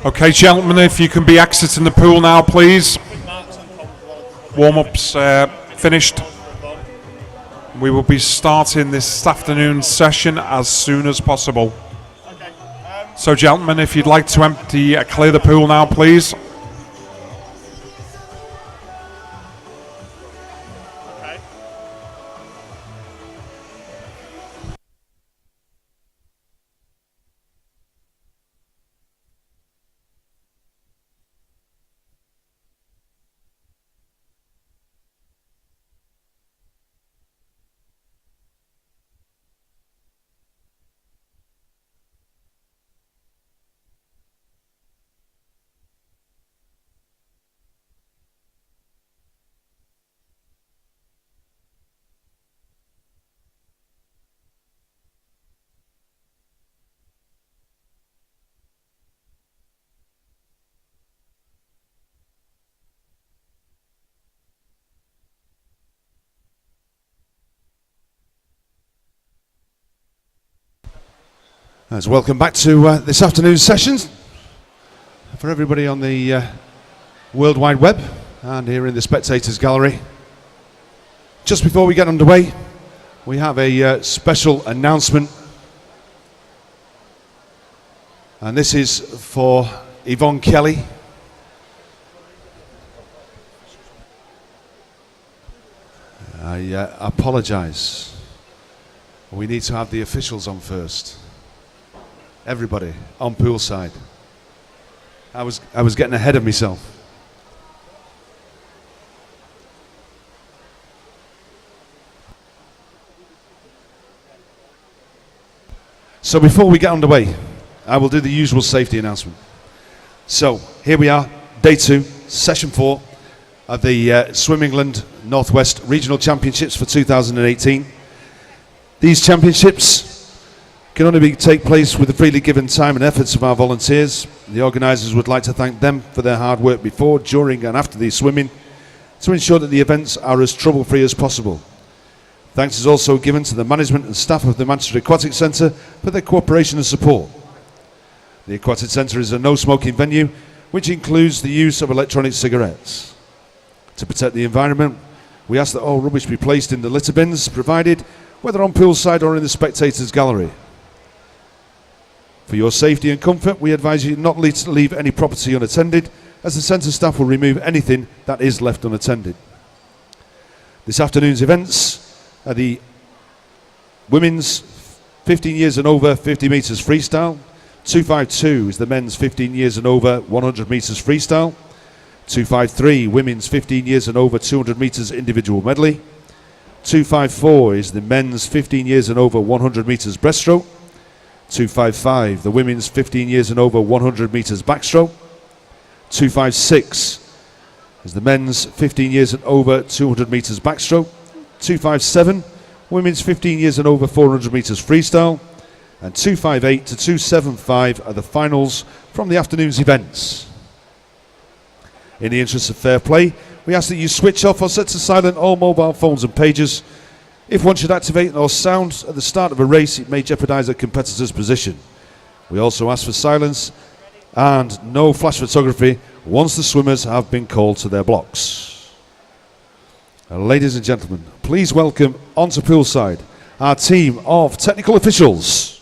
Okay, gentlemen, if you can be exiting the pool now, please. Warm-ups finished. We will be starting this afternoon's session as soon as possible. So, gentlemen, if you'd like to clear the pool now, please. As welcome back to this afternoon's sessions for everybody on the World Wide Web and here in the Spectators Gallery. Just before we get underway, we have a special announcement, and this is for Yvonne Kelly. I apologise. We need to have the officials on first. Everybody on poolside. I was getting ahead of myself. So before we get underway, I will do the usual safety announcement. So here we are, day 2, session 4 of the Swim England Northwest Regional Championships for 2018. These championships can only take place with the freely given time and efforts of our volunteers. The organisers would like to thank them for their hard work before, during and after the swimming to ensure that the events are as trouble-free as possible. Thanks is also given to the management and staff of the Manchester Aquatic Centre for their cooperation and support. The Aquatic Centre is a no-smoking venue which includes the use of electronic cigarettes. To protect the environment, we ask that all rubbish be placed in the litter bins provided, whether on poolside or in the Spectators Gallery. For your safety and comfort, we advise you not to leave any property unattended, as the centre staff will remove anything that is left unattended. This afternoon's events are the women's 15 years and over 50 metres freestyle. 252 is the men's 15 years and over 100 metres freestyle. 253 women's 15 years and over 200 metres individual medley. 254 is the men's 15 years and over 100 metres breaststroke. 255, the women's 15 years and over 100 metres backstroke. 256 is the men's 15 years and over 200 metres backstroke. 257, women's 15 years and over 400 metres freestyle. And 258 to 275 are the finals from the afternoon's events. In the interest of fair play, we ask that you switch off or set to silent all mobile phones and pages. If one should activate or sound at the start of a race, it may jeopardise a competitor's position. We also ask for silence and no flash photography once the swimmers have been called to their blocks. Ladies and gentlemen, please welcome onto poolside our team of technical officials.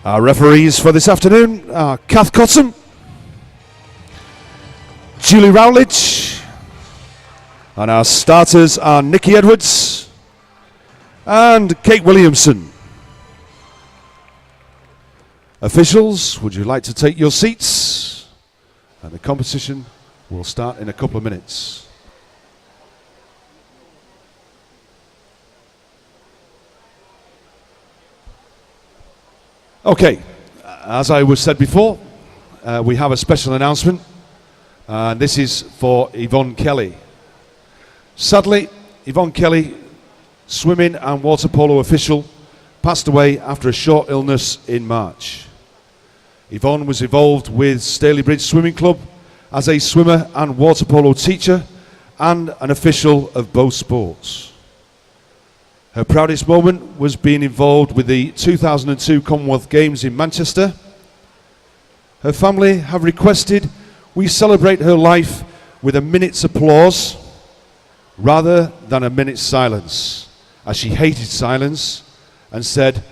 Our referees for this afternoon are Kath Cotton, Julie Rowledge, and our starters are Nikki Edwards and Kate Williamson. Officials, would you like to take your seats? And the competition will start in a couple of minutes. Okay, as I was said before, we have a special announcement, and this is for Yvonne Kelly. Sadly, Yvonne Kelly, swimming and water polo official, passed away after a short illness in March. Yvonne was involved with Stalybridge Swimming Club as a swimmer and water polo teacher and an official of both sports. Her proudest moment was being involved with the 2002 Commonwealth Games in Manchester. Her family have requested we celebrate her life with a minute's applause rather than a minute's silence, as she hated silence and said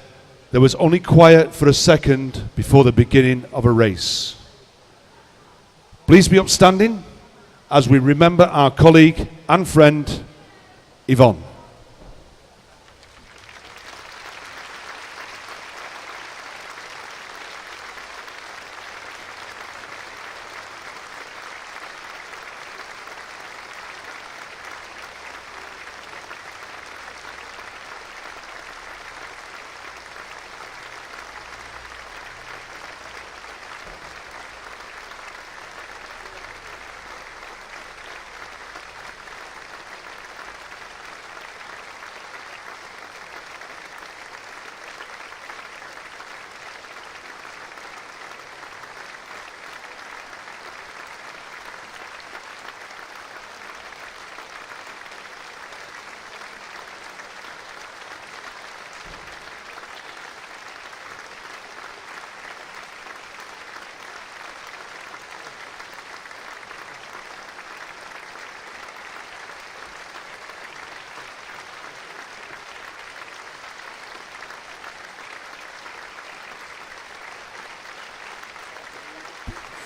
there was only quiet for a second before the beginning of a race. Please be upstanding as we remember our colleague and friend, Yvonne.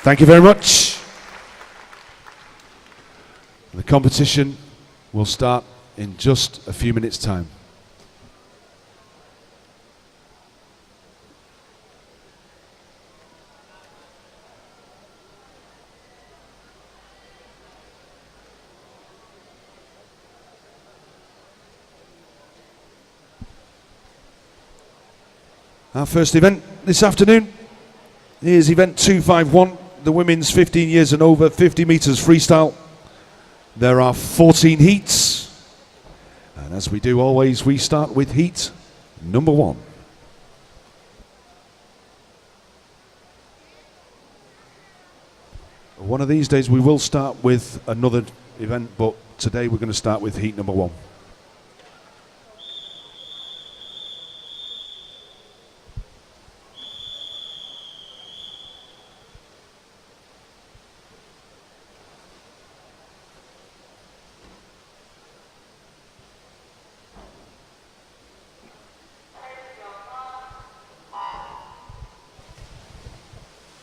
Thank you very much. The competition will start in just a few minutes' time. Our first event this afternoon is event 251. The women's 15 years and over 50 meters freestyle. There are 14 heats, and as we do always, we start with heat number 1. One of these days we will start with another event, but today we're going to start with heat number 1.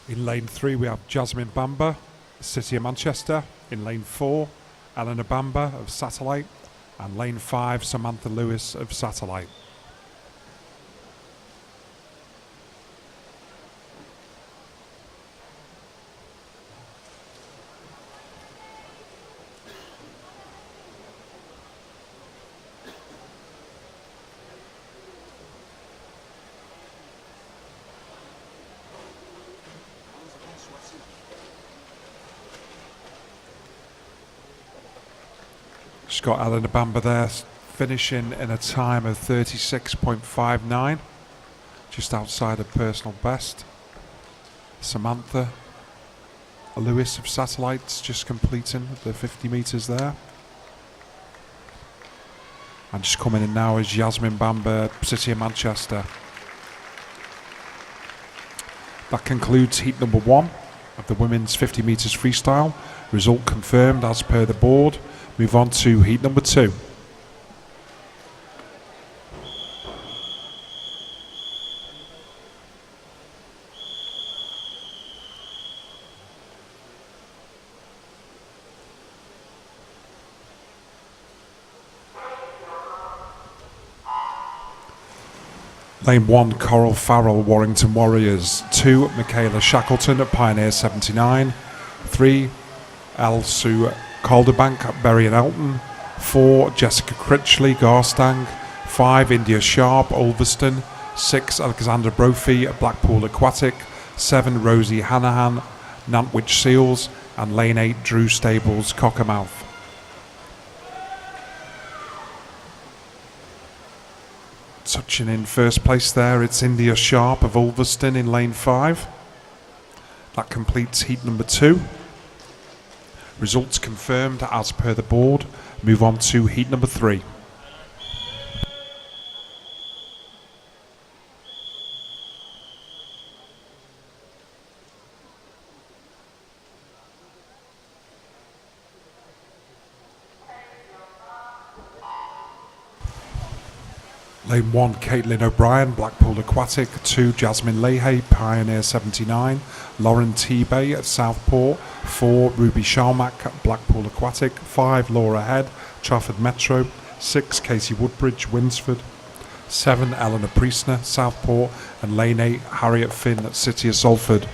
In lane 3 we have Jasmine Bamber, City of Manchester. In lane 4, Eleanor Bamber of Satellite. And lane 5, Samantha Lewis of Satellite. She's got Eleanor Bamber there, finishing in a time of 36.59, just outside her personal best. Samantha Lewis of Satellites just completing the 50 metres there. And just coming in now is Jasmine Bamber, City of Manchester. That concludes heat number 1 of the women's 50 metres freestyle. Result confirmed as per the board. Move on to heat number 2. Lane 1, Coral Farrell, Warrington Warriors. 2, Michaela Shackleton at Pioneer 79. 3, Elsu Calderbank, Berry and Elton. 4, Jessica Critchley, Garstang. 5, India Sharp, Ulverston. 6, Alexander Brophy, Blackpool Aquatic. 7, Rosie Hanahan, Nantwich Seals. And Lane 8, Drew Stables, Cockermouth. Touching in first place there, it's India Sharp of Ulverston in lane 5. That completes heat number 2. Results confirmed as per the board. Move on to heat number 3. Lane 1, Caitlin O'Brien, Blackpool Aquatic. 2, Jasmine Leahy, Pioneer 79. Lauren T-Bay at Southport. 4, Ruby Sharmack, Blackpool Aquatic. 5, Laura Head, Trafford Metro. 6, Katie Woodbridge, Winsford. 7, Eleanor Priestner, Southport. And lane 8, Harriet Finn at City of Salford.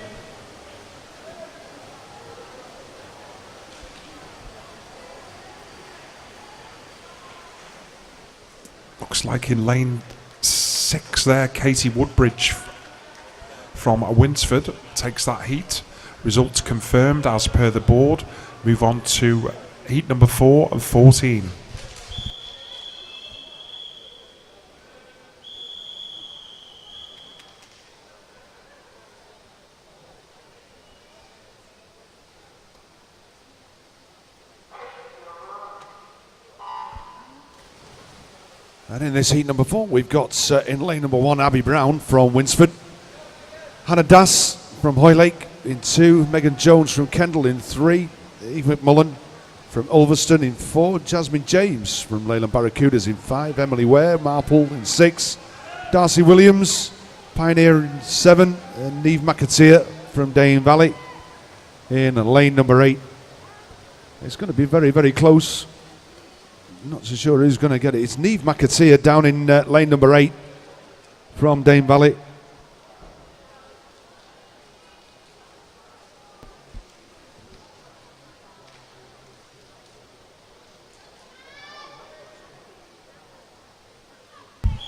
Looks like in lane 6 there, Katie Woodbridge from Winsford takes that heat. Results confirmed as per the board. Move on to heat number 4 of 14. And in this heat number 4, we've got in lane number 1, Abby Brown from Winsford. Hannah Das from Hoylake in 2. Megan Jones from Kendal in 3. Eve McMullen from Ulverston in 4. Jasmine James from Leyland Barracudas in 5. Emily Ware, Marple in 6. Darcy Williams, Pioneer in 7. And Neve McAteer from Dane Valley in lane number 8. It's going to be very, very close. Not so sure who's going to get it. It's Neve McAteer down in lane number 8 from Dane Valley.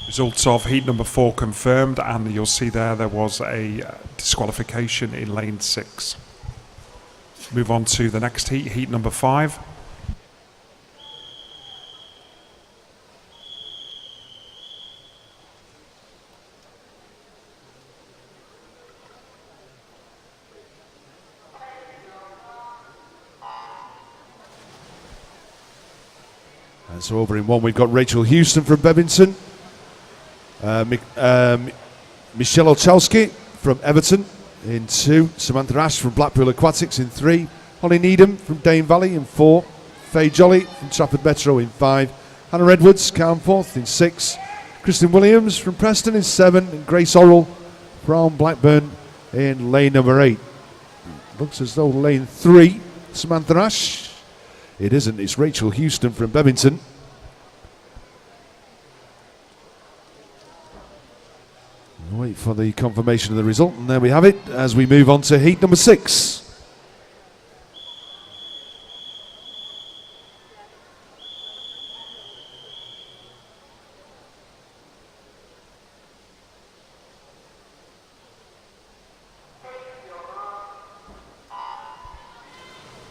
Results of heat number 4 confirmed, and you'll see there was a disqualification in lane 6. Move on to the next heat, heat number 5. And so over in 1, we've got Rachel Houston from Bevington. Michelle Olchowski from Everton in 2. Samantha Ash from Blackpool Aquatics in 3. Holly Needham from Dane Valley in 4. Faye Jolly from Trafford Metro in 5. Hannah Edwards, Carnforth in 6. Kristen Williams from Preston in 7. And Grace Orrell from Blackburn in lane number 8. Looks as though lane 3, Samantha Ash. It isn't, it's Rachel Houston from Bevington. Wait for the confirmation of the result, and there we have it as we move on to heat number 6.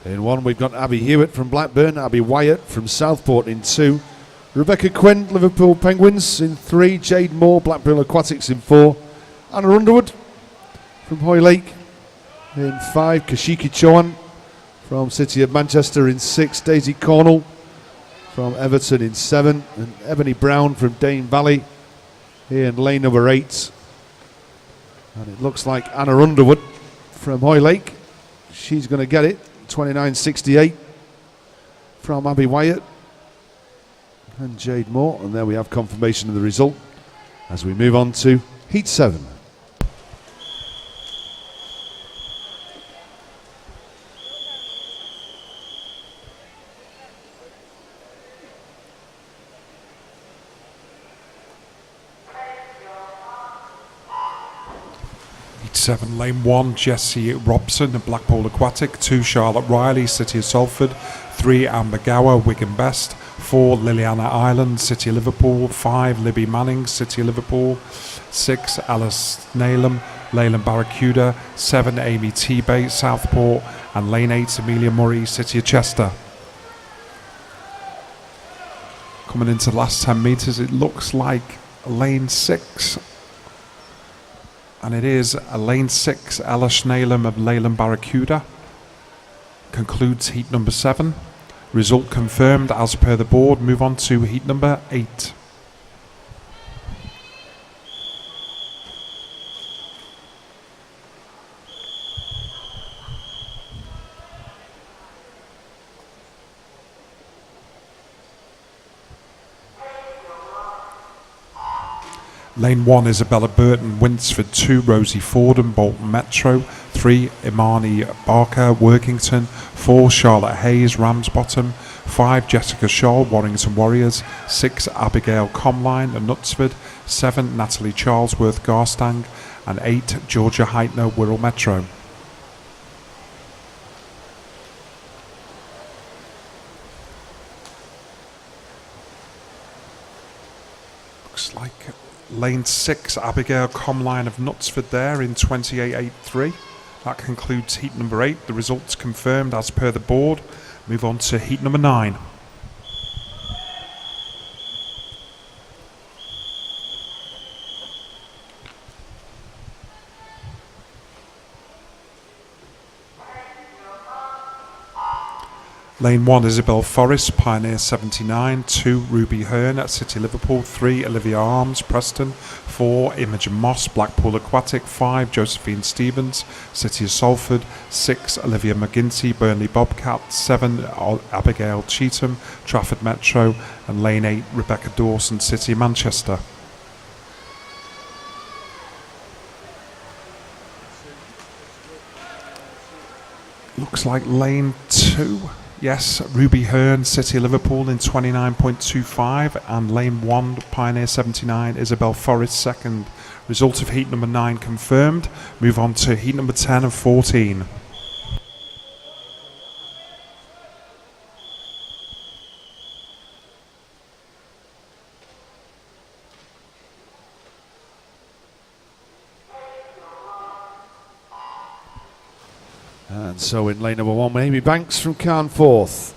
In 1, we've got Abby Hewitt from Blackburn, Abby Wyatt from Southport in 2. Rebecca Quinn, Liverpool Penguins in 3. Jade Moore, Blackpool Aquatics in 4. Anna Underwood from Hoylake in 5. Kashiki Chauhan from City of Manchester in 6. Daisy Cornell from Everton in 7. And Ebony Brown from Dane Valley in lane number 8. And it looks like Anna Underwood from Hoylake. She's going to get it. 29.68 from Abby Wyatt and Jade Moore, and there we have confirmation of the result as we move on to heat 7. Heat 7, Lane 1, Jessie Robson of Blackpool Aquatic. 2, Charlotte Riley, City of Salford. 3, Amber Gower, Wigan Best. 4, Liliana Ireland, City of Liverpool. 5, Libby Manning, City of Liverpool. 6, Alice Nalem, Leyland Barracuda. 7, Amy T-Bate, Southport. And Lane 8, Amelia Murray, City of Chester. Coming into the last 10 metres, it looks like Lane 6. And it is a Lane 6, Ella Schnalem of Leyland Barracuda. Concludes heat number 7. Result confirmed as per the board. Move on to heat number 8. Lane 1, Isabella Burton, Winsford. 2, Rosie Fordham, Bolton Metro. 3, Imani Barker, Workington. 4, Charlotte Hayes, Ramsbottom. 5, Jessica Scholl, Warrington Warriors. 6, Abigail Comline, Knutsford. 7, Natalie Charlesworth, Garstang. And 8, Georgia Heitner, Wirral Metro. Looks like Lane 6, Abigail Comline of Knutsford there in 28.83. That concludes heat number 8. The results confirmed as per the board. Move on to heat number 9. Lane 1, Isabel Forrest, Pioneer 79. 2, Ruby Hearn at City Liverpool. 3, Olivia Arms, Preston. 4, Imogen Moss, Blackpool Aquatic. 5, Josephine Stevens, City of Salford. 6, Olivia McGinty, Burnley Bobcat. 7, Abigail Cheetham, Trafford Metro. And Lane 8, Rebecca Dawson, City of Manchester. Looks like Lane 2. Yes, Ruby Hearn, City of Liverpool in 29.25, and Lane 1, Pioneer 79, Isabel Forrest second. Result of heat number 9 confirmed. Move on to heat number 10 and 14. And so in lane number 1, Amy Banks from Carnforth.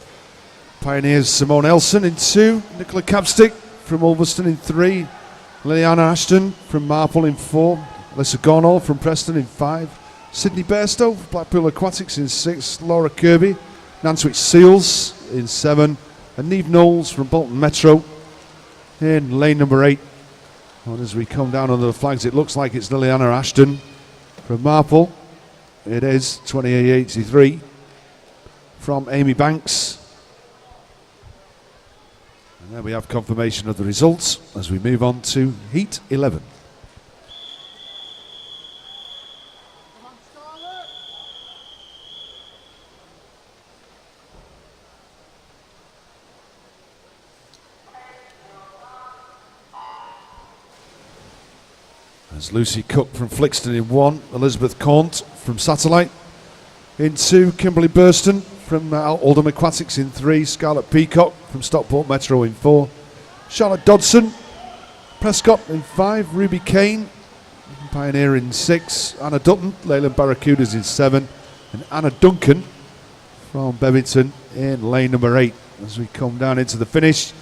Pioneers Simone Elson in 2, Nicola Capstick from Ulverston in 3, Liliana Ashton from Marple in 4, Alyssa Gornall from Preston in 5, Sydney Bairstow from Blackpool Aquatics in 6, Laura Kirby, Nantwich Seals in 7, and Neve Knowles from Bolton Metro in lane number 8. And as we come down under the flags, it looks like it's Liliana Ashton from Marple. It is 28.83 from Amy Banks. And there we have confirmation of the results as we move on to heat 11. As Lucy Cook from Flixton in 1, Elizabeth Caunt from Satellite in 2, Kimberly Burston from Oldham Aquatics in 3, Scarlett Peacock from Stockport Metro in 4, Charlotte Dodson, Prescott in 5, Ruby Kane, Pioneer in 6, Anna Dutton, Leyland Barracudas in 7, and Anna Duncan from Bevington in lane number 8. As we come down into the finish,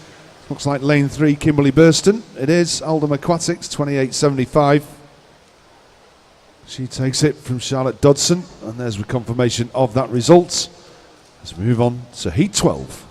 looks like lane 3, Kimberly Burston. It is Oldham Aquatics, 28.75. She takes it from Charlotte Dodson, and there's the confirmation of that result as we move on to heat 12.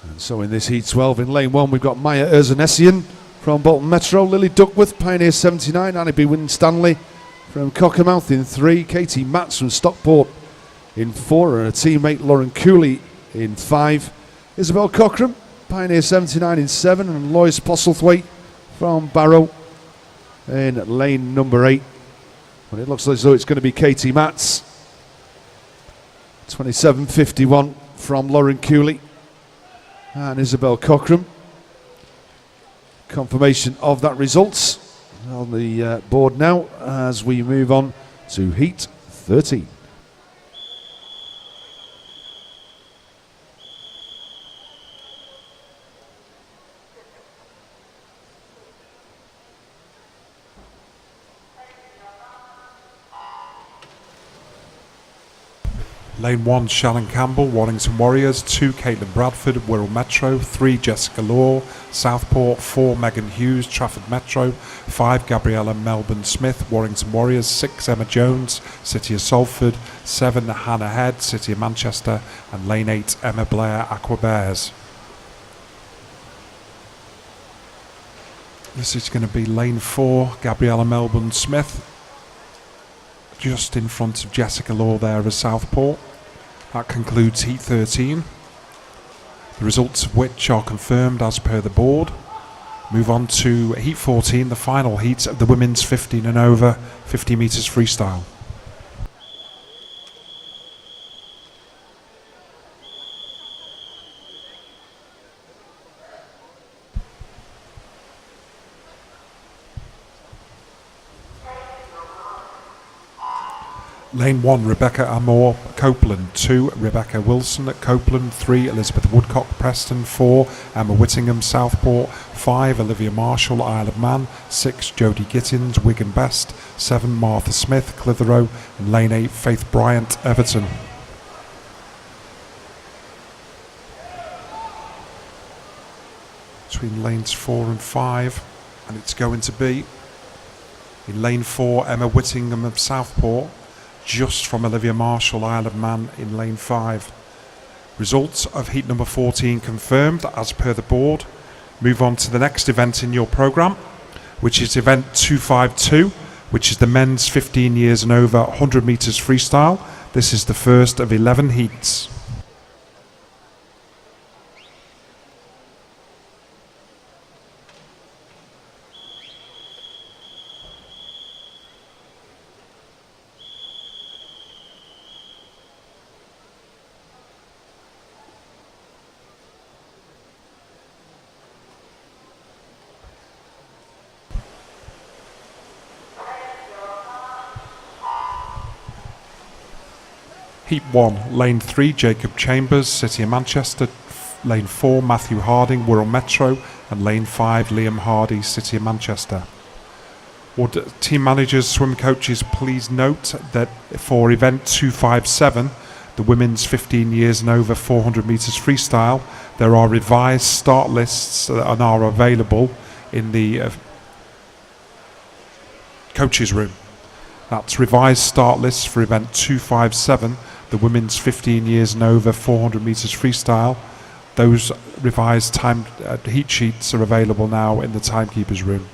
And so in this heat 12, in lane 1, we've got Maya Erzanessian from Bolton Metro, Lily Duckworth, Pioneer 79, Annie B. Winstanley from Cockermouth in 3, Katie Matz from Stockport in 4, and her teammate Lauren Cooley in 5, Isabel Cochran, Pioneer 79 in 7, and Lois Postlethwaite from Barrow in lane number 8. But it looks as though it's going to be Katie Matz. 27.51 from Lauren Cooley and Isabel Cockram. Confirmation of that result on the board now as we move on to heat 13. Lane 1, Shannon Campbell, Warrington Warriors. 2, Caitlin Bradford, Wirral Metro. 3, Jessica Law, Southport. 4, Megan Hughes, Trafford Metro. 5, Gabriella Melbourne Smith, Warrington Warriors. 6, Emma Jones, City of Salford. 7, Hannah Head, City of Manchester. And lane 8, Emma Blair, Aqua Bears. This is going to be lane 4, Gabriella Melbourne Smith, just in front of Jessica Law there as Southport. That concludes heat 13, the results of which are confirmed as per the board. Move on to heat 14, the final heat of the women's 15 and over 50 metres freestyle. Lane 1, Rebecca Amore, Copeland. 2, Rebecca Wilson at Copeland. 3, Elizabeth Woodcock, Preston. 4, Emma Whittingham, Southport. 5, Olivia Marshall, Isle of Man. 6, Jodie Gittins, Wigan Best. 7, Martha Smith, Clitheroe. And lane 8, Faith Bryant, Everton. Between lanes 4 and 5, and it's going to be in lane 4, Emma Whittingham of Southport, just from Olivia Marshall, Isle of Man in lane 5. Results of heat number 14 confirmed as per the board. Move on to the next event in your programme, which is event 252, which is the men's 15 years and over 100 metres freestyle. This is the first of 11 heats. Heat 1, lane 3, Jacob Chambers, City of Manchester. Lane 4, Matthew Harding, Wirral Metro. And lane 5, Liam Hardy, City of Manchester. Would team managers, swim coaches please note that for event 257, the women's 15 years and over 400 metres freestyle, there are revised start lists that are available in the coaches room. That's revised start lists for event 257, the women's 15 years and over 400 metres freestyle. Those revised time heat sheets are available now in the timekeepers room.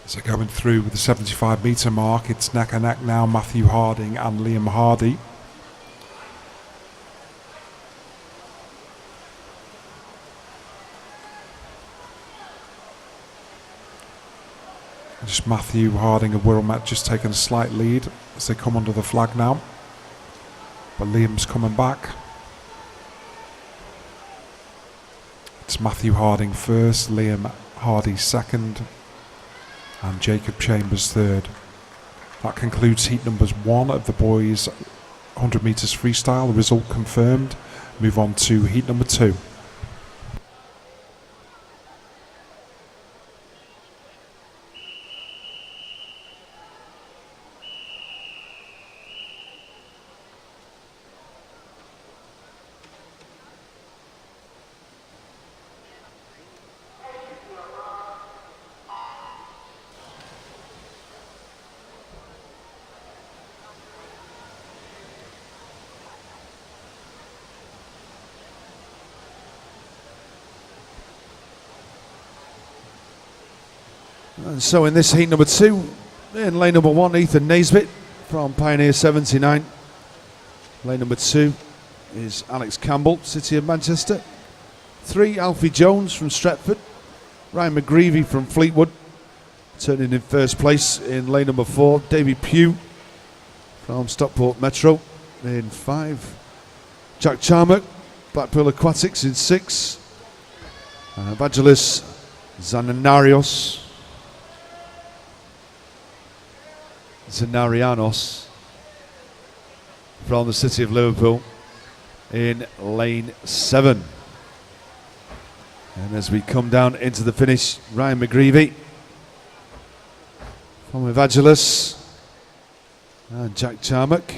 So going through the 75 metre mark, it's neck and neck now, Matthew Harding and Liam Hardy. Just Matthew Harding of Wirral Met just taking a slight lead as they come under the flag now. But Liam's coming back. It's Matthew Harding first, Liam Hardy second, and Jacob Chambers third. That concludes heat numbers 1 of the boys 100 metres freestyle. The result confirmed. Move on to heat number 2. And so in this heat number 2, In lane number 1, Ethan Naisbitt from Pioneer 79. Lane number 2 is Alex Campbell, City of Manchester. 3, Alfie Jones from Stretford. Ryan McGreevy from Fleetwood. Turning in first place in lane number 4, Davy Pugh from Stockport Metro. In 5, Jack Charnock, Blackpool Aquatics in 6. Evangelos Zanarianos from the City of Liverpool in lane 7. And as we come down into the finish, Ryan McGreevy from Evangelos and Jack Charnock.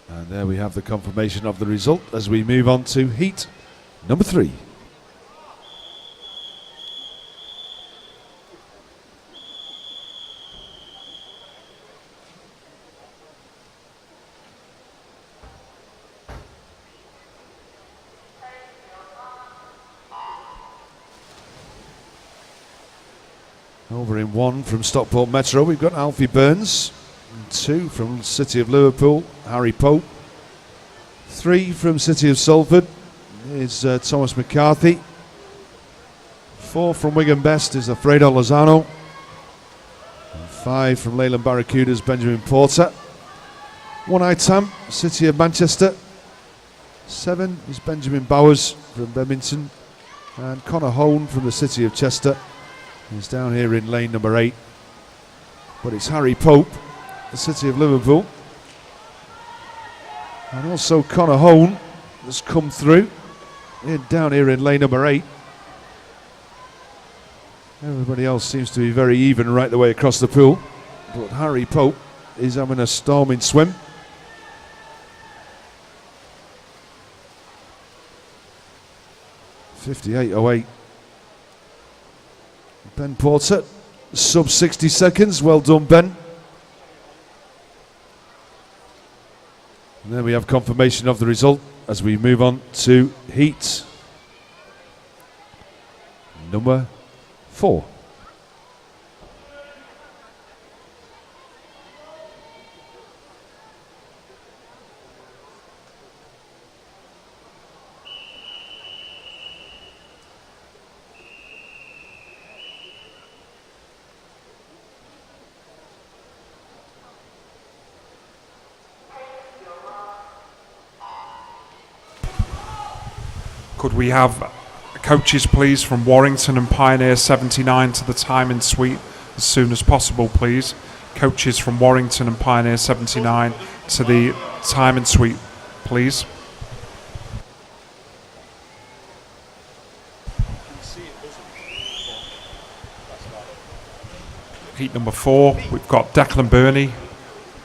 And there we have the confirmation of the result as we move on to heat number 3. Over in 1 from Stockport Metro, we've got Alfie Burns. 2 from City of Liverpool, Harry Pope. 3 from City of Salford is Thomas McCarthy. 4 from Wigan Best is Alfredo Lozano. And 5 from Leyland Barracudas, Benjamin Porter. 1 Itam, City of Manchester. 7 is Benjamin Bowers from Bedminton. And Connor Hone from the City of Chester is down here in lane number 8. But it's Harry Pope, the City of Liverpool, and also Connor Hone has come through down here in lane number 8. Everybody else seems to be very even right the way across the pool, but Harry Pope is having a storming swim. .58.08. Ben Porter, sub 60 seconds. Well done, Ben. And then we have confirmation of the result as we move on to heat number 4. Could we have coaches, please, from Warrington and Pioneer 79 to the time and suite as soon as possible, please? Coaches from Warrington and Pioneer 79 to the time and suite, please. Heat number 4, we've got Declan Burney,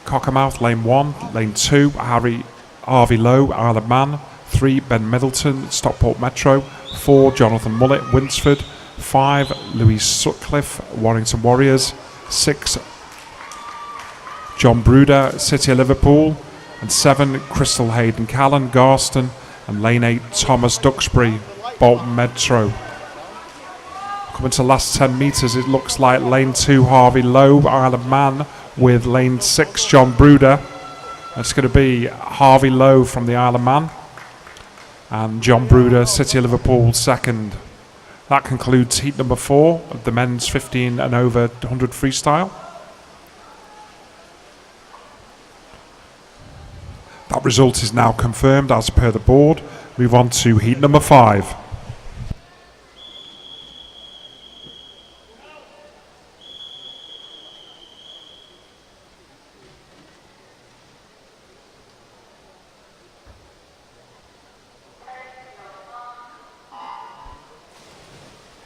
Cockermouth, lane 1, lane 2, Harvey Lowe, Isle of Man. 3, Ben Middleton, Stockport Metro. 4, Jonathan Mullett, Winsford. 5, Louis Sutcliffe, Warrington Warriors. 6, John Bruder, City of Liverpool. And 7, Crystal Hayden Callan, Garston. And lane 8, Thomas Duxbury, Bolton Metro. Coming to the last 10 metres, it looks like lane 2, Harvey Lowe, Isle of Man, with lane 6, John Bruder. It's going to be Harvey Lowe from the Isle of Man. And John Bruder, City of Liverpool, second. That concludes heat number 4 of the men's 15 and over 100 freestyle. That result is now confirmed as per the board. Move on to heat number 5.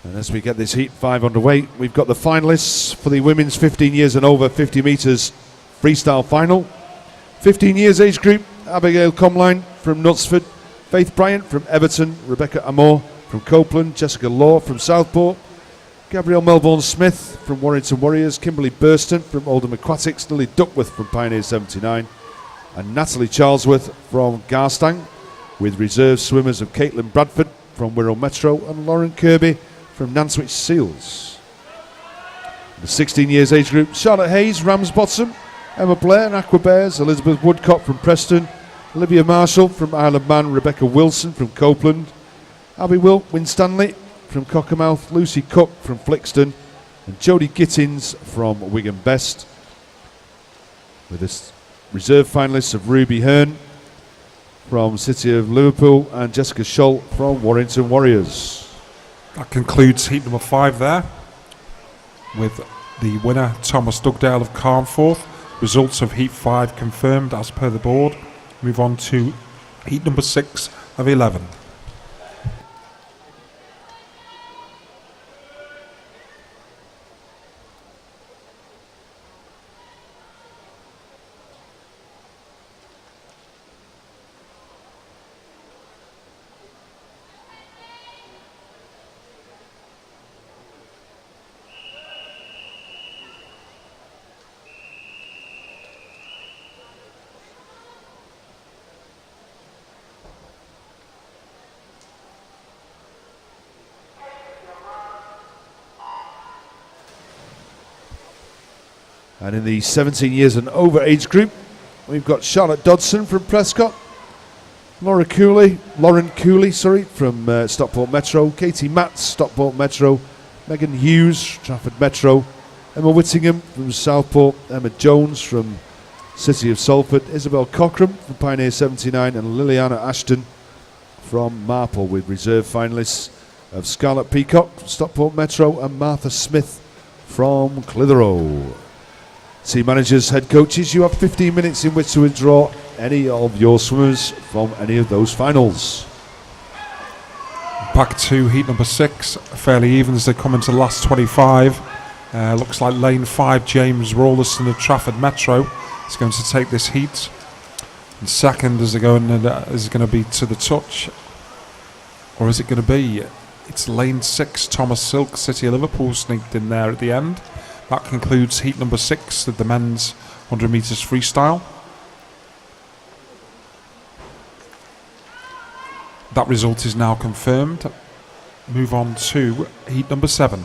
And as we get this heat 5 underway, we've got the finalists for the women's 15 years and over 50 metres freestyle final. 15 years age group, Abigail Comline from Knutsford, Faith Bryant from Everton, Rebecca Amor from Copeland, Jessica Law from Southport, Gabrielle Melbourne-Smith from Warrington Warriors, Kimberly Burston from Oldham Aquatics, Lily Duckworth from Pioneer 79, and Natalie Charlesworth from Garstang, with reserve swimmers of Caitlin Bradford from Wirral Metro and Lauren Kirby from Nantwich Seals. The 16 years age group, Charlotte Hayes, Ramsbottom, Emma Blair and Aqua Bears, Elizabeth Woodcock from Preston, Olivia Marshall from Isle of Man, Rebecca Wilson from Copeland, Abby Winstanley from Cockermouth, Lucy Cook from Flixton, and Jodie Gittins from Wigan Best, with the reserve finalists of Ruby Hearn from City of Liverpool and Jessica Scholl from Warrington Warriors. That concludes heat number 5 there, with the winner Thomas Dugdale of Carnforth. Results of heat 5 confirmed as per the board. Move on to heat number 6 of 11. And in the 17 years and over age group, we've got Charlotte Dodson from Prescott, Lauren Cooley from Stockport Metro, Katie Matz, Stockport Metro, Megan Hughes, Trafford Metro, Emma Whittingham from Southport, Emma Jones from City of Salford, Isabel Cockram from Pioneer 79, and Liliana Ashton from Marple, with reserve finalists of Scarlett Peacock from Stockport Metro and Martha Smith from Clitheroe. Team managers, head coaches, you have 15 minutes in which to withdraw any of your swimmers from any of those finals. Back to heat number 6, fairly even as they come into the last 25. Looks like lane 5, James Rawliston of Trafford Metro is going to take this heat. And second is going to be To the Touch, or is it going to be? It's lane 6, Thomas Silk, City of Liverpool, sneaked in there at the end. That concludes heat number 6 of the men's 100 metres freestyle. That result is now confirmed. Move on to heat number 7.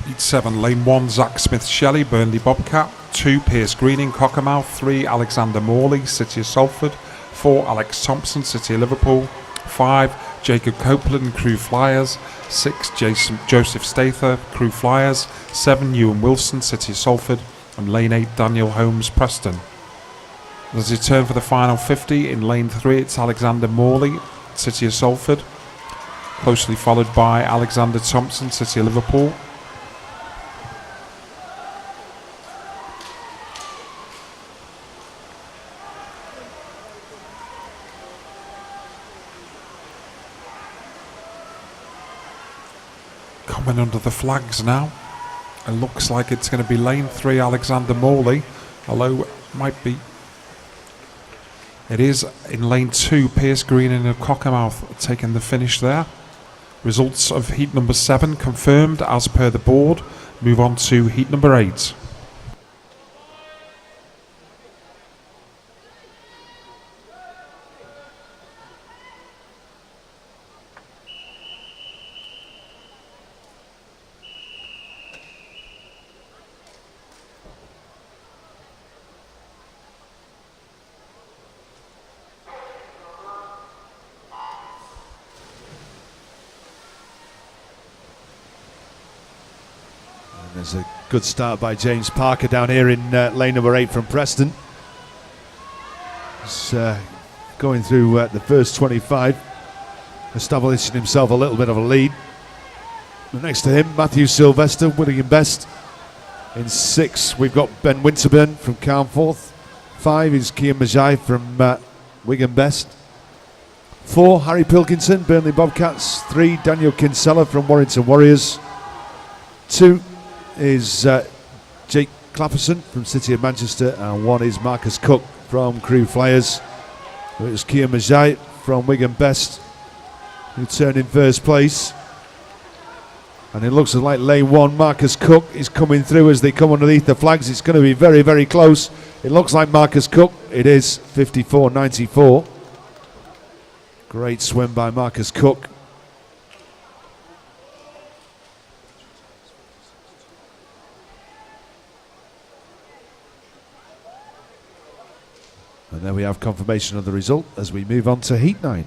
Heat 7, lane 1, Zach Smith Shelley, Burnley Bobcat. 2, Pierce Greening, Cockermouth. 3, Alexander Morley, City of Salford. 4, Alex Thompson, City of Liverpool. 5, Jacob Copeland, Crew Flyers. 6, Joseph Stather, Crew Flyers. 7, Ewan Wilson, City of Salford. And lane 8, Daniel Holmes, Preston. As you turn for the final 50, in lane 3 it's Alexander Morley, City of Salford. Closely followed by Alexander Thompson, City of Liverpool. Coming under the flags now. It looks like it's going to be lane 3, Alexander Morley, although it might be. It is in lane 2, Pierce Greening of Cockermouth taking the finish there. Results of heat number 7 confirmed as per the board. Move on to heat number 8. There's a good start by James Parker down here in lane number 8 from Preston. He's going through the first 25, establishing himself a little bit of a lead. And next to him, Matthew Sylvester, William Best, In 6, we've got Ben Winterburn from Carnforth. 5 is Kian Majai from Wigan Best. 4, Harry Pilkington, Burnley Bobcats. 3, Daniel Kinsella from Warrington Warriors. 2 is Jake Clapperson from City of Manchester. And 1 is Marcus Cook from Crewe Flyers. It was Kian Majai from Wigan Best who turned in first place. And it looks like lane 1, Marcus Cook is coming through as they come underneath the flags. It's going to be very, very close. It looks like Marcus Cook. It is 54.94. Great swim by Marcus Cook. And there we have confirmation of the result as we move on to Heat 9.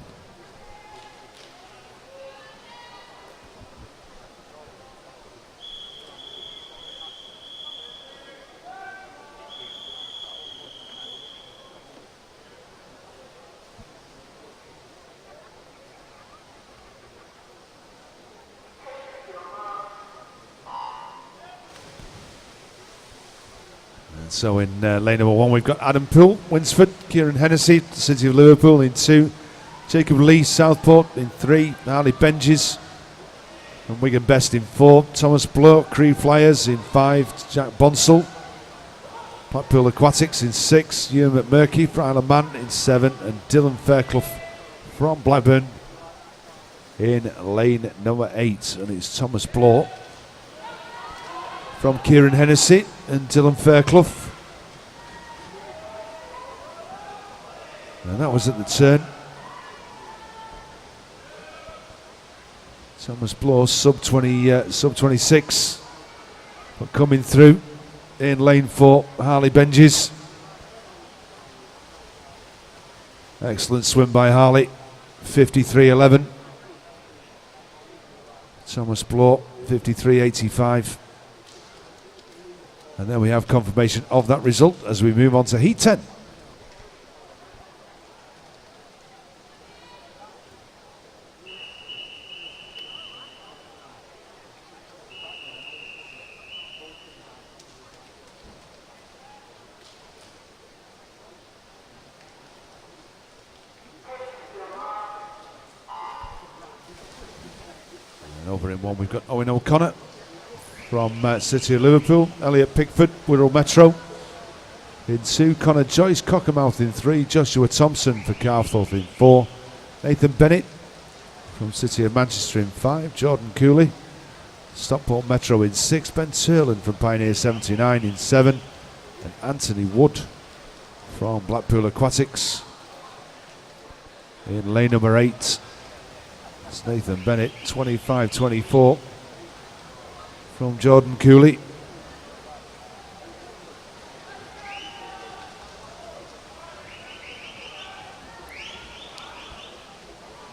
So in lane number 1 we've got Adam Poole, Winsford, Kieran Hennessy, City of Liverpool in 2, Jacob Lee, Southport in 3, Harley Benjes and Wigan Best in 4, Thomas Blow, Crewe Flyers in 5, Jack Bonsall, Blackpool Aquatics in 6, Ewan McMurky for Isle of Man in 7 and Dylan Fairclough from Blackburn in lane number 8. And it's Thomas Blow from Kieran Hennessy and Dylan Fairclough. And that was at the turn. Thomas Blow sub 26. But coming through in lane 4, Harley Benjes. Excellent swim by Harley, 53.11. Thomas Blow, 53.85. And then we have confirmation of that result as we move on to Heat 10. And over in 1 we've got Owen O'Connor from City of Liverpool, Elliot Pickford, Wirral Metro. In 2, Connor Joyce, Cockermouth in 3, Joshua Thompson for Carforth in 4, Nathan Bennett from City of Manchester in 5, Jordan Cooley, Stockport Metro in 6, Ben Turland from Pioneer 79 in 7, and Anthony Wood from Blackpool Aquatics in lane number 8. It's Nathan Bennett, 25-24. From Jordan Cooley.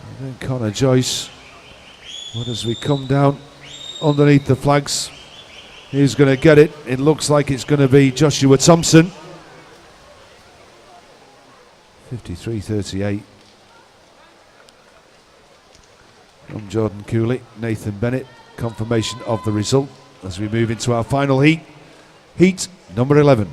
And then Connor Joyce. But as we come down underneath the flags, who's going to get it? It looks like it's going to be Joshua Thompson. 53.38. From Jordan Cooley, Nathan Bennett. Confirmation of the result as we move into our final heat, heat number 11.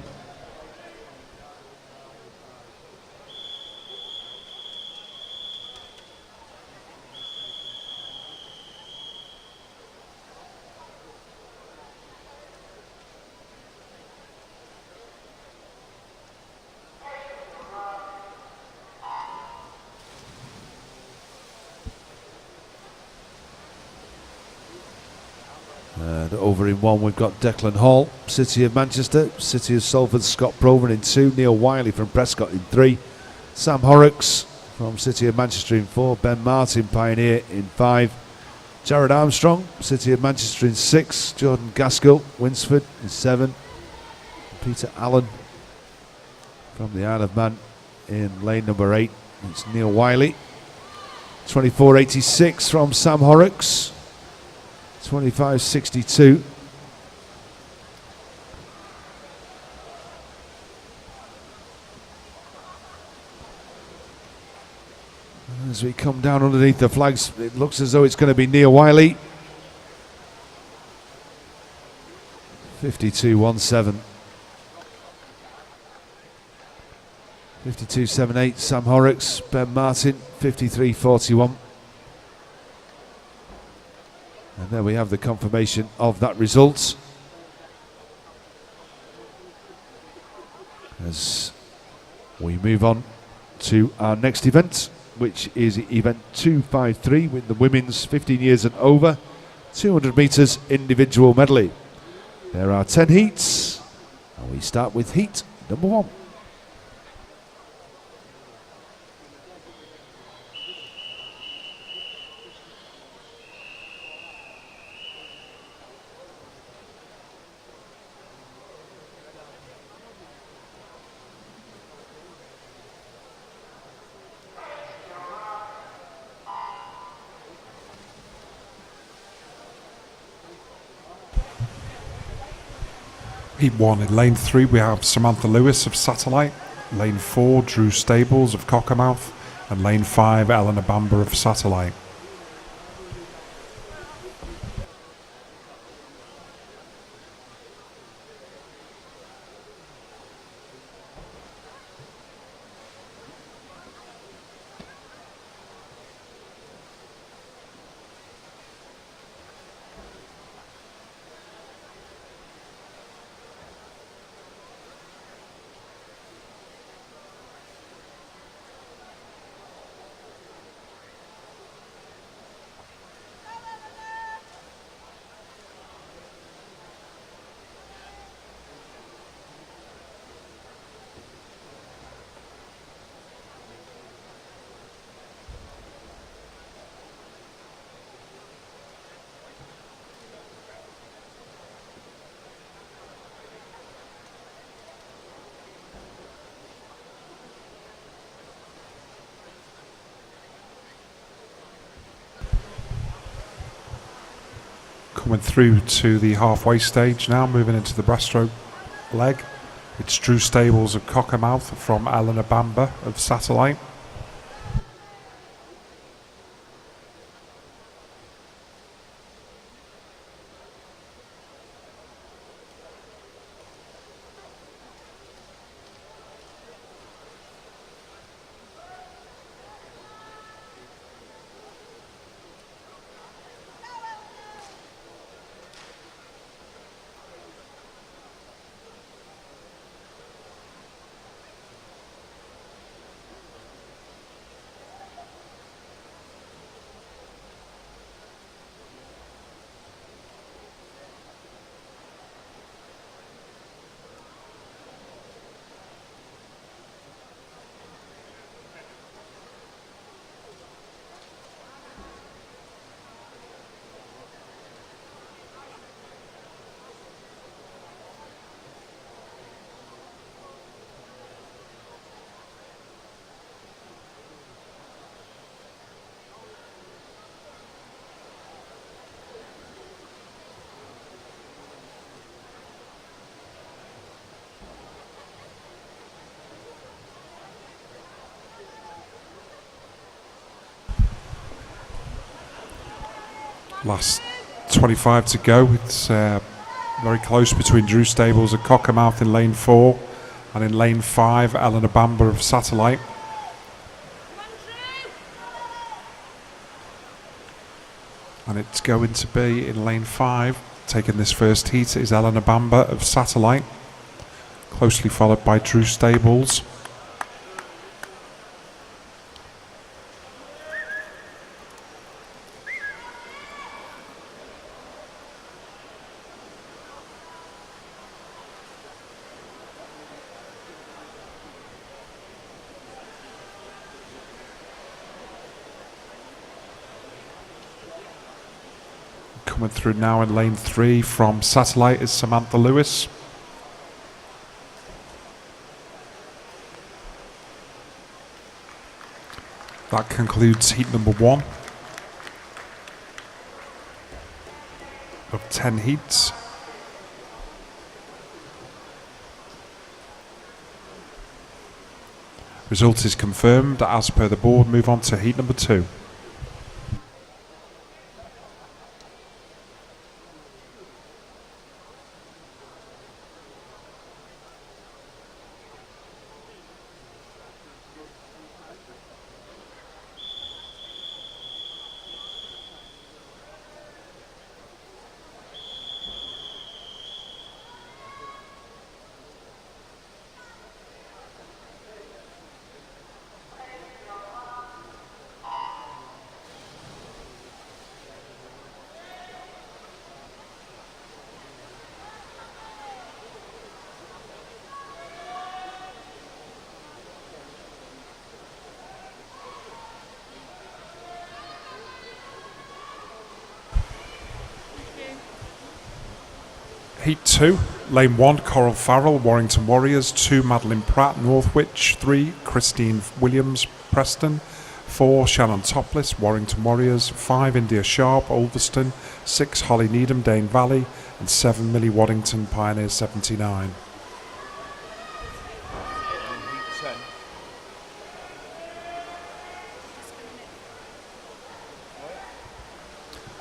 Over in 1 we've got Declan Hall, City of Manchester, City of Salford, Scott Proven in 2, Neil Wiley from Prescott in 3, Sam Horrocks from City of Manchester in 4, Ben Martin, Pioneer in 5, Jared Armstrong, City of Manchester in 6, Jordan Gaskell, Winsford in 7, Peter Allen from the Isle of Man in lane number 8. It's Neil Wiley, 24.86 from Sam Horrocks. 25.62. As we come down underneath the flags, it looks as though it's going to be Neil Wiley. 52.17. 52.78, Sam Horrocks. Ben Martin, 53.41. And there we have the confirmation of that result. As we move on to our next event, which is event 253 with the women's 15 years and over 200 metres individual medley. There are 10 heats, and we start with heat number 1. Heat 1 in lane 3 we have Samantha Lewis of Satellite, lane 4 Drew Stables of Cockermouth, and lane 5 Eleanor Bamber of Satellite. Coming through to the halfway stage now, moving into the breaststroke leg. It's Drew Stables of Cockermouth from Eleanor Bamber of Satellite. Last 25 to go. It's very close between Drew Stables of Cockermouth in lane 4 and in lane 5 Eleanor Bamber of Satellite. And it's going to be in lane 5, taking this first heat, is Eleanor Bamber of Satellite, closely followed by Drew Stables. Coming through now in lane 3 from Satellite is Samantha Lewis. That concludes heat number 1 of 10 heats. Result is confirmed as per the board. Move on to heat number 2. Heat 2, Lane 1, Coral Farrell, Warrington Warriors. 2, Madeline Pratt, Northwich. 3, Christine Williams, Preston. 4, Shannon Topless, Warrington Warriors. 5, India Sharp, Ulverston. 6, Holly Needham, Dane Valley. And 7, Millie Waddington, Pioneer 79.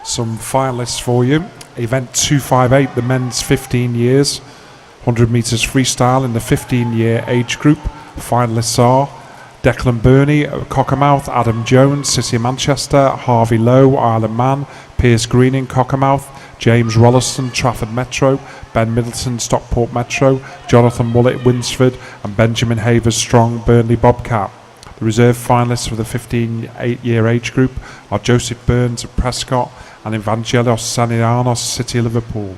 Some finalists for you. Event 258, the men's 15 years, 100 metres freestyle in the 15-year age group. Finalists are Declan Burney, Cockermouth; Adam Jones, City of Manchester; Harvey Lowe, Isle of Man; Pierce Greening, Cockermouth; James Rolliston, Trafford Metro; Ben Middleton, Stockport Metro; Jonathan Mullet, Winsford; and Benjamin Havers Strong, Burnley Bobcat. The reserve finalists for the 15-year age group are Joseph Burns of Prescott and Evangelos Sanianos, City of Liverpool.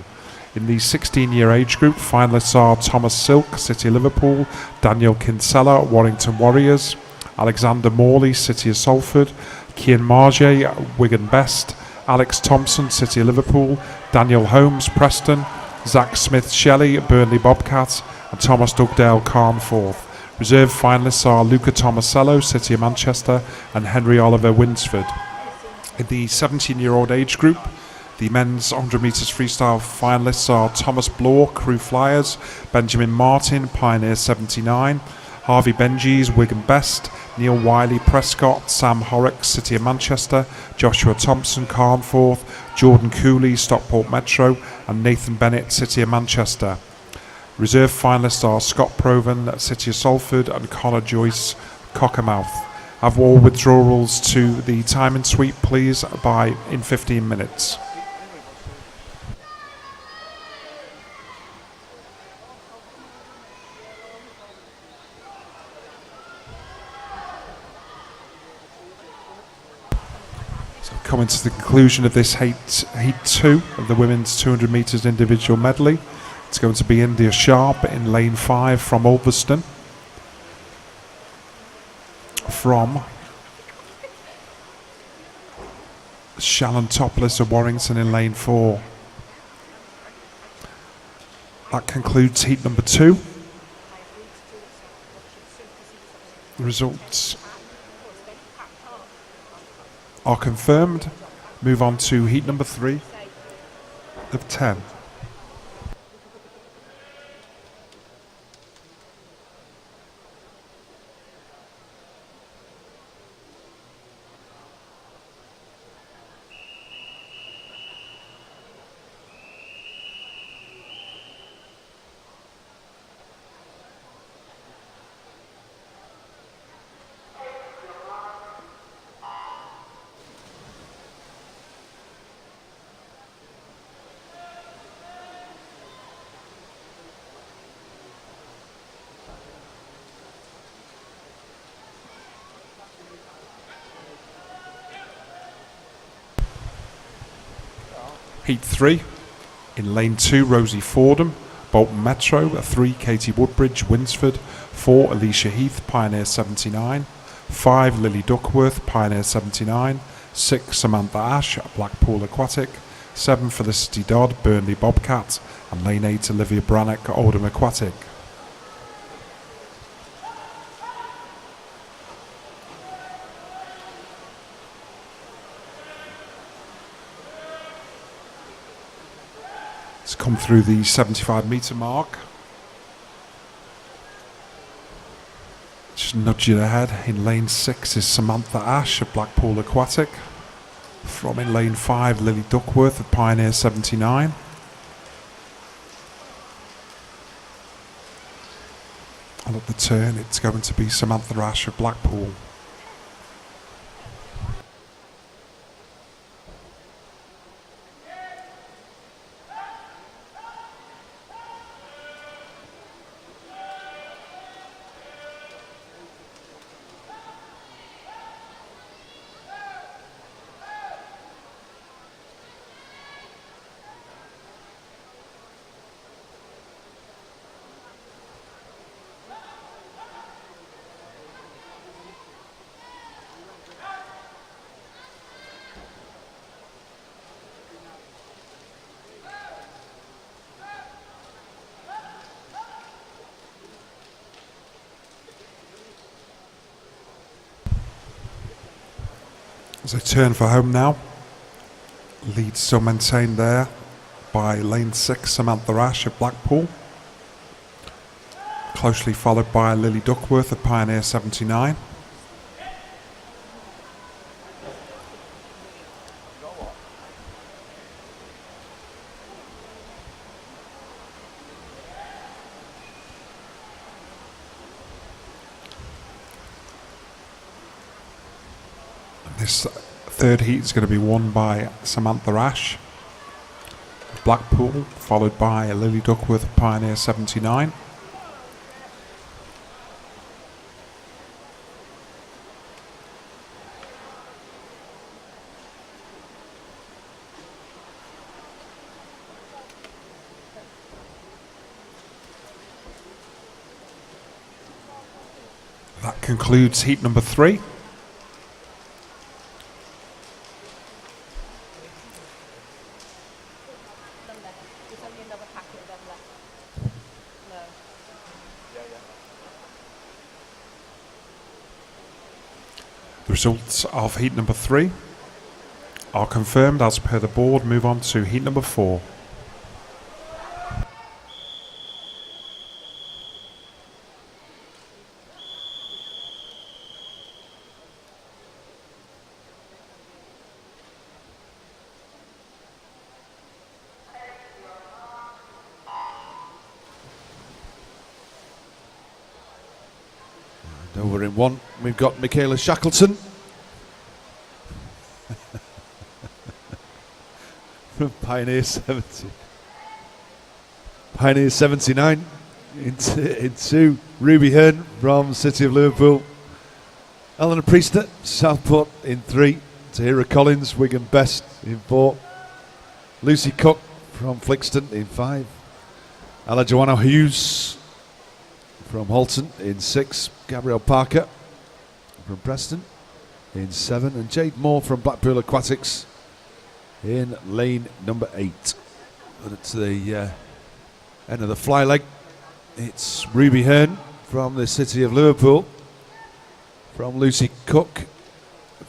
In the 16-year age group, finalists are Thomas Silk, City of Liverpool; Daniel Kinsella, Warrington Warriors; Alexander Morley, City of Salford; Kian Marge, Wigan Best; Alex Thompson, City of Liverpool; Daniel Holmes, Preston; Zach Smith Shelley, Burnley Bobcat; and Thomas Dugdale, Carnforth. Reserve finalists are Luca Tomasello, City of Manchester; and Henry Oliver, Winsford. In the 17-year-old age group, the men's 100 metres freestyle finalists are Thomas Bloor, Crew Flyers; Benjamin Martin, Pioneer 79; Harvey Benjis, Wigan Best; Neil Wiley, Prescott; Sam Horrocks, City of Manchester; Joshua Thompson, Carnforth; Jordan Cooley, Stockport Metro; and Nathan Bennett, City of Manchester. Reserve finalists are Scott Proven, City of Salford; and Connor Joyce, Cockermouth. Have all withdrawals to the time and sweep, please, in 15 minutes. So coming to the conclusion of this Heat 2 of the women's 200 metres individual medley. It's going to be India Sharp in lane 5 from Ulverston. From Shannon Topless of Warrington in lane 4. That concludes heat number 2. The results are confirmed. Move on to heat number 3 of 10. Heat 3, in lane 2, Rosie Fordham, Bolton Metro; 3, Katie Woodbridge, Winsford; 4, Alicia Heath, Pioneer 79; 5, Lily Duckworth, Pioneer 79; 6, Samantha Ash, Blackpool Aquatic; 7, Felicity Dodd, Burnley Bobcat; and lane 8, Olivia Brannock, Oldham Aquatic. It's come through the 75 metre mark. Just nudging ahead. In lane 6 is Samantha Ash of Blackpool Aquatic. From in lane 5, Lily Duckworth of Pioneer 79. And at the turn, it's going to be Samantha Ash of Blackpool. As they turn for home now. Lead still maintained there by lane 6, Samantha Ash of Blackpool. Closely followed by Lily Duckworth of Pioneer 79. This third heat is going to be won by Samantha Ash of Blackpool, followed by Lily Duckworth of Pioneer 79. That concludes heat number 3. The results of heat number 3 are confirmed as per the board. Move on to heat number 4. Over in 1, we've got Michaela Shackleton from Pioneer 70. Pioneer 79 in 2, Ruby Hearn from City of Liverpool. Eleanor Priester, Southport in 3, Tahira Collins, Wigan Best in 4, Lucy Cook from Flixton in 5, Ella Joanna Hughes from Halton in 6, Gabrielle Parker from Preston in 7, and Jade Moore from Blackpool Aquatics in lane number 8. But at the end of the fly leg, it's Ruby Hearn from the City of Liverpool, from Lucy Cook,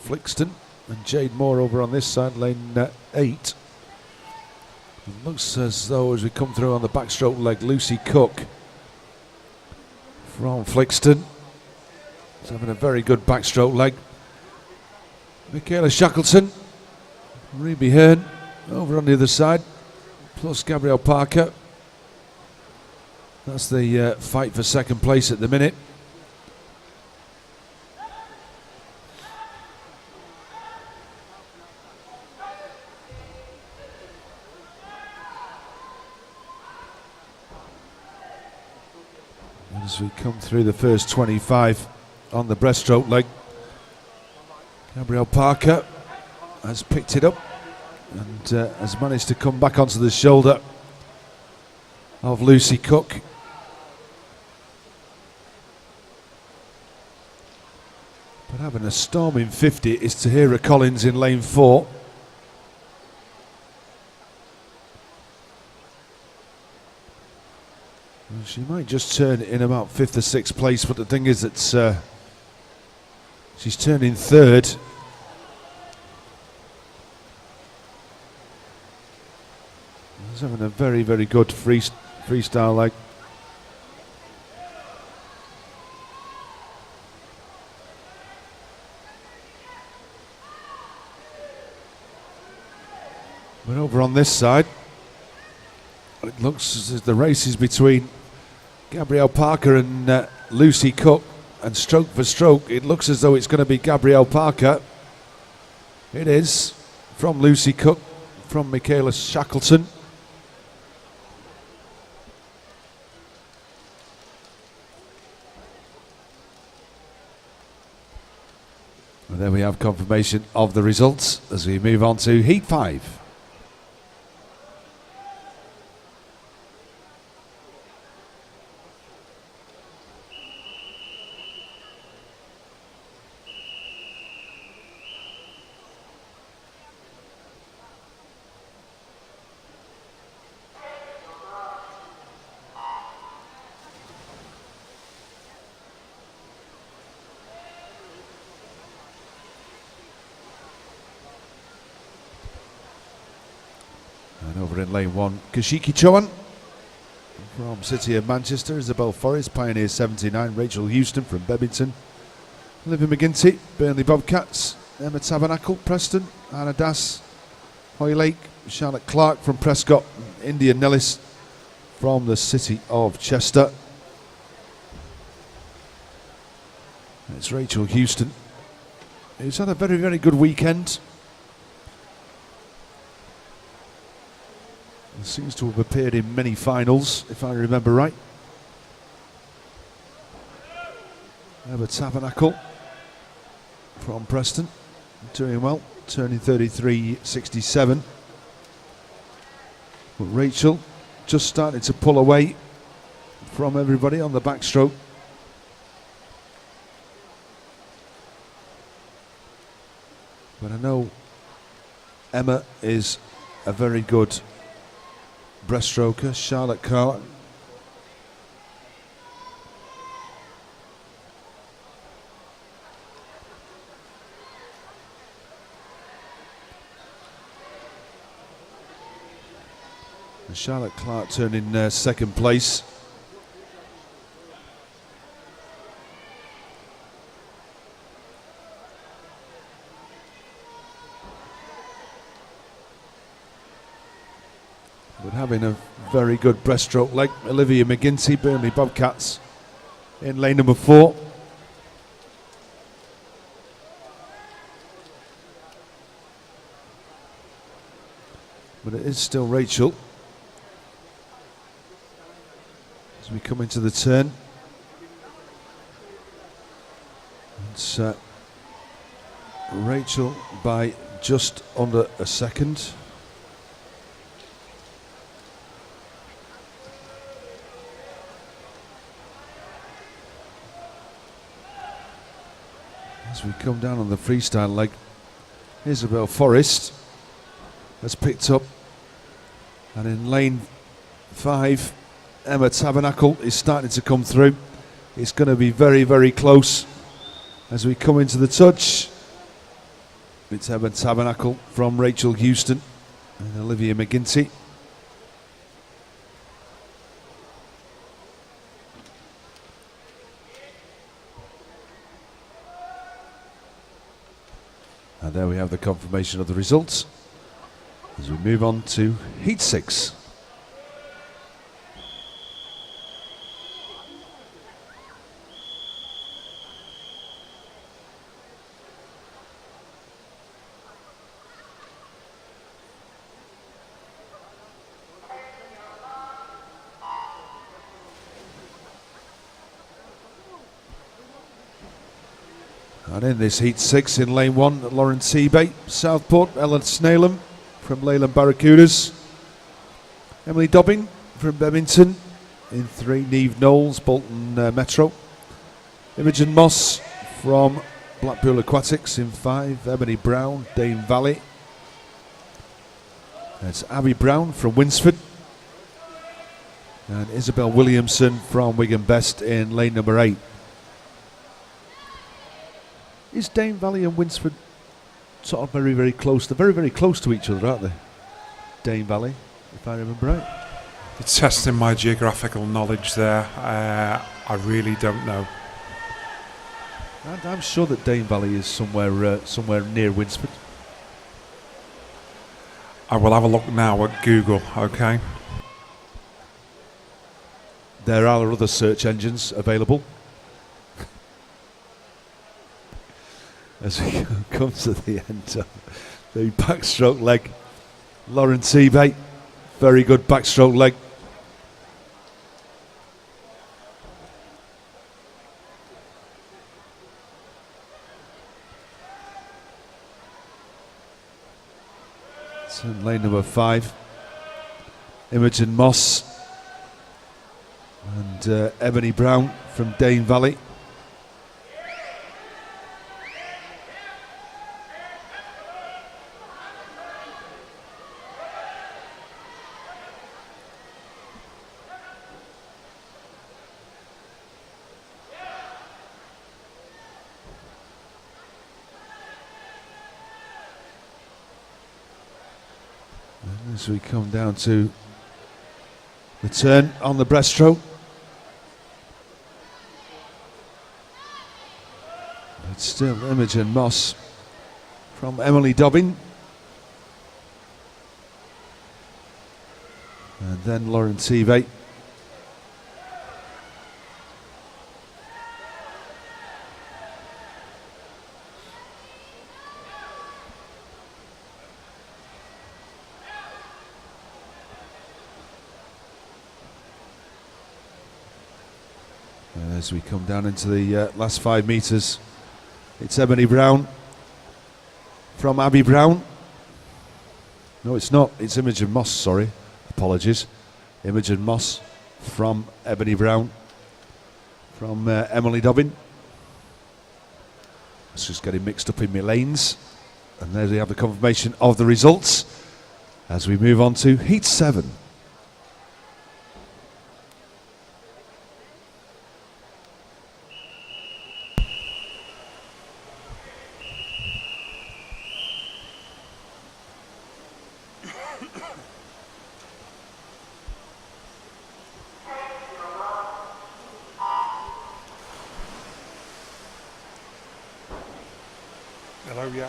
Flixton, and Jade Moore over on this side, lane 8. It looks as though as we come through on the backstroke leg, Lucy Cook from Flixton is having a very good backstroke leg. Michaela Shackleton, Ruby Hearn over on the other side, plus Gabrielle Parker. That's the fight for second place at the minute. As we come through the first 25 on the breaststroke leg, Gabrielle Parker has picked it up and has managed to come back onto the shoulder of Lucy Cook. But having a storming 50 is Tahira Collins in lane 4. Well, she might just turn in about 5th or 6th place, but the thing is that she's turning 3rd. She's having a very, very good freestyle leg. But over on this side, it looks as the race is between Gabrielle Parker and Lucy Cook, and stroke for stroke it looks as though it's going to be Gabrielle Parker. It is, from Lucy Cook, from Michaela Shackleton. And there we have confirmation of the results as we move on to Heat 5. And over in lane 1, Kashiki Chowan from City of Manchester, Isabel Forrest, Pioneer 79, Rachel Houston from Bebington, Olivia McGinty, Burnley Bobcats, Emma Tabernacle, Preston, Anna Das, Hoylake, Charlotte Clark from Prescott, India Nellis from the City of Chester. It's Rachel Houston, who's had a very, very good weekend. He seems to have appeared in many finals, if I remember right. Emma Tabernacle from Preston, doing well, turning 33.67. But Rachel just starting to pull away from everybody on the backstroke. But I know Emma is a very good breaststroker. Charlotte Clark, and Charlotte Clark turning second place. But having a very good breaststroke leg, Olivia McGinty, Burnley Bobcats, in lane number 4. But it is still Rachel as we come into the turn. It's Rachel by just under a second. As we come down on the freestyle leg, Isabel Forrest has picked up, and in lane 5 Emma Tabernacle is starting to come through. It's going to be very, very close as we come into the touch. It's Emma Tabernacle from Rachel Houston and Olivia McGinty. And there we have the confirmation of the results as we move on to Heat 6. And in this Heat 6 in lane 1, Lauren Seabate, Southport, Ellen Snaleham from Leyland Barracudas, Emily Dobbin from Bebington, in 3, Neve Knowles, Bolton Metro, Imogen Moss from Blackpool Aquatics, in 5, Ebony Brown, Dane Valley, that's Abby Brown from Winsford, and Isabel Williamson from Wigan Best in lane number 8. Is Dane Valley and Winsford sort of very, very close? They're very, very close to each other, aren't they? Dane Valley, if I remember right. You're testing my geographical knowledge there. I really don't know. And I'm sure that Dane Valley is somewhere near Winsford. I will have a look now at Google, okay? There are other search engines available. As we come to the end of the backstroke leg, Lauren Seabate, very good backstroke leg. It's in lane number 5, Imogen Moss and Ebony Brown from Dane Valley. And as we come down to the turn on the breaststroke, it's still Imogen Moss from Emily Dobbin. And then Lauren Tive. As we come down into the last 5 metres, it's Ebony Brown from Abby Brown. No, it's not. It's Imogen Moss, sorry. Apologies. Imogen Moss from Ebony Brown from Emily Dobbin. It's just getting mixed up in my lanes. And there we have the confirmation of the results as we move on to Heat 7. Hello, yeah.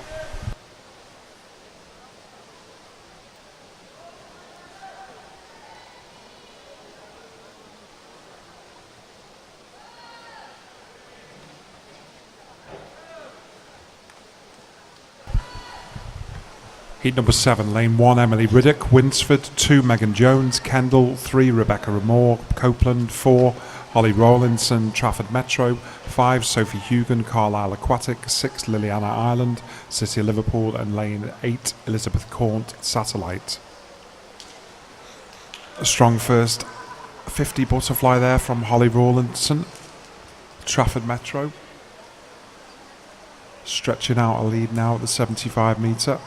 Heat number 7, lane 1, Emily Riddick, Winsford, 2, Megan Jones, Kendall, 3, Rebecca Ramore, Copeland, 4, Holly Rawlinson, Trafford Metro, 5, Sophie Hugan, Carlisle Aquatic, 6, Liliana Ireland, City of Liverpool, and lane 8, Elizabeth Cornt, Satellite. A strong first 50 butterfly there from Holly Rawlinson, Trafford Metro. Stretching out a lead now at the 75 metre.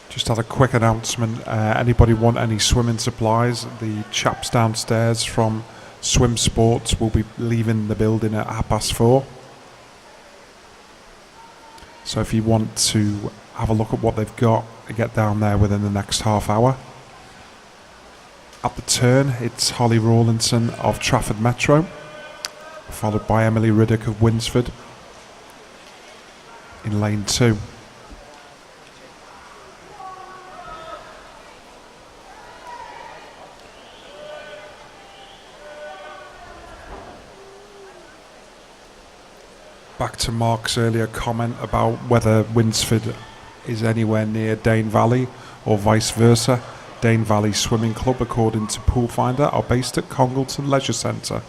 Just had a quick announcement. Anybody want any swimming supplies? The chaps downstairs from Swim Sports will be leaving the building at 4:30. So if you want to have a look at what they've got, get down there within the next half hour. At the turn, it's Holly Rawlinson of Trafford Metro, followed by Emily Riddick of Winsford in lane 2. Back to Mark's earlier comment about whether Winsford is anywhere near Dane Valley or vice versa. Dane Valley Swimming Club, according to Pool Finder, are based at Congleton Leisure Centre.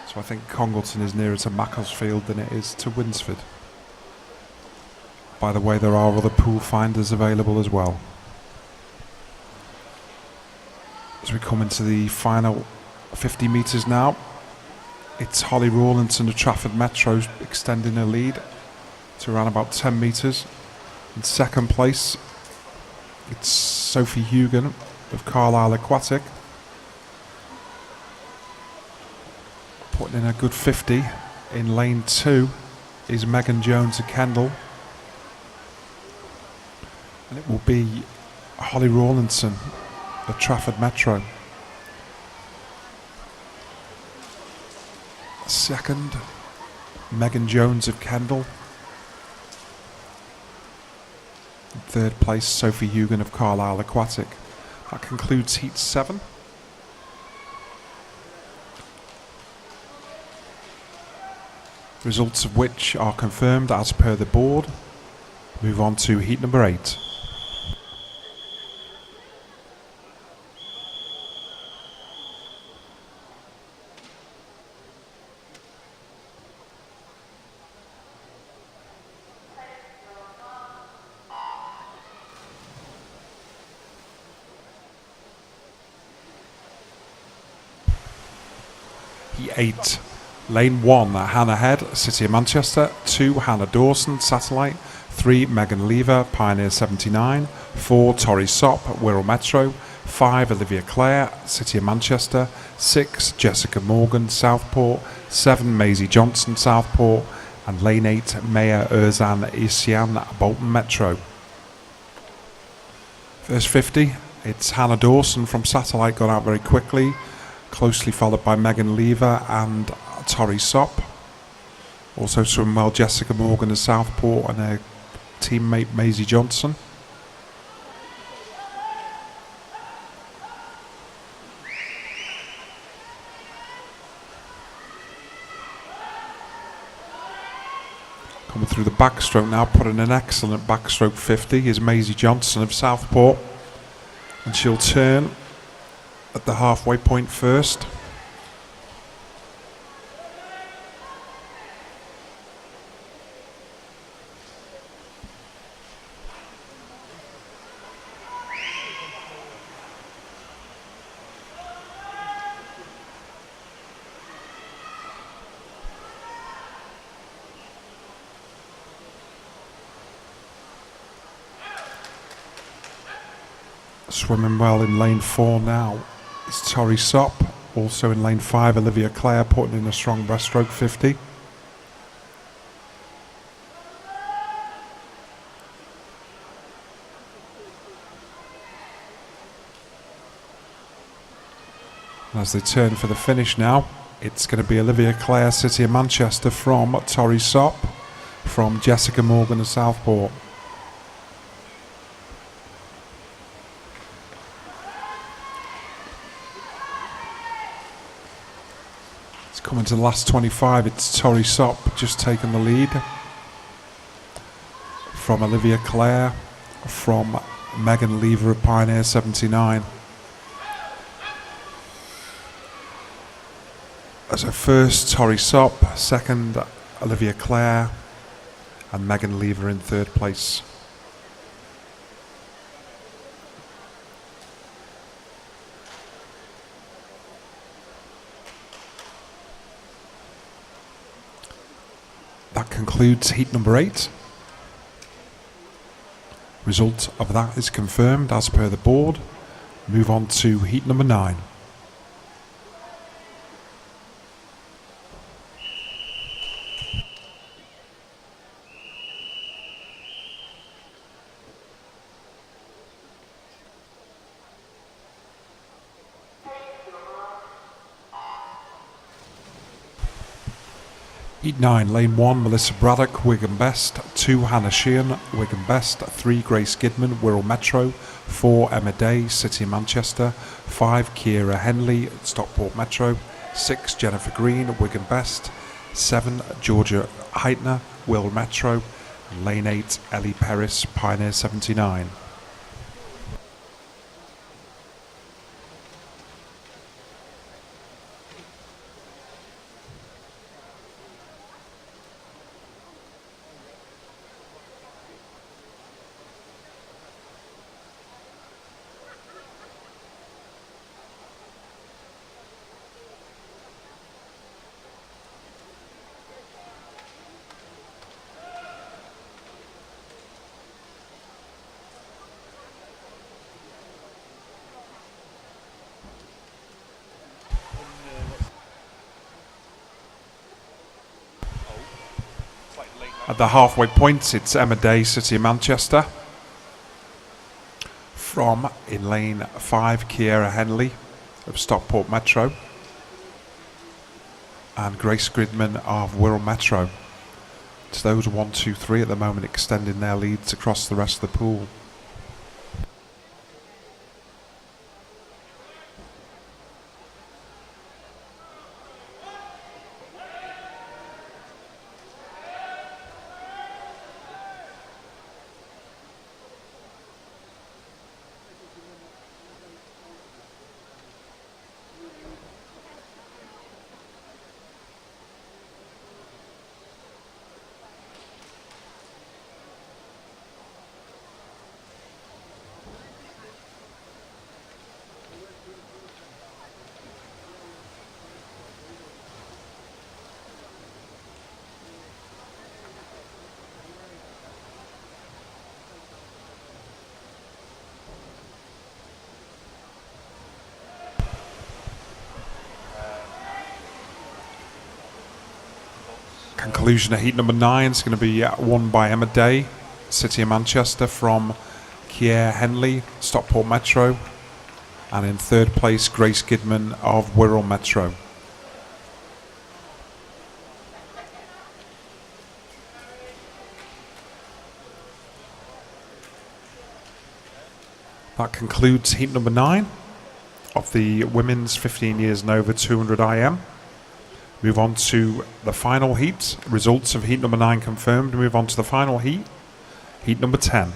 So I think Congleton is nearer to Macclesfield than it is to Winsford. By the way, there are other pool finders available as well. As we come into the final 50 metres now, it's Holly Rawlinson of Trafford Metro extending her lead to around about 10 metres. In second place, it's Sophie Hugan of Carlisle Aquatic, putting in a good 50. In lane 2 is Megan Jones of Kendall, and it will be Holly Rawlinson of Trafford Metro. Second, Megan Jones of Kendall. Third place, Sophie Hugan of Carlisle Aquatic. That concludes Heat 7. Results of which are confirmed as per the board. Move on to Heat number 8. Heat 8. Lane 1, Hannah Head, City of Manchester. 2, Hannah Dawson, Satellite. 3, Megan Lever, Pioneer 79. 4, Tori Sop, Wirral Metro. 5, Olivia Clare, City of Manchester. 6, Jessica Morgan, Southport. 7, Maisie Johnson, Southport. and lane 8 Maya Erzan Isian Bolton Metro. First 50, it's Hannah Dawson from Satellite, got out very quickly, closely followed by Megan Lever and Tori Sop. Also swim well Jessica Morgan of Southport and her teammate Maisie Johnson. Coming through the backstroke now, putting an excellent backstroke 50 is Maisie Johnson of Southport. And she'll turn at the halfway point first. Swimming well in lane 4 now is Tori Sop. Also in lane 5, Olivia Clare putting in a strong breaststroke 50. And as they turn for the finish now, it's going to be Olivia Clare, City of Manchester, from Tori Sop, from Jessica Morgan of Southport. Coming to the last 25, it's Tori Sop just taking the lead from Olivia Clare, from Megan Lever of Pioneer 79. As a first, Tori Sop, second, Olivia Clare, and Megan Lever in third place. That concludes heat number 8. Result of that is confirmed as per the board. Move on to heat number 9. Heat 9, lane 1, Melissa Braddock, Wigan Best, 2, Hannah Sheehan, Wigan Best, 3, Grace Gidman, Wirral Metro, 4, Emma Day, City of Manchester, 5, Ciara Henley, Stockport Metro, 6, Jennifer Green, Wigan Best, 7, Georgia Heitner, Wirral Metro, and lane 8, Ellie Perris, Pioneer 79. At the halfway point, it's Emma Day, City of Manchester. From, in lane 5, Ciara Henley of Stockport Metro. And Grace Gridman of Wirral Metro. It's those 1, 2, 3 at the moment, extending their leads across the rest of the pool. Conclusion of heat number 9 is going to be won by Emma Day, City of Manchester, from Kier Henley, Stockport Metro. And in third place, Grace Gidman of Wirral Metro. That concludes heat number 9 of the women's 15 years and over 200 IM. Move on to the final heat. Results of heat number 9 confirmed. Move on to the final heat, heat number 10.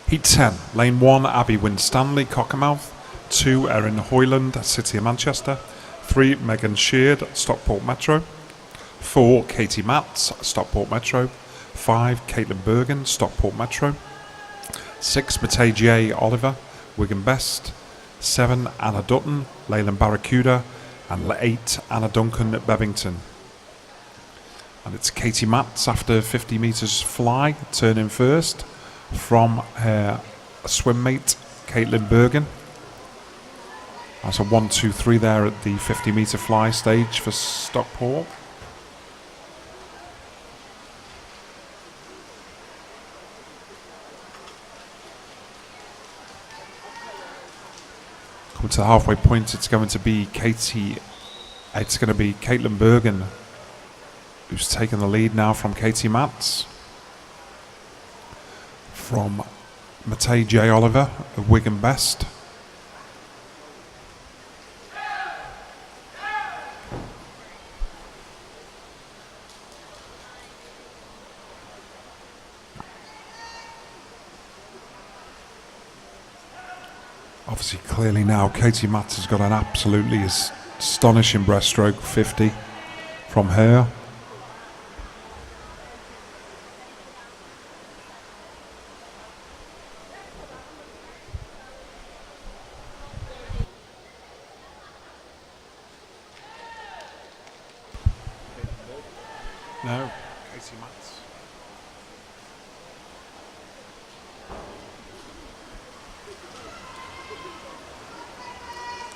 Heat 10, Lane 1, Abby Winstanley, Cockermouth. 2, Erin Hoyland, City of Manchester. 3, Megan Sheard, Stockport Metro. 4, Katie Matz, Stockport Metro. 5, Caitlin Bergen, Stockport Metro. 6, Matei J. Oliver, Wigan Best. 7, Anna Dutton, Leyland Barracuda. And 8, Anna Duncan at Bevington. And it's Katie Matz after 50 metres fly, turning first, from her swim mate, Caitlin Bergen. That's a 1, 2, 3 there at the 50 metre fly stage for Stockport. Coming to the halfway point, it's going to be Caitlin Bergen who's taken the lead now from Katie Matz. From Matei J. Oliver of Wigan Best. Obviously, clearly now, Katie Matz has got an absolutely astonishing breaststroke 50 from her. No, Katie Matz.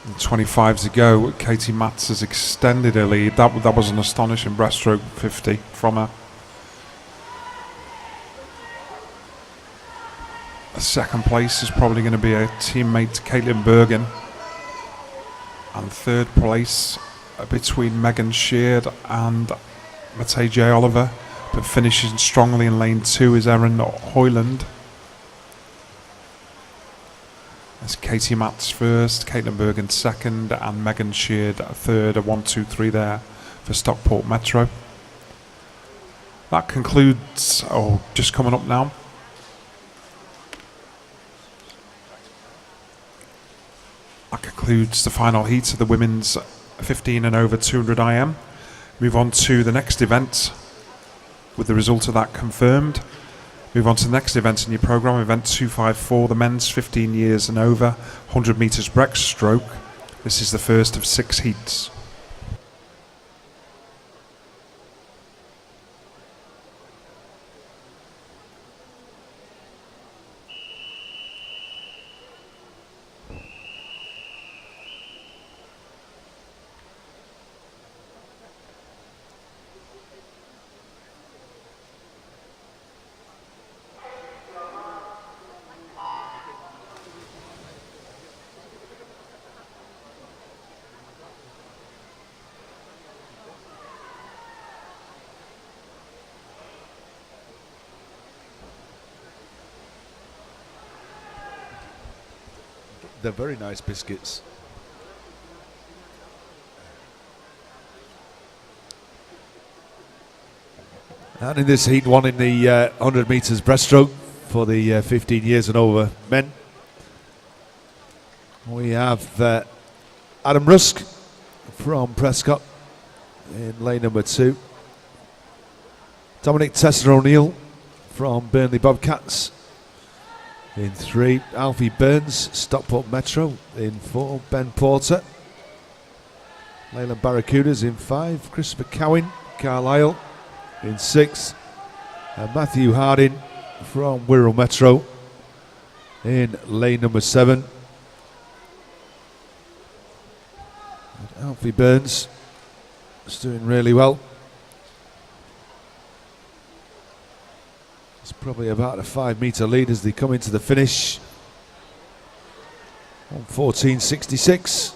And 25 to go, Katie Matz has extended her lead. That was an astonishing breaststroke 50 from her. A second place is probably going to be a teammate, Caitlin Bergen. And third place between Megan Sheard and Matei J. Oliver, but finishing strongly in lane 2 is Erin Hoyland. That's Katie Matz first, Caitlin Bergen second, and Megan Sheard third. A 1, 2, 3 there for Stockport Metro. That concludes, just coming up now. That concludes the final heat of the women's 15 and over 200 IM. Move on to the next event with the result of that confirmed. Move on to the next event in your programme, event 254, the men's 15 years and over 100 metres breaststroke. This is the first of 6 heats. They're very nice biscuits. And in this heat, one in the 100 metres breaststroke for the 15 years and over men. We have Adam Rusk from Prescott in lane number 2. Dominic Tester O'Neill from Burnley Bobcats. In 3, Alfie Burns, Stockport Metro. In 4, Ben Porter. Leyland Barracudas in 5, Christopher Cowan, Carlisle. In 6, Matthew Harding from Wirral Metro. In lane number 7. And Alfie Burns is doing really well. It's probably about a 5 metre lead as they come into the finish on 14.66.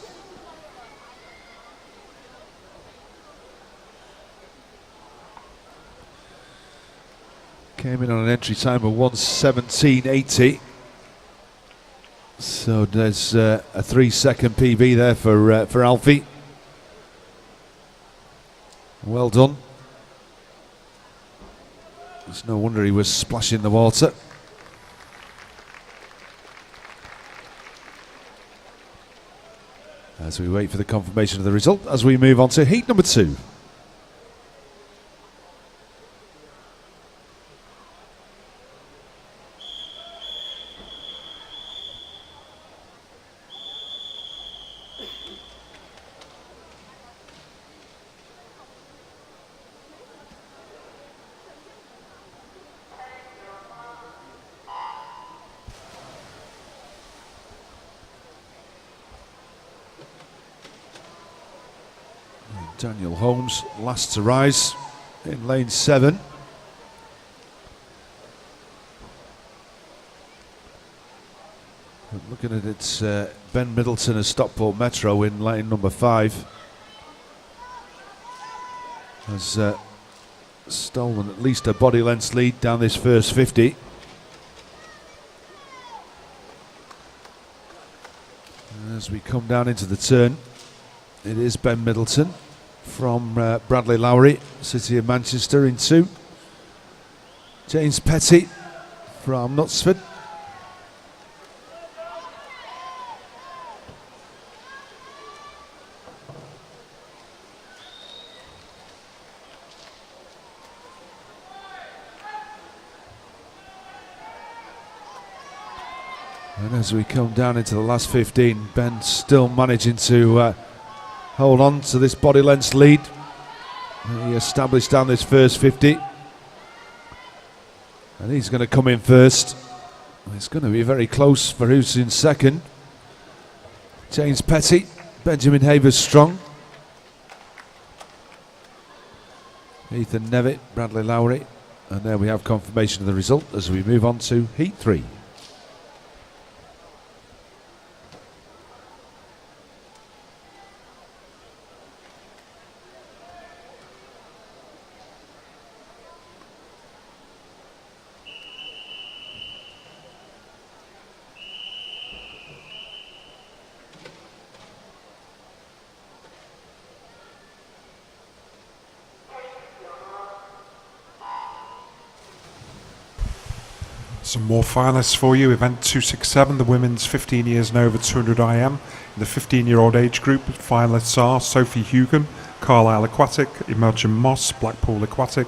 Came in on an entry time of 1:17.80. So there's a 3-second PB there for Alfie. Well done. It's no wonder he was splashing the water. As we wait for the confirmation of the result, as we move on to heat number 2. Daniel Holmes, last to rise in lane 7. Looking at it, Ben Middleton of Stockport Metro in lane number 5 has stolen at least a body length lead down this first 50. And as we come down into the turn, it is Ben Middleton from Bradley Lowry, City of Manchester in 2. James Petty from Knutsford. And as we come down into the last 15, Ben still managing to hold on to this body length lead. He established down this first 50. And he's going to come in first. It's going to be very close for who's in second. James Petty, Benjamin Havers Strong, Ethan Nevitt, Bradley Lowry. And there we have confirmation of the result as we move on to Heat 3. Some more finalists for you. Event 267, the women's 15 years and over 200 IM. In the 15-year-old age group, finalists are Sophie Hugan, Carlisle Aquatic, Imogen Moss, Blackpool Aquatic,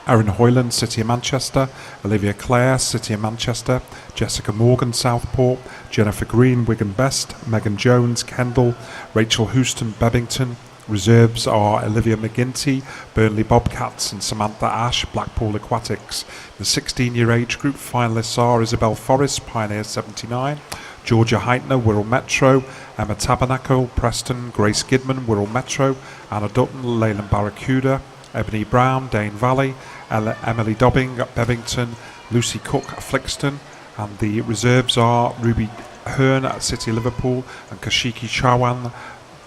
Erin Hoyland, City of Manchester, Olivia Clare, City of Manchester, Jessica Morgan, Southport, Jennifer Green, Wigan Best, Megan Jones, Kendal, Rachel Houston, Bebbington. Reserves are Olivia McGinty, Burnley Bobcats, and Samantha Ash, Blackpool Aquatics. The 16-year age group finalists are Isabel Forrest, Pioneer 79, Georgia Heitner, Wirral Metro, Emma Tabernacle, Preston, Grace Gidman, Wirral Metro, Anna Dutton, Leyland Barracuda, Ebony Brown, Dane Valley, Emily Dobbing, Bebbington, Lucy Cook, Flixton, and the reserves are Ruby Hearn at City Liverpool and Kashiki Chawan,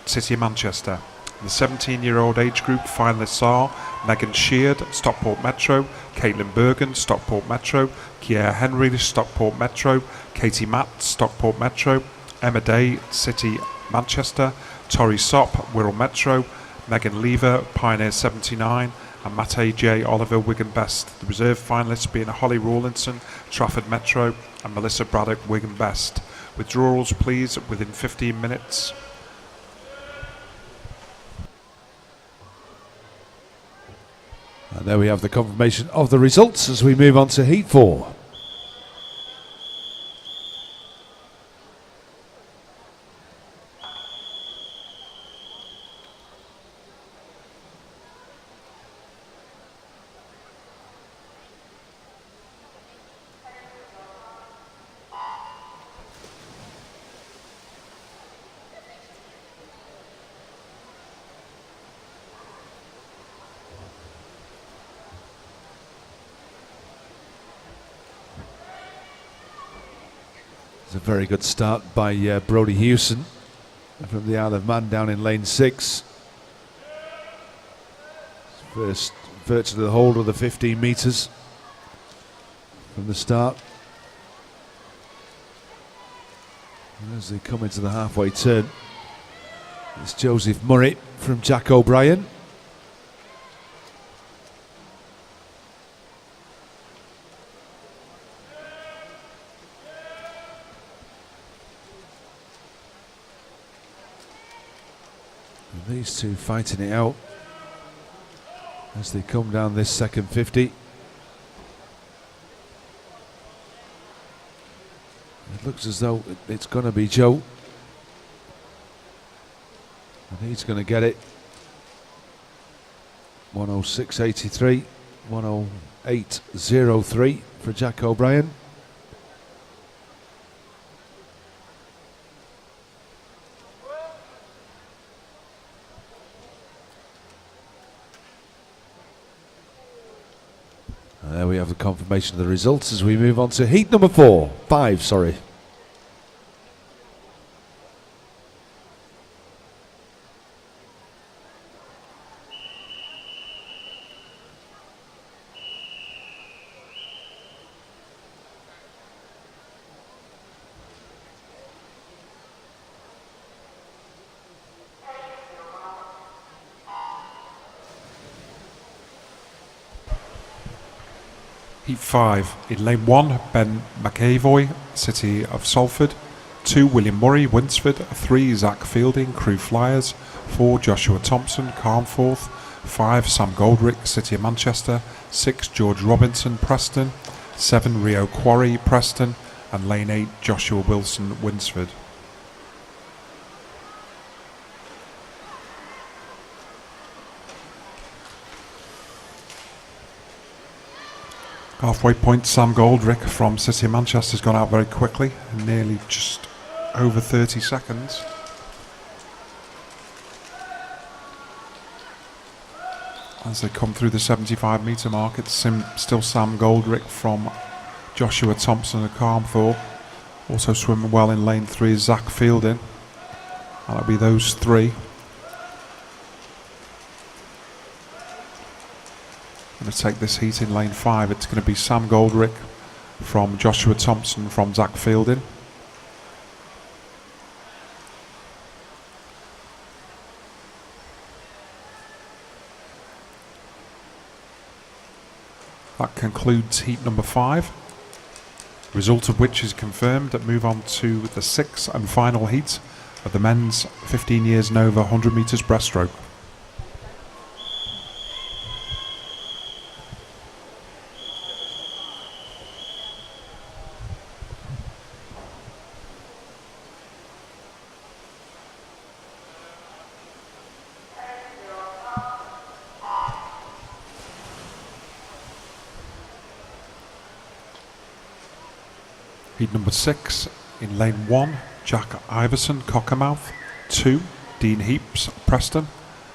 City of Manchester. The 17-year-old age group finalists are Megan Sheard, Stockport Metro, Caitlin Bergen, Stockport Metro, Kiera Henry, Stockport Metro, Katie Matt, Stockport Metro, Emma Day, City Manchester, Tori Sopp, Wirral Metro, Megan Lever, Pioneer 79, and Mate J. Oliver, Wigan Best. The reserve finalists being Holly Rawlinson, Trafford Metro, and Melissa Braddock, Wigan Best. Withdrawals, please, within 15 minutes. And there we have the confirmation of the results as we move on to Heat 4. It's a very good start by Brody Hewson from the Isle of Man down in lane 6. First virtually the whole of the 15 metres from the start. And as they come into the halfway turn, it's Joseph Murray from Jack O'Brien. And these two fighting it out as they come down this second 50. It looks as though it's going to be Joe. And he's going to get it. 106.83, 108.03 for Jack O'Brien. And there we have the confirmation of the results as we move on to heat number 5, sorry. Heat 5. In lane 1, Ben McAvoy, City of Salford. 2, William Murray, Winsford. 3, Zach Fielding, Crew Flyers. 4, Joshua Thompson, Carnforth. 5, Sam Goldrick, City of Manchester. 6, George Robinson, Preston. 7, Rio Quarry, Preston. And lane 8, Joshua Wilson, Winsford. Halfway point, Sam Goldrick from City of Manchester has gone out very quickly, nearly just over 30 seconds. As they come through the 75 metre mark, it's still Sam Goldrick from Joshua Thompson and Carnforth. Also swimming well in lane 3 is Zach Fielding. And it'll be those three. Going to take this heat in lane 5. It's going to be Sam Goldrick from Joshua Thompson from Zach Fielding. That concludes heat number 5. Result of which is confirmed. Move on to the 6th and final heat of the men's 15 years and over 100 metres breaststroke. Heat number 6, in lane 1, Jack Iverson, Cockermouth. 2, Dean Heaps, Preston.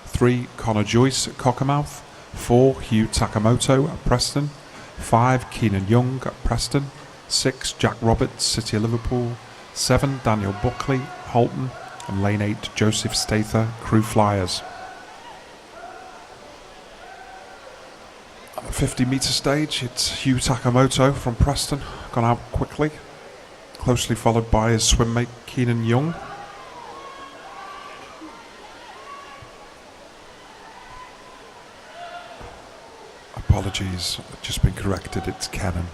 3, Connor Joyce, Cockermouth. 4, Hugh Takamoto, Preston. 5, Keenan Young, Preston. 6, Jack Roberts, City of Liverpool. 7, Daniel Buckley, Halton. And lane 8, Joseph Stather, Crew Flyers. At the 50 metre stage, it's Hugh Takamoto from Preston, gone out quickly. Closely followed by his swim mate Keenan Young. Apologies, I've just been corrected, it's Kennan.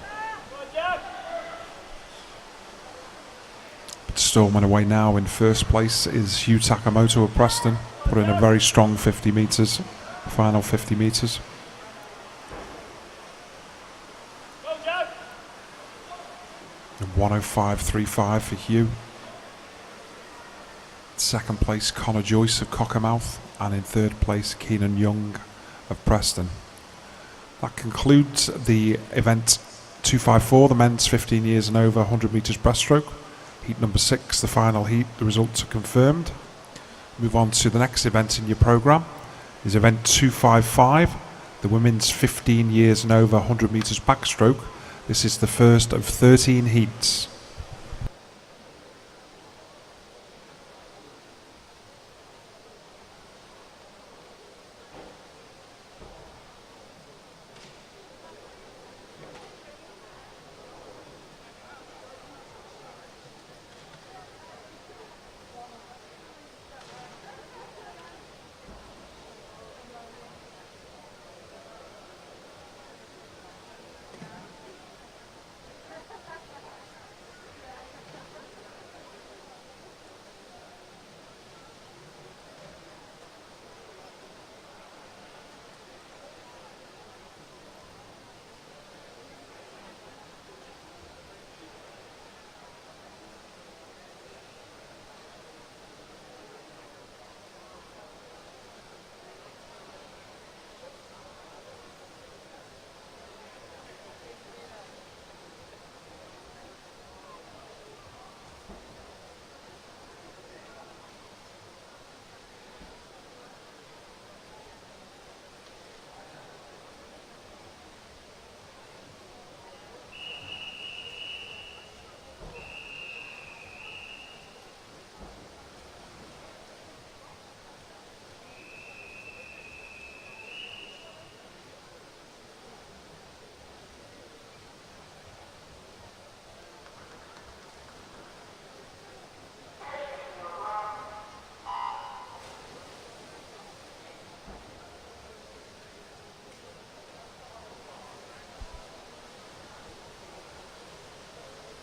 But storming away now in first place is Hugh Takamoto of Preston, put in a very strong 50 metres, final 50 metres. And 105.35 for Hugh. Second place, Connor Joyce of Cockermouth. And in third place, Keenan Young of Preston. That concludes the event 254, the men's 15 years and over 100 metres breaststroke. Heat number 6, the final heat, the results are confirmed. Move on to the next event in your programme, is event 255, the women's 15 years and over 100 metres backstroke. This is the first of 13 heats.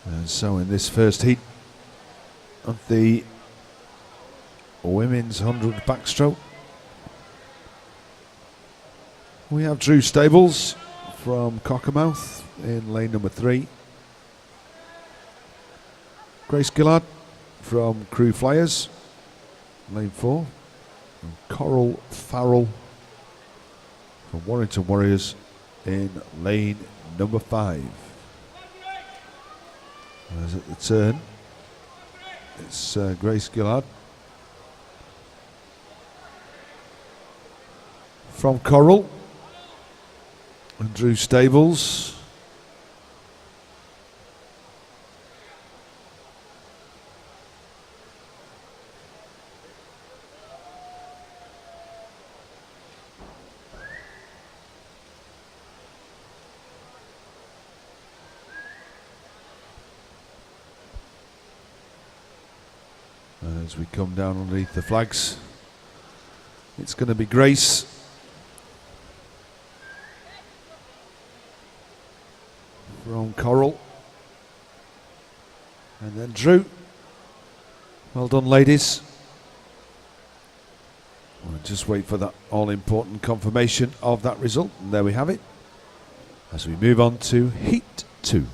And so in this first heat of the women's 100 backstroke, we have Drew Stables from Cockermouth in lane number 3. Grace Gillard from Crew Flyers, lane 4. And Coral Farrell from Warrington Warriors in lane number 5. As at the turn, it's Grace Gillard from Coral and Drew Stables. As we come down underneath the flags, it's going to be Grace from Coral, and then Drew. Well done, ladies. We'll just wait for that all-important confirmation of that result, and there we have it as we move on to Heat 2.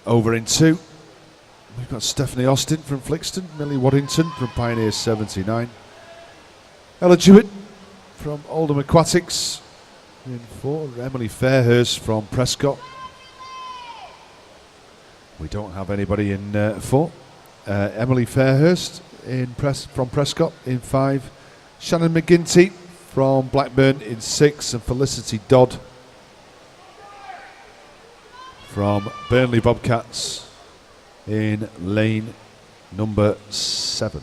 Over in 2, we've got Stephanie Austin from Flixton, Millie Waddington from Pioneer 79, Ella Jewett from Oldham Aquatics in 4, Emily Fairhurst from Prescott. We don't have anybody in 4. Emily Fairhurst from Prescott in 5, Shannon McGinty from Blackburn in 6, and Felicity Dodd from Burnley Bobcats in lane number 7.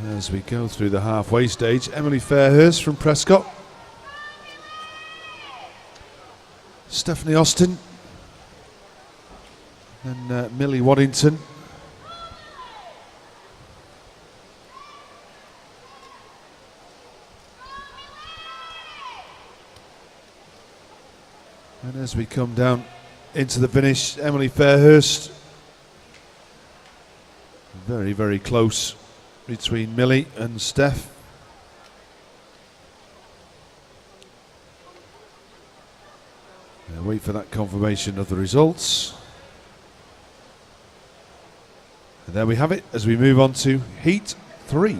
As we go through the halfway stage, Emily Fairhurst from Prescott, Stephanie Austin, and Millie Waddington. And as we come down into the finish, Emily Fairhurst, very, very close between Millie and Steph. Wait for that confirmation of the results. And there we have it as we move on to Heat 3.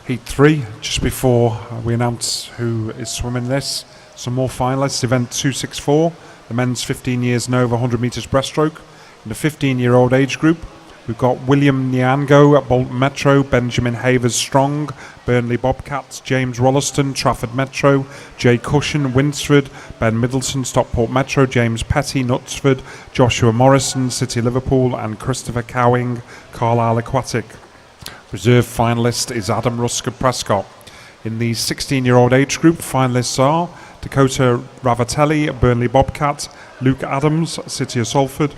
Heat 3, just before we announce who is swimming this, some more finalists. Event 264, the men's 15 years and over 100 metres breaststroke. In the 15-year-old age group, we've got William Nyango at Bolton Metro, Benjamin Havers Strong, Burnley Bobcats, James Wollaston, Trafford Metro, Jay Cushion, Winsford, Ben Middleton, Stockport Metro, James Petty, Knutsford, Joshua Morrison, City Liverpool, and Christopher Cowing, Carlisle Aquatic. Reserve finalist is Adam Rusk of Prescott. In the 16-year-old age group, finalists are Dakota Ravatelli, Burnley Bobcat, Luke Adams, City of Salford,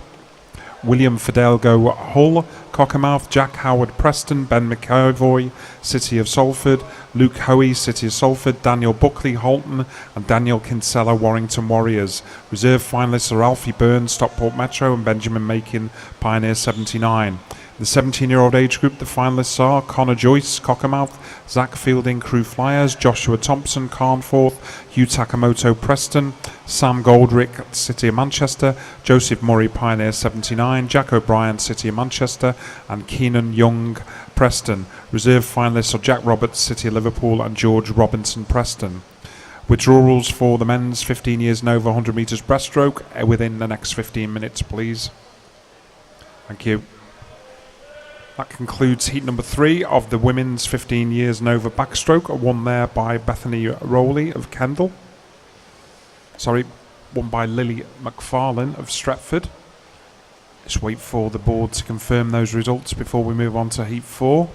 William Fidelgo Hull, Cockermouth, Jack Howard Preston, Ben McEvoy, City of Salford, Luke Hoey, City of Salford, Daniel Buckley Halton, and Daniel Kinsella Warrington Warriors. Reserve finalists are Alfie Burns, Stockport Metro, and Benjamin Makin, Pioneer 79. The 17-year-old age group, the finalists are Connor Joyce, Cockermouth, Zach Fielding, Crew Flyers, Joshua Thompson, Carnforth, Hugh Takamoto, Preston, Sam Goldrick, City of Manchester, Joseph Murray, Pioneer 79, Jack O'Brien, City of Manchester, and Keenan Young, Preston. Reserve finalists are Jack Roberts, City of Liverpool, and George Robinson, Preston. Withdrawals for the men's 15 years and over 100 metres breaststroke within the next 15 minutes, please. Thank you. That concludes heat number 3 of the women's 15 years and over backstroke, won there by Bethany Rowley of Kendal. Won by Lily McFarlane of Stretford. Just wait for the board to confirm those results before we move on to heat 4.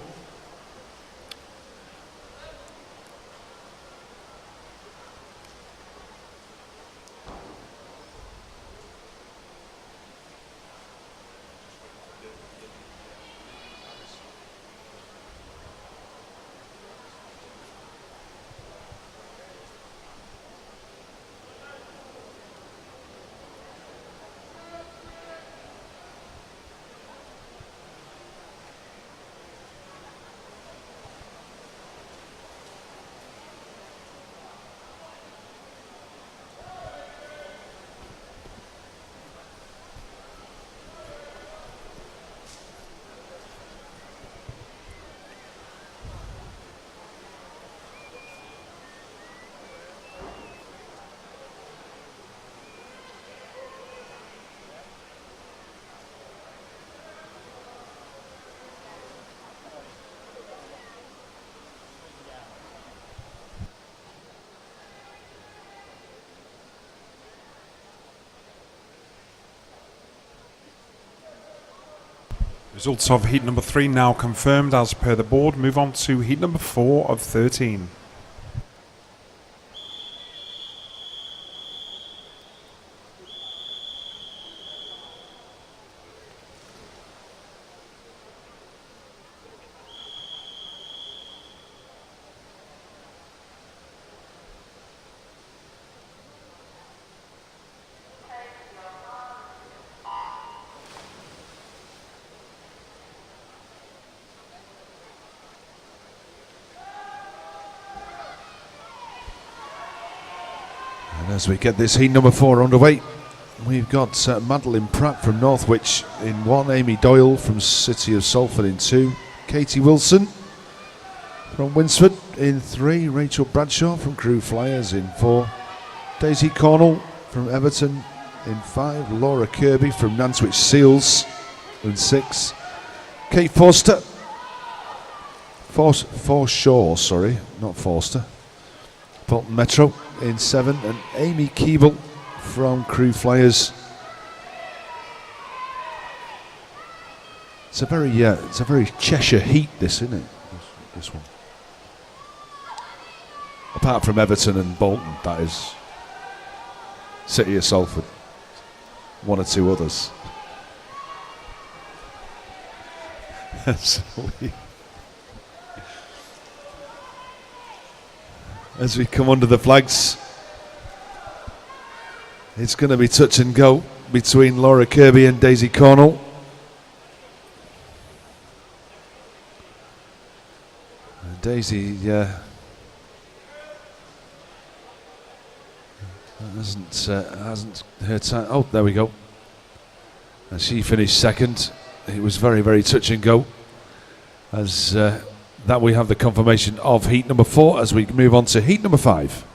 Results of heat number 3 now confirmed as per the board. Move on to heat number 4 of 13. As we get this heat number 4 underway, we've got Madeline Pratt from Northwich in 1, Amy Doyle from City of Salford in 2, Katie Wilson from Winsford. In 3, Rachel Bradshaw from Crew Flyers. In 4, Daisy Cornell from Everton. In 5, Laura Kirby from Nantwich Seals. In 6, Kate Forster. Forshaw, sorry, not Forster. Bolton Metro. In 7, and Amy Keeble from Crew Flyers. It's a very Cheshire heat, this, isn't it? This one. Apart from Everton and Bolton, that is. City of Salford. 1 or 2 others. As we come under the flags, it's going to be touch and go between Laura Kirby and Daisy Cornell. Daisy hasn't her time. Oh, there we go. And she finished second. It was very, very touch and go. As that we have the confirmation of heat number 4 as we move on to heat number 5.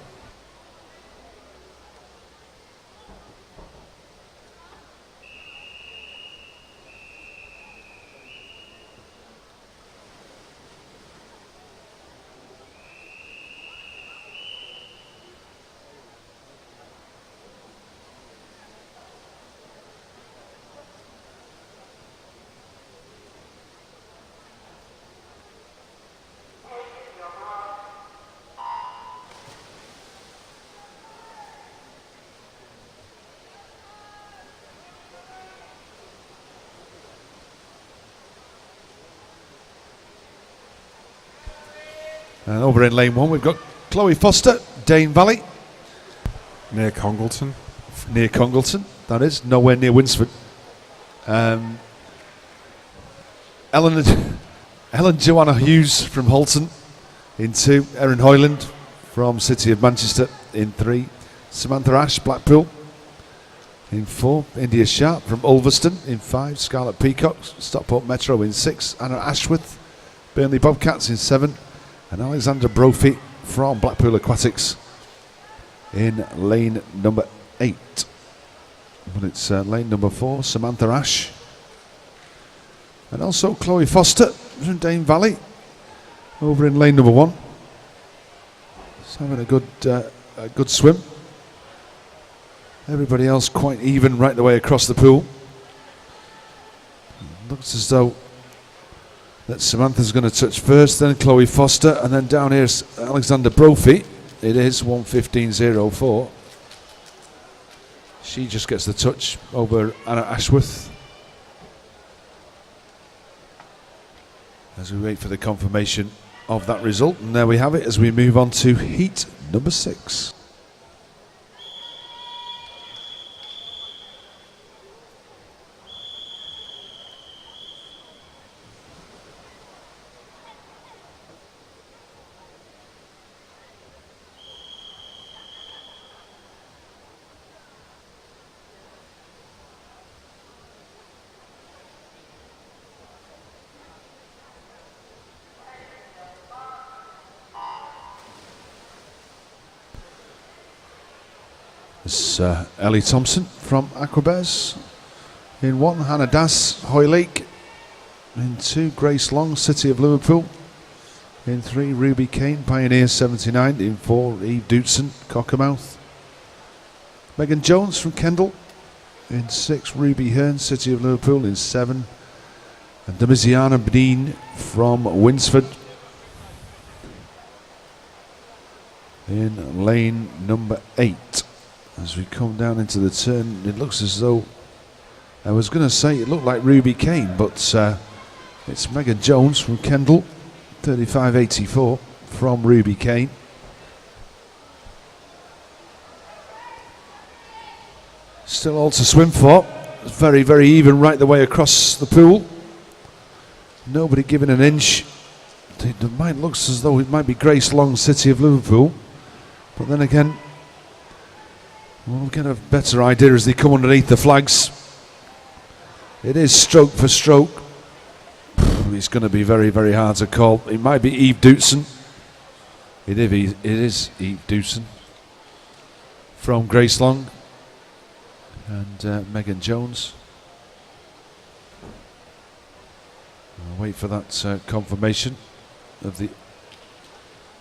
And over in lane 1 we've got Chloe Foster, Dane Valley. Near Congleton. Near Congleton, that is, nowhere near Winsford. Ellen Joanna Hughes from Halton. In 2, Erin Hoyland from City of Manchester. In 3, Samantha Ash, Blackpool. In 4, India Sharp from Ulverston. In 5, Scarlett Peacock, Stockport Metro. In 6, Anna Ashworth, Burnley Bobcats. In 7, and Alexander Brophy from Blackpool Aquatics in lane number 8. But it's lane number 4, Samantha Ash. And also Chloe Foster from Dane Valley over in lane number 1. It's having a good swim. Everybody else quite even right the way across the pool. Looks as though that Samantha's going to touch first, then Chloe Foster, and then down here's Alexander Brophy. It is 1:15.04. She just gets the touch over Anna Ashworth. As we wait for the confirmation of that result, and there we have it as we move on to heat number 6. It's Ellie Thompson from Aquabears. In 1, Hannah Das, Hoylake. In 2, Grace Long, City of Liverpool. In 3, Ruby Kane, Pioneer 79. In 4, Eve Dootson, Cockermouth. Megan Jones from Kendal. In 6, Ruby Hearn, City of Liverpool. In 7, and Demiziana Benin from Winsford. In lane number 8. As we come down into the turn, it looks as though, I was going to say it looked like Ruby Kane, but it's Megan Jones from Kendal, 35.84 from Ruby Kane. Still all to swim for. It's very, very even right the way across the pool. Nobody giving an inch. It looks as though it might be Grace Long, City of Liverpool, but then again, we'll get a better idea as they come underneath the flags. It is stroke for stroke. It's going to be very, very hard to call. It might be Eve Dootson It is Eve Dewson from Gracelong and Megan Jones. I'll wait for that confirmation of the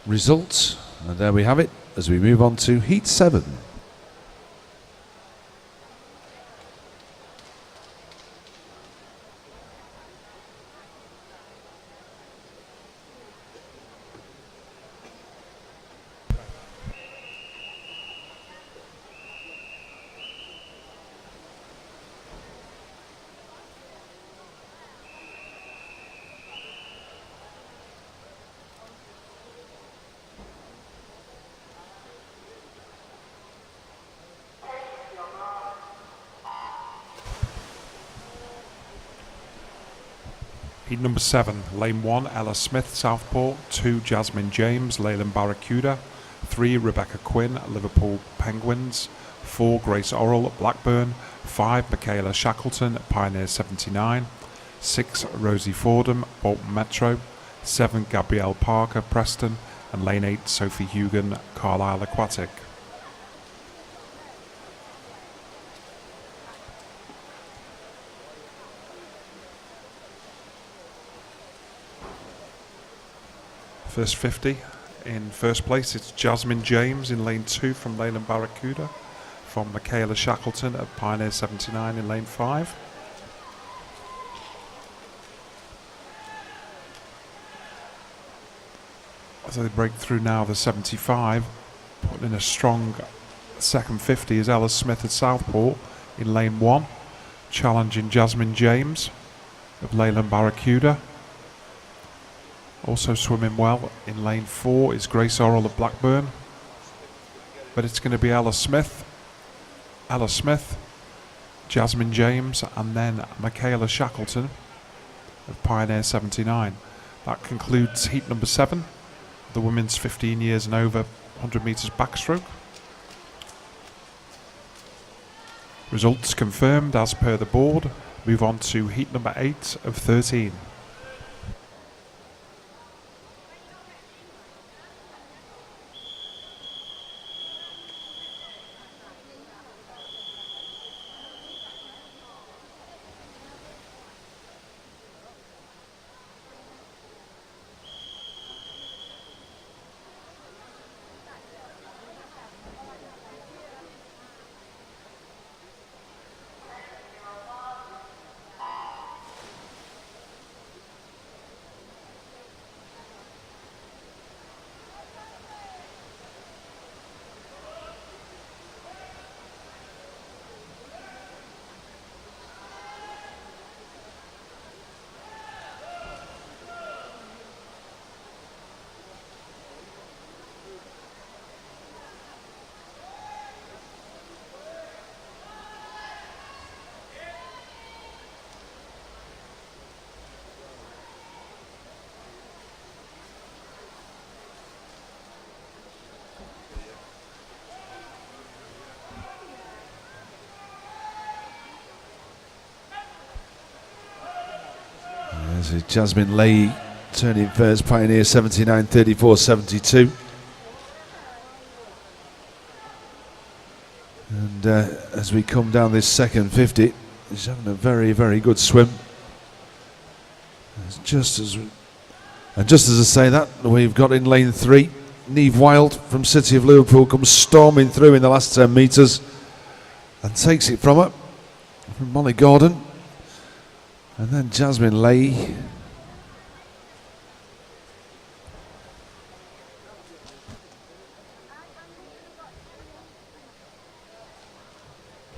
results. And there we have it as we move on to Heat 7. Heat number 7, lane 1, Ella Smith, Southport. 2, Jasmine James, Leyland Barracuda. 3, Rebecca Quinn, Liverpool Penguins. 4, Grace Orrell, Blackburn. 5, Michaela Shackleton, Pioneer 79. 6, Rosie Fordham, Bolton Metro. 7, Gabrielle Parker, Preston. And lane 8, Sophie Hugan, Carlisle Aquatic. First 50. In first place, it's Jasmine James in lane 2 from Leyland Barracuda. From Michaela Shackleton at Pioneer 79 in lane 5. As they break through now the 75, putting in a strong second 50 is Ella Smith at Southport in lane 1, challenging Jasmine James of Leyland Barracuda. Also swimming well in lane 4 is Grace Orrell of Blackburn. But it's going to be Ella Smith, Jasmine James, and then Michaela Shackleton of Pioneer 79. That concludes heat number 7, the women's 15 years and over 100 metres backstroke. Results confirmed as per the board. Move on to heat number 8 of 13. There's Jasmine Leigh turning first, Pioneer 79, 34, 72. And as we come down this second 50, he's having a very, very good swim. Just as I say that, we've got in lane 3, Neve Wild from City of Liverpool comes storming through in the last 10 metres and takes it from her, from Molly Gordon. And then Jasmine Leigh.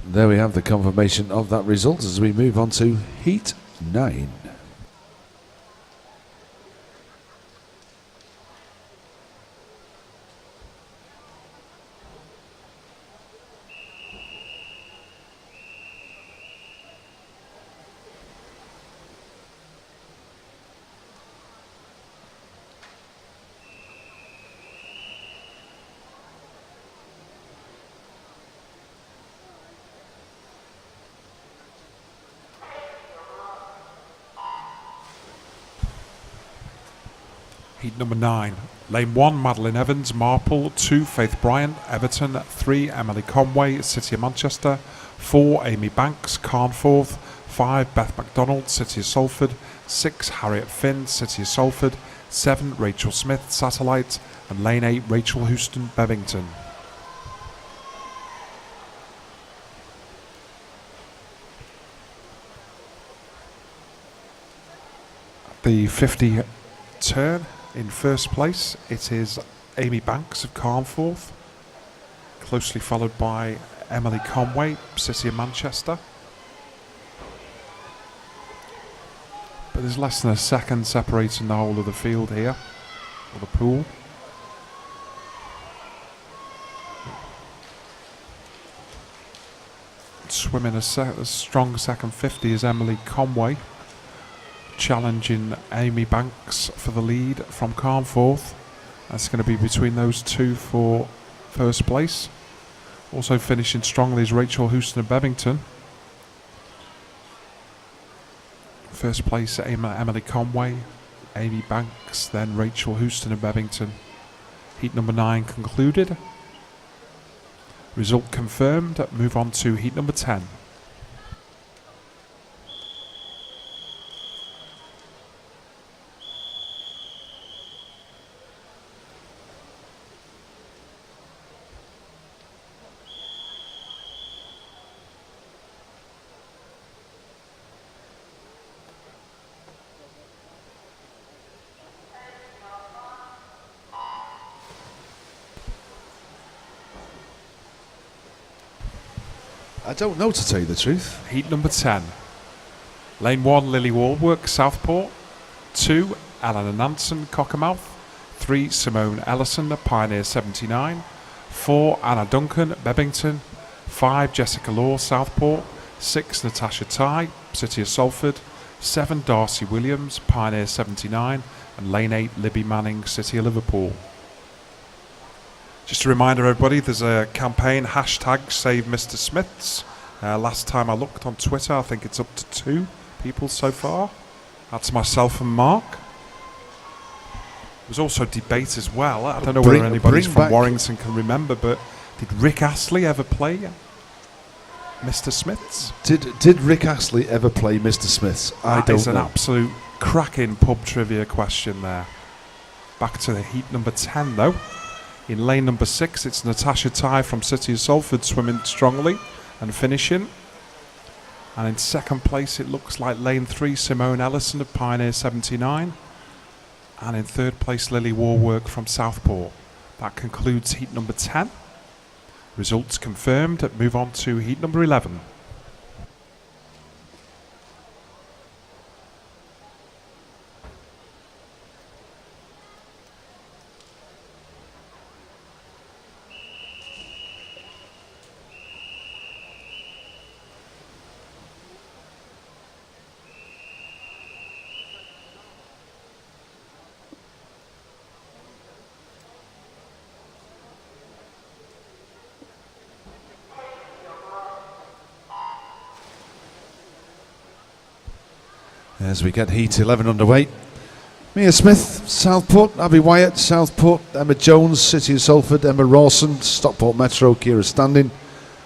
There we have the confirmation of that result as we move on to Heat 9. Heat number 9. Lane 1, Madeline Evans, Marple. 2, Faith Bryant, Everton. 3, Emily Conway, City of Manchester. 4, Amy Banks, Carnforth. 5, Beth MacDonald, City of Salford. 6, Harriet Finn, City of Salford. 7, Rachel Smith, Satellite. And lane 8, Rachel Houston, Bevington. The 50 turn, in first place, it is Amy Banks of Carnforth, closely followed by Emily Conway, City of Manchester. But there's less than a second separating the whole of the field here, or the pool. Swimming a strong second 50 is Emily Conway, challenging Amy Banks for the lead from Carnforth. That's going to be between those two for first place. Also finishing strongly is Rachel Houston of Bevington. First place Emily Conway, Amy Banks, then Rachel Houston of Bevington. Heat number 9 concluded. Result confirmed. Move on to heat number 10. I don't know, to tell you the truth. Heat number 10. Lane 1, Lily Walwork, Southport. 2, Eleanor Nansen, Cockermouth. 3, Simone Ellison, Pioneer 79. 4, Anna Duncan, Bebington. 5, Jessica Law, Southport. 6, Natasha Ty, City of Salford. 7, Darcy Williams, Pioneer 79. And lane 8, Libby Manning, City of Liverpool. Just a reminder, everybody, there's a campaign, hashtag Save Mr. Smiths. Last time I looked on Twitter, I think it's up to 2 people so far. That's myself and Mark. There was also debate as well. I don't know whether anybody from Warrington can remember, but did Rick Astley ever play Mr. Smiths? Did Rick Astley ever play Mr. Smiths? I don't know. That is an absolute cracking pub trivia question there. Back to the heat number 10, though. In lane number 6, it's Natasha Ty from City of Salford swimming strongly and finishing. And in second place, it looks like lane 3, Simone Ellison of Pioneer 79. And in third place, Lily Warwork from Southport. That concludes heat number 10. Results confirmed. Move on to heat number 11. As we get heat 11 underway, Mia Smith, Southport, Abby Wyatt, Southport, Emma Jones, City of Salford, Emma Rawson, Stockport Metro, Kira Standing,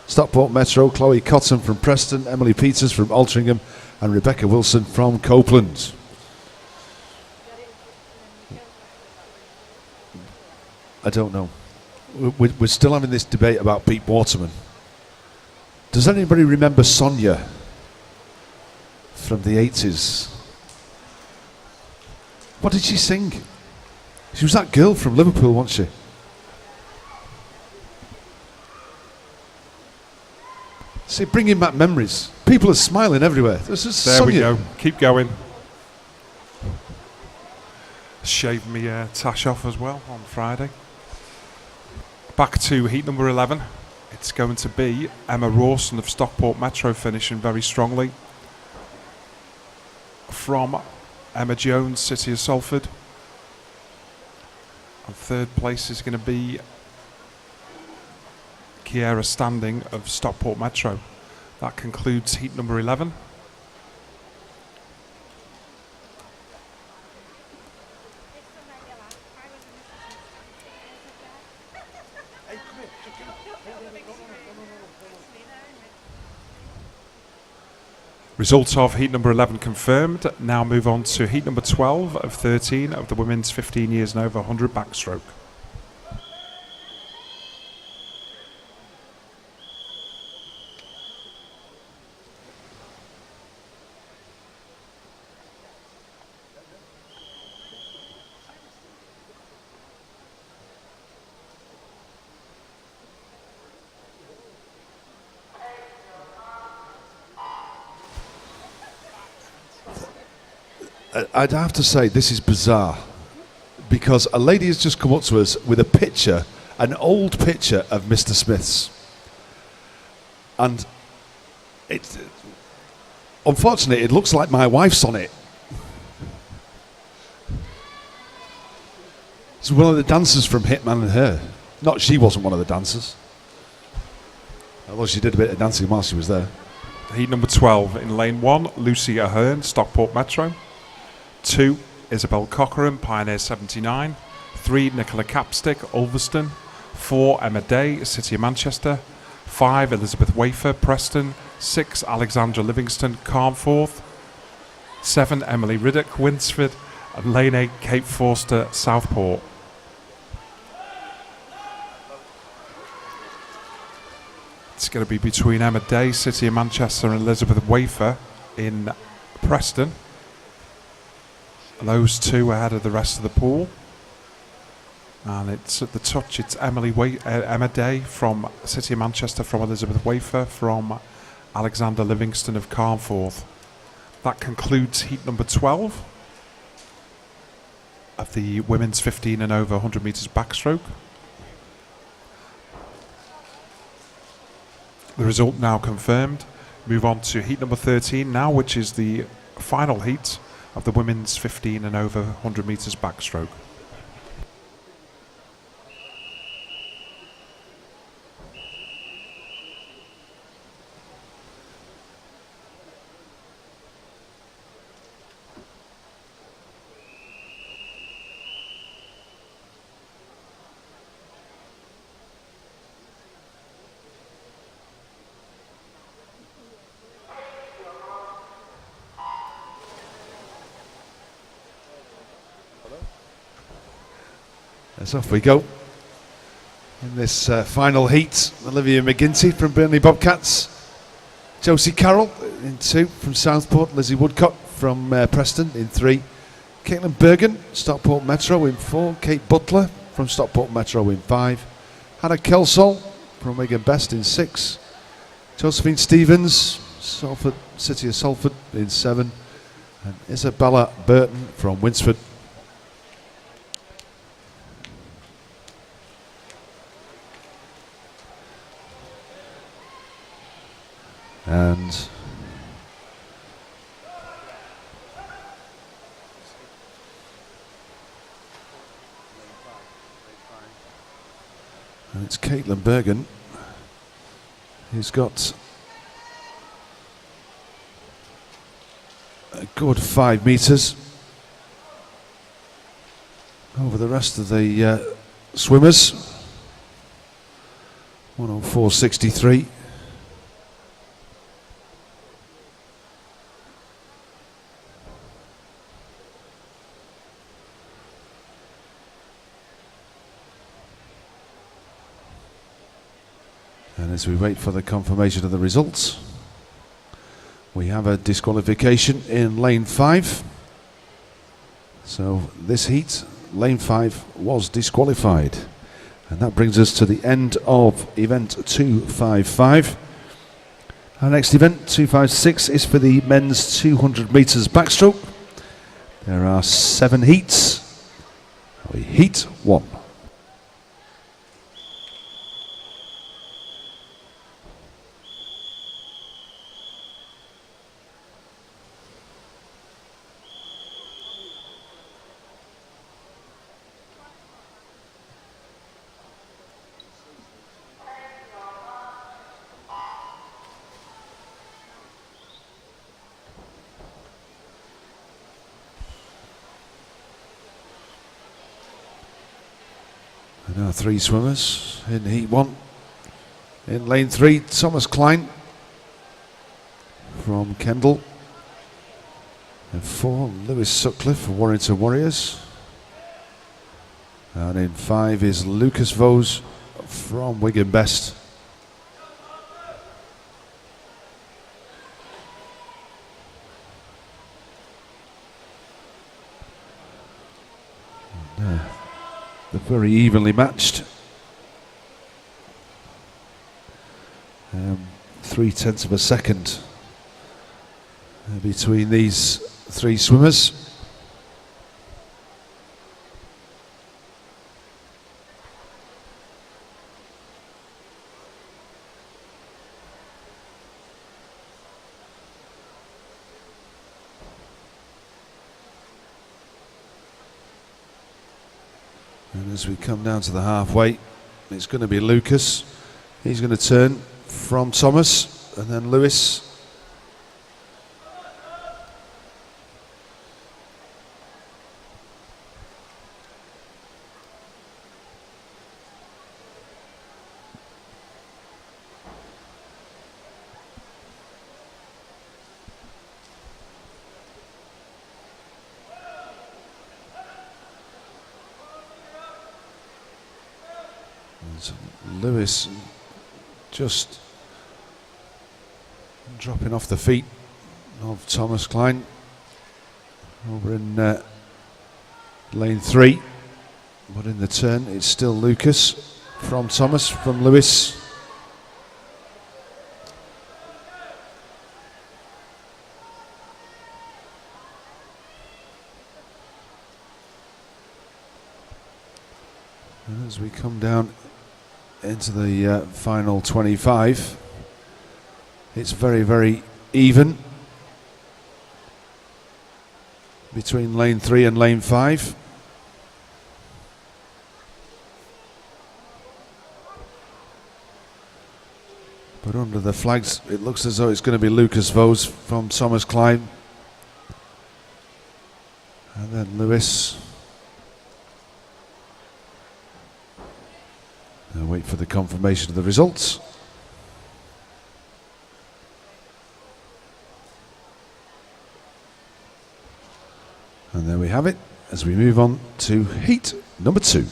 Stockport Metro, Chloe Cotton from Preston, Emily Peters from Altrincham, and Rebecca Wilson from Copeland. I don't know. We're still having this debate about Pete Waterman. Does anybody remember Sonia from the 80s? What did she sing? She was that girl from Liverpool, wasn't she? See, bringing back memories. People are smiling everywhere. There Sonia. we go. Keep going. Shaved me tash off as well on Friday. Back to heat number 11. It's going to be Emma Rawson of Stockport Metro finishing very strongly. From Emma Jones, City of Salford. And third place is going to be Kiera Standing of Stockport Metro. That concludes heat number 11. Results of heat number 11 confirmed. Now move on to heat number 12 of 13 of the women's 15 years and over 100 backstroke. I'd have to say this is bizarre, because a lady has just come up to us with a picture, an old picture of Mr. Smith's, and unfortunately it looks like my wife's on it. It's one of the dancers from Hitman and Her. Not she wasn't one of the dancers, although she did a bit of dancing while she was there. Heat number 12 in lane 1, Lucy Ahern, Stockport Metro. 2, Isabel Cochran, Pioneer 79. 3, Nicola Capstick, Ulverston. 4, Emma Day, City of Manchester. 5, Elizabeth Wafer, Preston. 6, Alexandra Livingston, Carnforth. 7, Emily Riddick, Winsford. And lane 8, Kate Forster, Southport. It's going to be between Emma Day, City of Manchester, and Elizabeth Wafer in Preston. Those two ahead of the rest of the pool. And it's at the touch, it's Emma Day from City of Manchester, from Elizabeth Wafer, from Alexander Livingston of Carnforth. That concludes heat number 12 of the women's 15 and over 100 metres backstroke. The result now confirmed. Move on to heat number 13 now, which is the final heat of the women's 15 and over 100 metres backstroke. As off we go. In this final heat, Olivia McGinty from Burnley Bobcats. Josie Carroll in 2 from Southport. Lizzie Woodcock from Preston in 3. Caitlin Bergen, Stockport Metro in 4. Kate Butler from Stockport Metro in 5. Hannah Kelsall from Wigan Best in 6. Josephine Stevens, Salford, City of Salford in 7. And Isabella Burton from Winsford. And it's Caitlin Bergen who's got a good 5 metres over the rest of the swimmers. 104.63. And as we wait for the confirmation of the results, we have a disqualification in lane 5. So this heat, lane 5 was disqualified. And that brings us to the end of event 255. Our next event, 256, is for the men's 200 metres backstroke. There are 7 heats. Heat 1. There are 3 swimmers in heat 1. In lane 3, Thomas Klein from Kendal. In 4, Lewis Sutcliffe for Warrington Warriors. And in 5 is Lucas Vose from Wigan Best. And, they're very evenly matched. 0.3 of a second between these 3 swimmers. And as we come down to the halfway, it's going to be Lucas. He's going to turn from Thomas, and then Lewis. Lewis just dropping off the feet of Thomas Klein over in lane 3, but in the turn it's still Lucas from Thomas, from Lewis. And as we come down into the final 25, it's very, very even between lane 3 and lane 5. But under the flags, it looks as though it's going to be Lucas Vose from Thomas Klein. And then Lewis. I'll wait for the confirmation of the results. And there we have it as we move on to heat number 2.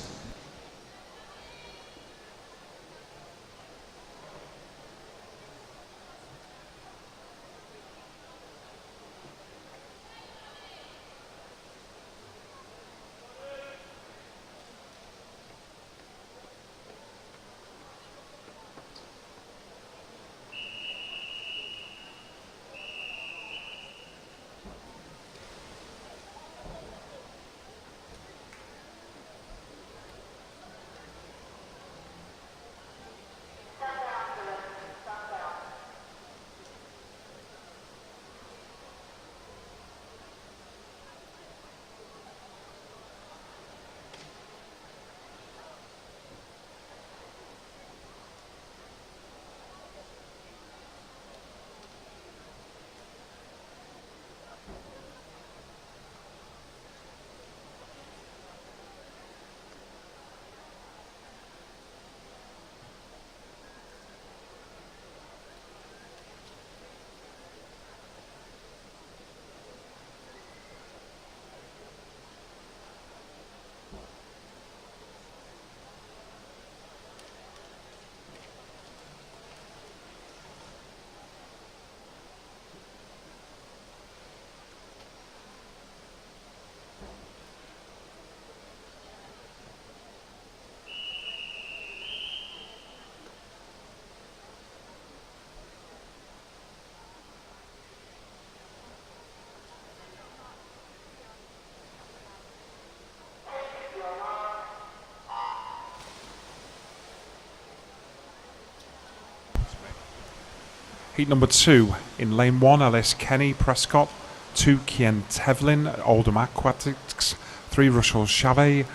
Heat number 2, in lane 1, Ellis Kenny Prescott, 2, Kian Tevlin, Oldham Aquatics, 3, Russell Chavez,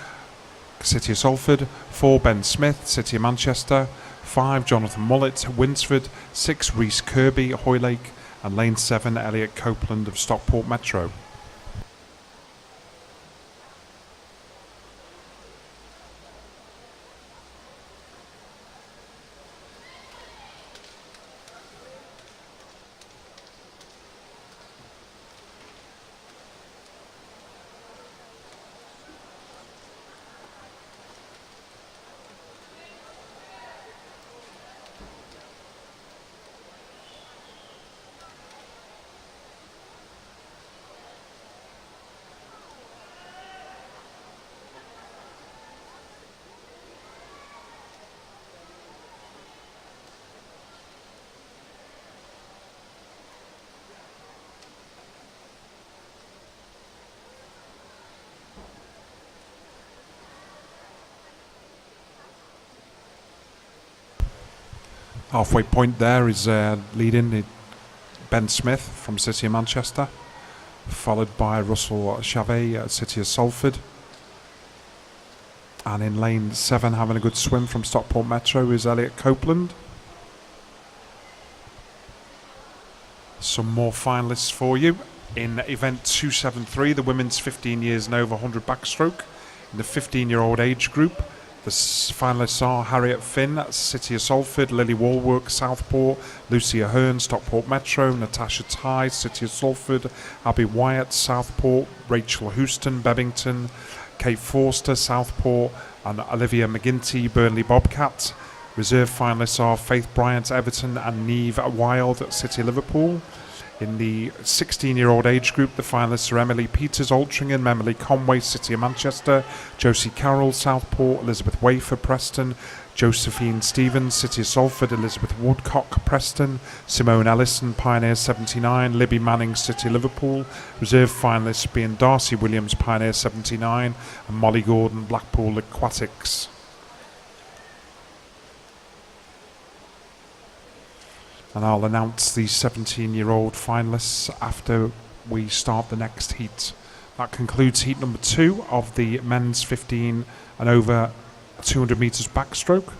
City of Salford, 4, Ben Smith, City of Manchester, 5, Jonathan Mullett, Winsford, 6, Rhys Kirby, Hoylake, and lane 7, Elliot Copeland of Stockport Metro. Halfway point there is leading Ben Smith from City of Manchester, followed by Russell Chavet at City of Salford. And in lane 7, having a good swim from Stockport Metro, is Elliot Copeland. Some more finalists for you. In event 273, the women's 15 years and over 100 backstroke. In the 15-year-old age group, the finalists are Harriet Finn at City of Salford, Lily Walwork, Southport, Lucia Hearn, Stockport Metro, Natasha Tighe, City of Salford, Abby Wyatt, Southport, Rachel Houston, Bebbington, Kate Forster, Southport, and Olivia McGinty, Burnley Bobcats. Reserve finalists are Faith Bryant, Everton, and Neve Wild at City of Liverpool. In the 16-year-old age group, the finalists are Emily Peters, Altrincham, Emily Conway, City of Manchester, Josie Carroll, Southport, Elizabeth Wafer, Preston, Josephine Stevens, City of Salford, Elizabeth Woodcock, Preston, Simone Ellison, Pioneer 79, Libby Manning, City of Liverpool. Reserve finalists being Darcy Williams, Pioneer 79, and Molly Gordon, Blackpool Aquatics. And I'll announce the 17-year-old finalists after we start the next heat. That concludes heat number 2 of the men's 15 and over 200 metres backstroke.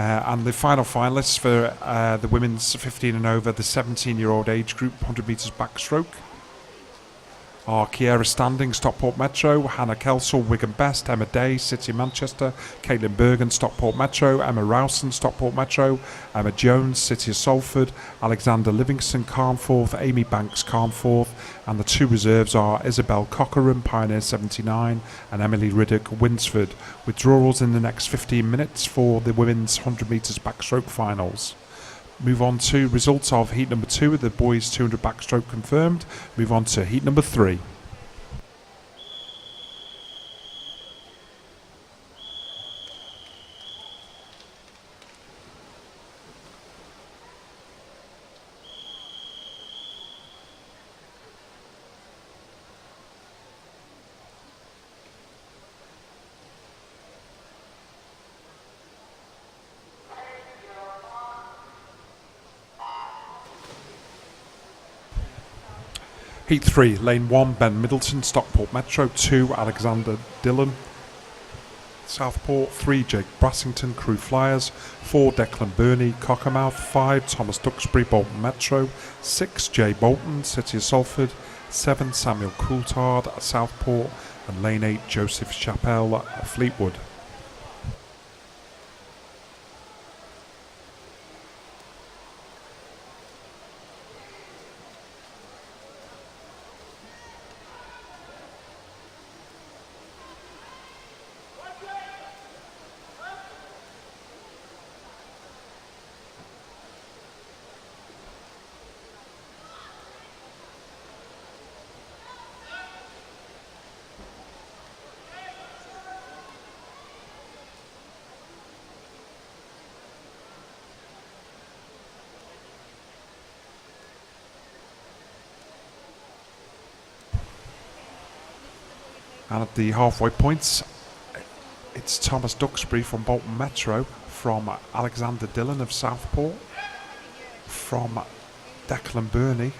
And the final finalists for the women's 15 and over, the 17-year-old age group, 100 metres backstroke, are Kiera Standing, Stockport Metro, Hannah Kelsall, Wigan Best, Emma Day, City of Manchester, Caitlin Bergen, Stockport Metro, Emma Rowson, Stockport Metro, Emma Jones, City of Salford, Alexander Livingston, Carnforth, Amy Banks, Carnforth, and the 2 reserves are Isabel Cockerham, Pioneer 79, and Emily Riddick, Winsford. Withdrawals in the next 15 minutes for the women's 100 metres backstroke finals. Move on to results of heat number 2 with the boys 200 backstroke confirmed. Move on to heat number 3. Heat 3, Lane 1, Ben Middleton, Stockport Metro. 2, Alexander Dillon, Southport. 3, Jake Brassington, Crew Flyers. 4, Declan Burney, Cockermouth. 5, Thomas Duxbury, Bolton Metro. 6, Jay Bolton, City of Salford. 7, Samuel Coulthard, Southport. And Lane 8, Joseph Chappell, Fleetwood. And at the halfway points, it's Thomas Duxbury from Bolton Metro, from Alexander Dillon of Southport, from Declan Burney,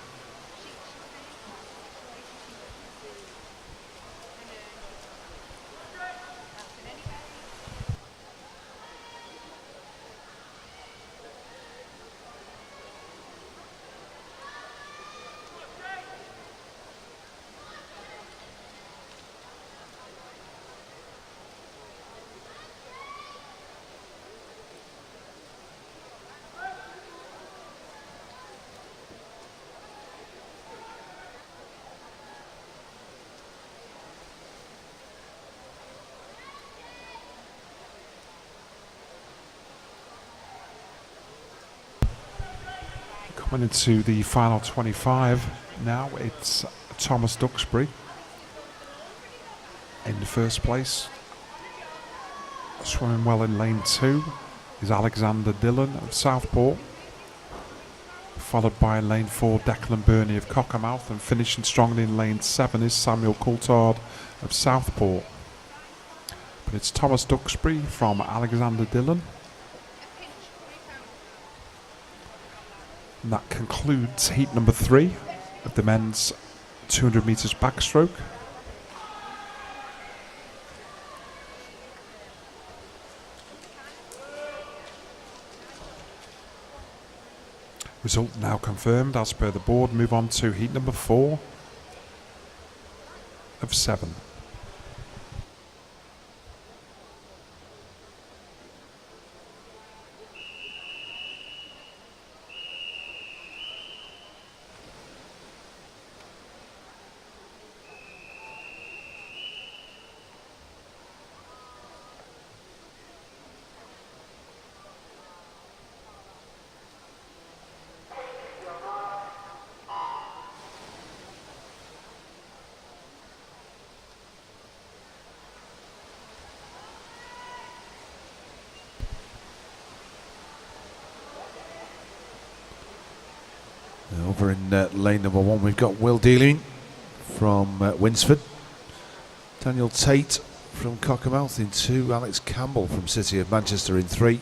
Coming into the final 25 now, it's Thomas Duxbury in first place. Swimming well in lane 2 is Alexander Dillon of Southport, followed by lane 4 Declan Burney of Cockermouth, and finishing strongly in lane 7 is Samuel Coulthard of Southport. But it's Thomas Duxbury from Alexander Dillon. And that concludes heat number 3 of the men's 200 metres backstroke. Result now confirmed as per the board. Move on to heat number 4 of 7. Over in lane number 1, we've got Will Dealing from Winsford, Daniel Tate from Cockermouth in 2, Alex Campbell from City of Manchester in 3,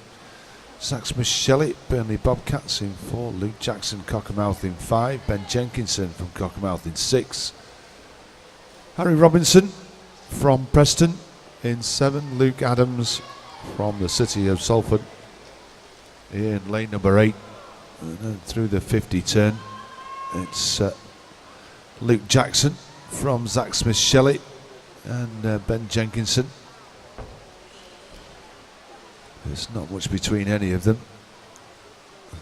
Zach Smith-Shelley, Burnley Bobcats in 4, Luke Jackson, Cockermouth in 5, Ben Jenkinson from Cockermouth in 6, Harry Robinson from Preston in 7, Luke Adams from the City of Salford in lane number 8. And then through the 50 turn, it's Luke Jackson from Zach Smith-Shelley and Ben Jenkinson. There's not much between any of them.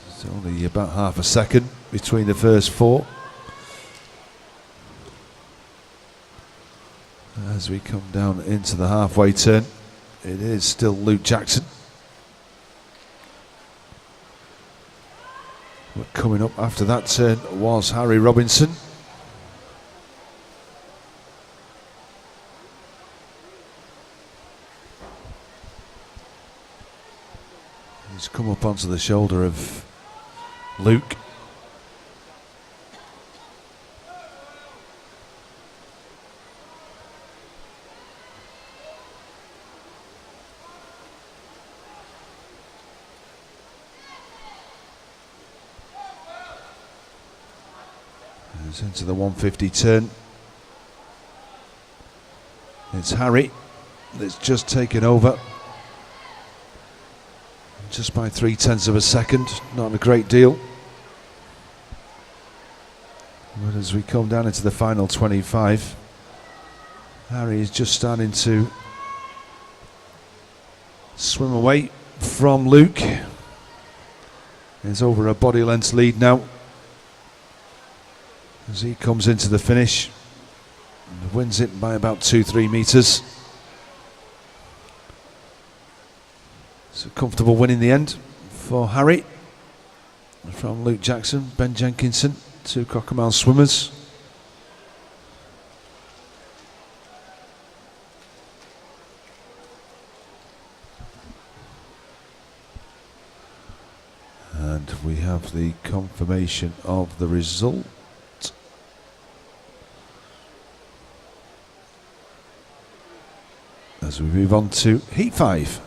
There's only about half a second between the first 4. As we come down into the halfway turn, it is still Luke Jackson. But coming up after that turn was Harry Robinson. He's come up onto the shoulder of Luke. Into the 150 turn. It's Harry that's just taken over. Just by 0.3 of a second, not a great deal. But as we come down into the final 25, Harry is just starting to swim away from Luke. He's over a body length lead now as he comes into the finish and wins it by about 2-3 metres. It's a comfortable win in the end for Harry from Luke Jackson, Ben Jenkinson, 2 Cockermouth swimmers. And we have the confirmation of the result. As we move on to Heat 5.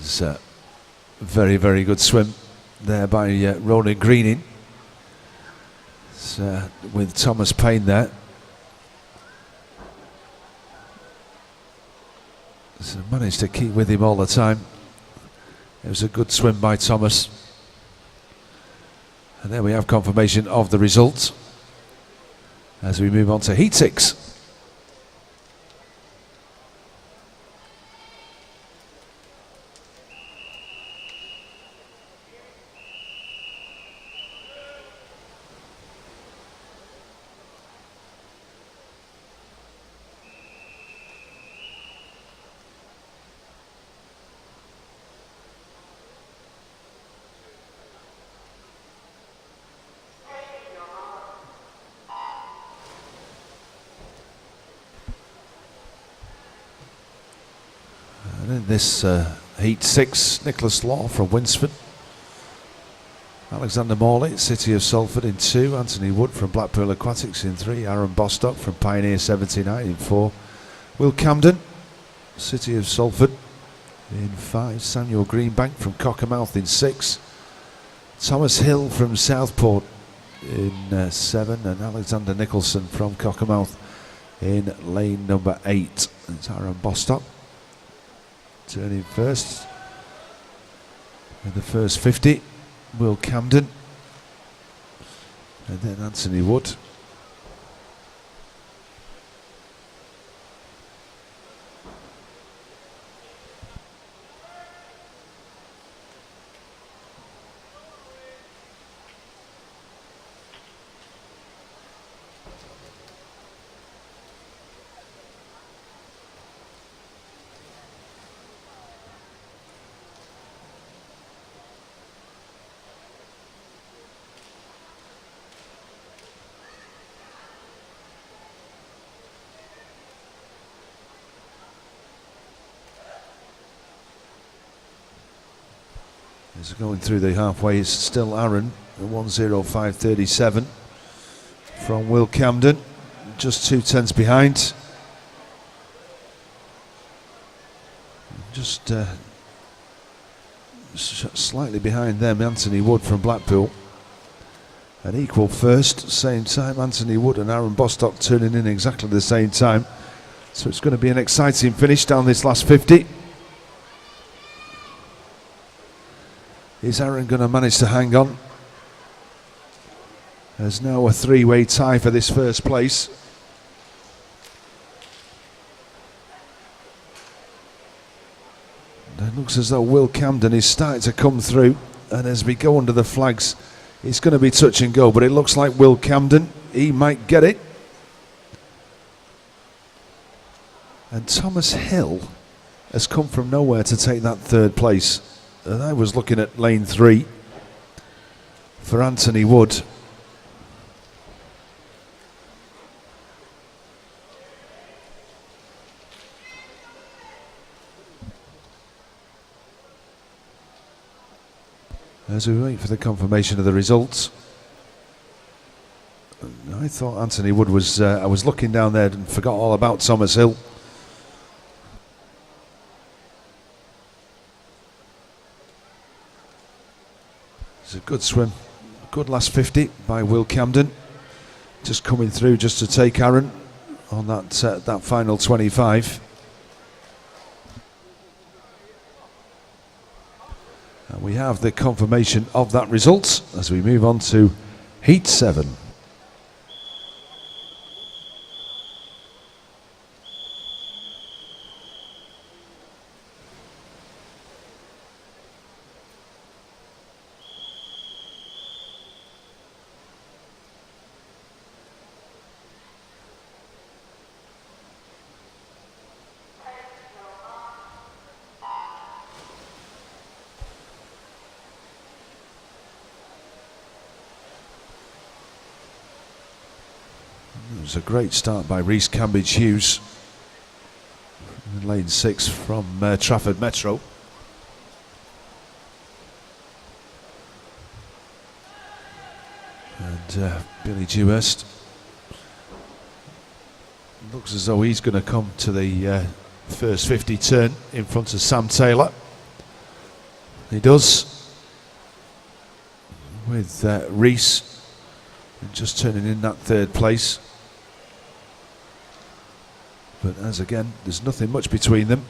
It's a very, very good swim there by Ronan Greening. With Thomas Payne there. So managed to keep with him all the time. It was a good swim by Thomas. And there we have confirmation of the results as we move on to Heat 6. In this Heat 6, Nicholas Law from Winsford, Alexander Morley, City of Salford in 2, Anthony Wood from Blackpool Aquatics in 3, Aaron Bostock from Pioneer 79 in 4, Will Camden, City of Salford in 5, Samuel Greenbank from Cockermouth in 6, Thomas Hill from Southport in 7, and Alexander Nicholson from Cockermouth in lane number 8. It's Aaron Bostock turning first in the first 50, Will Camden, and then Anthony Wood. As going through the halfway is still Aaron, 1:05.37 from Will Camden, just 2/10 behind. Just slightly behind them, Anthony Wood from Blackpool. An equal first, same time, Anthony Wood and Aaron Bostock turning in exactly the same time. So it's going to be an exciting finish down this last 50. Is Aaron going to manage to hang on? There's now a three-way tie for this first place. And it looks as though Will Camden is starting to come through, and as we go under the flags, it's going to be touch and go, but it looks like Will Camden, he might get it. And Thomas Hill has come from nowhere to take that third place. And I was looking at lane 3 for Anthony Wood. As we wait for the confirmation of the results, I thought Anthony Wood was, I was looking down there and forgot all about Thomas Hill. It's a good swim, good last 50 by Will Camden, just coming through just to take Aaron on that final 25. And we have the confirmation of that result as we move on to Heat 7. It was a great start by Rhys Cambridge Hughes in lane 6 from Trafford Metro. And Billy Dewhurst looks as though he's going to come to the first 50 turn in front of Sam Taylor. He does. With Reese just turning in that third place. But as again, there's nothing much between them.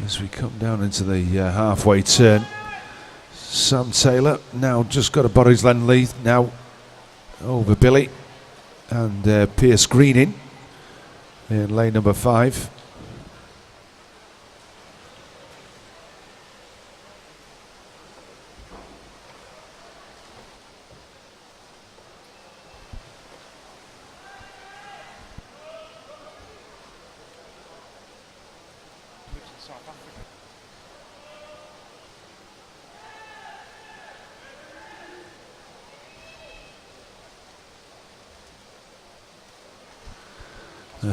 As we come down into the halfway turn, Sam Taylor now just got a body's length lead now over Billy and Pierce Greening in lane number 5.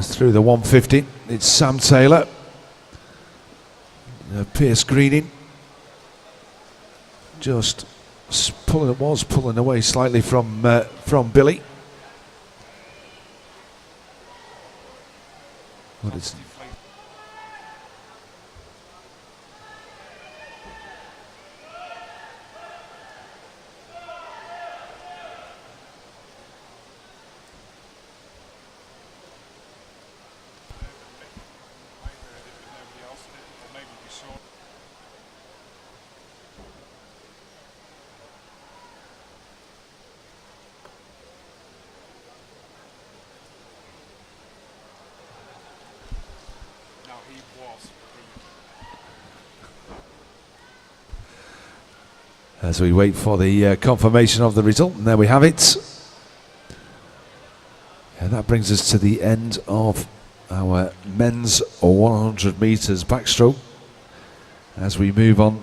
Through the 150, it's Sam Taylor, Pierce Greening, just pulling away slightly from Billy. But it's as we wait for the confirmation of the result, and there we have it. And that brings us to the end of our men's 100 metres backstroke, as we move on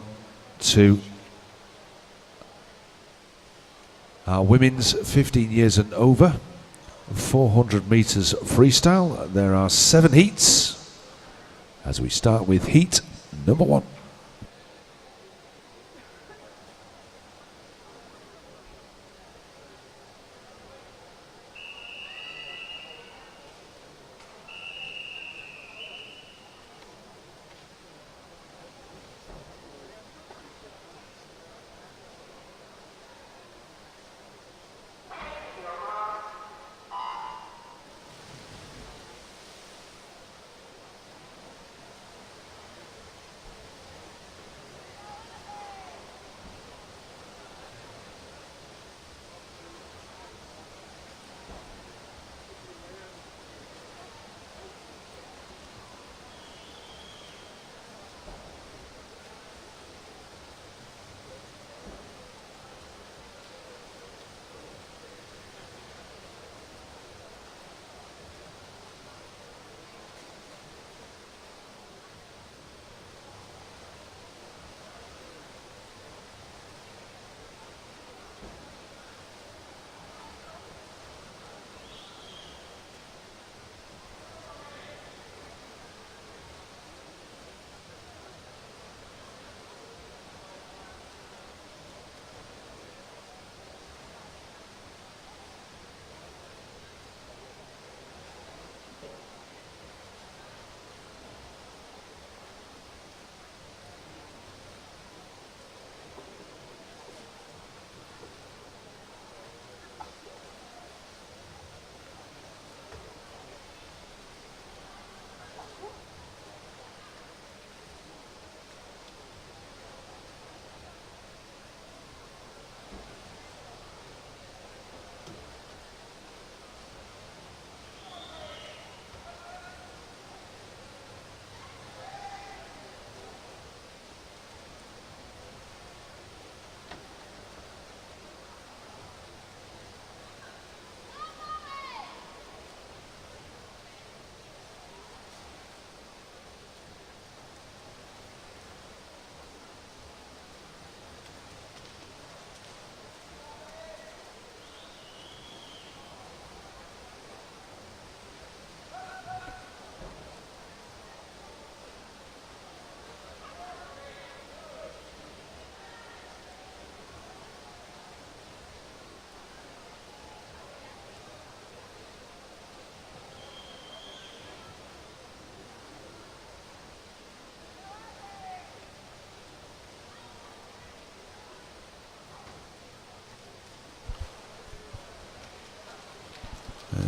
to our women's 15 years and over 400 metres freestyle. There are 7 heats, as we start with heat number 1.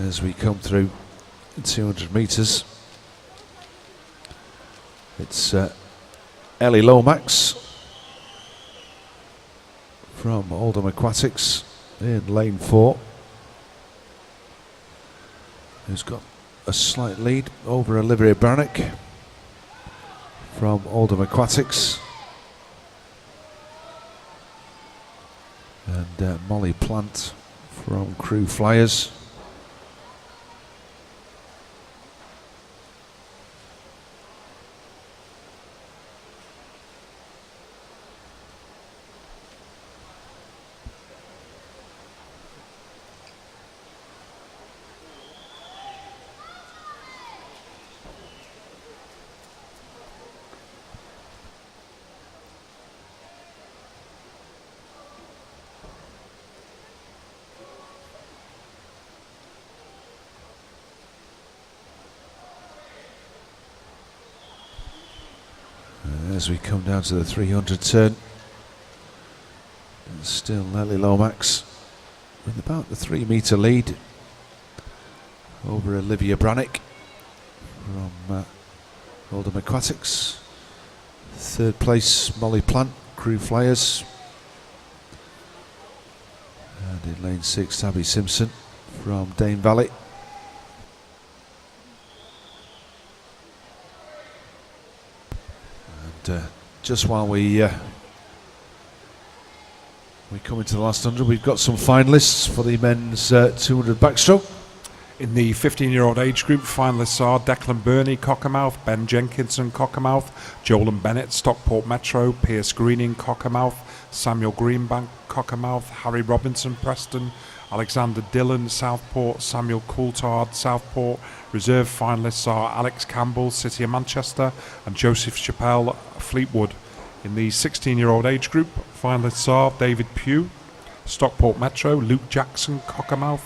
as we come through 200 metres. It's Ellie Lomax from Oldham Aquatics in lane 4, who's got a slight lead over Olivia Brannock from Oldham Aquatics, and Molly Plant from Crew Flyers. As we come down to the 300 turn, still Ellie Lomax with about the 3 metre lead over Olivia Brannock from Oldham Aquatics. Third place Molly Plant, Crew Flyers, and in lane 6 Tabby Simpson from Dane Valley. Just while we come into the last 100, we've got some finalists for the men's 200 backstroke. In the 15-year-old age group, finalists are Declan Burney, Cockermouth, Ben Jenkinson, Cockermouth, Jolan Bennett, Stockport Metro, Pierce Greening, Cockermouth, Samuel Greenbank, Cockermouth, Harry Robinson, Preston, Alexander Dillon, Southport, Samuel Coulthard, Southport. Reserve finalists are Alex Campbell, City of Manchester, and Joseph Chappelle, Fleetwood. In the 16-year-old age group, finalists are David Pugh, Stockport Metro, Luke Jackson, Cockermouth,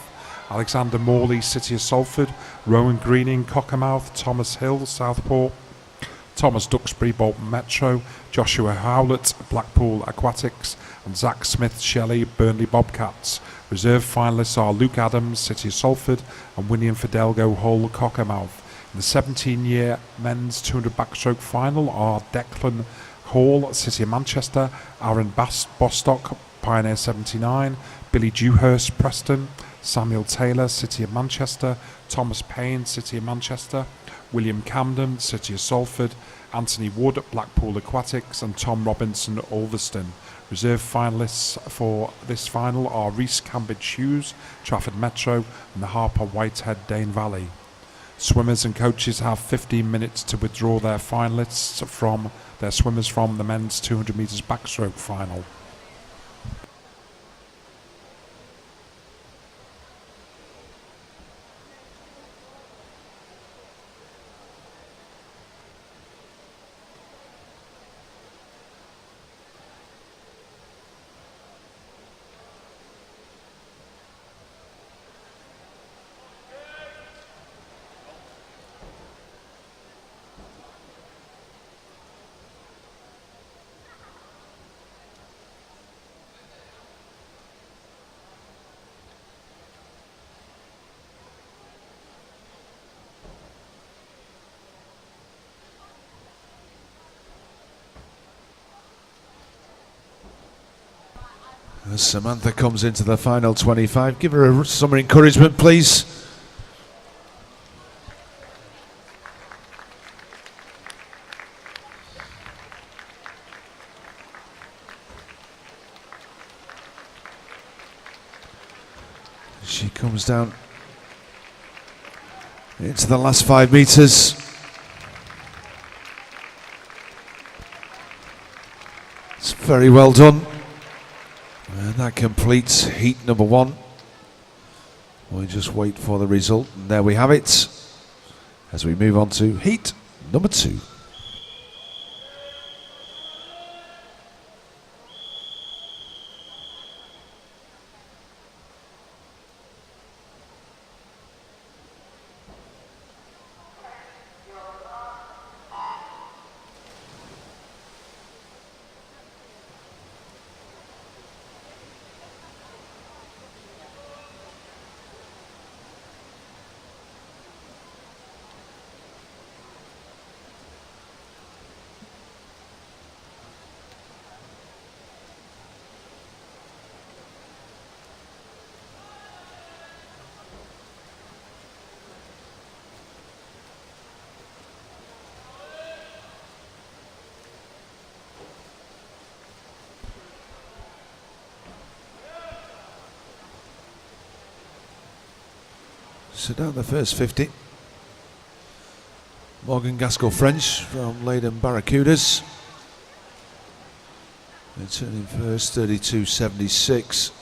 Alexander Morley, City of Salford, Rowan Greening, Cockermouth, Thomas Hill, Southport, Thomas Duxbury, Bolton Metro, Joshua Howlett, Blackpool Aquatics, and Zach Smith Shelley, Burnley Bobcats. Reserve finalists are Luke Adams, City of Salford, and William Fidelgo, Hull, Cockermouth. In the 17-year men's 200 backstroke final are Declan Hall, City of Manchester, Aaron Bostock, Pioneer 79, Billy Dewhurst, Preston, Samuel Taylor, City of Manchester, Thomas Payne, City of Manchester, William Camden, City of Salford, Anthony Wood, Blackpool Aquatics, and Tom Robinson, Ulverston. Reserve finalists for this final are Reese Cambridge Hughes, Trafford Metro, and the Harper Whitehead, Dane Valley. Swimmers and coaches have 15 minutes to withdraw their finalists from their swimmers from the men's 200 metres backstroke final. As Samantha comes into the final 25, give her some encouragement, please. She comes down into the last 5 metres. It's very well done. And that completes heat number 1. We'll just wait for the result, and there we have it as we move on to heat number 2. So down the first 50. Morgan Gaskell French from Leyden Barracudas. And turning first, 32.76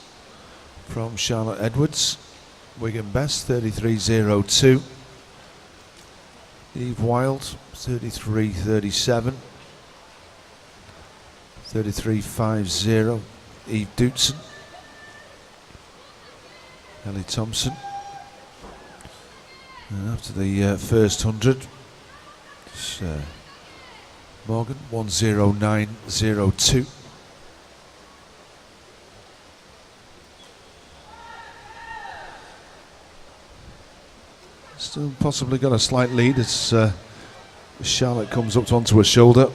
from Charlotte Edwards. Wigan Best, 33.02. Eve Wild, 33.37. 33.50. Eve Dootson. Ellie Thompson. And after the first 100, it's Morgan, 109.02. Still possibly got a slight lead as Charlotte comes up onto her shoulder.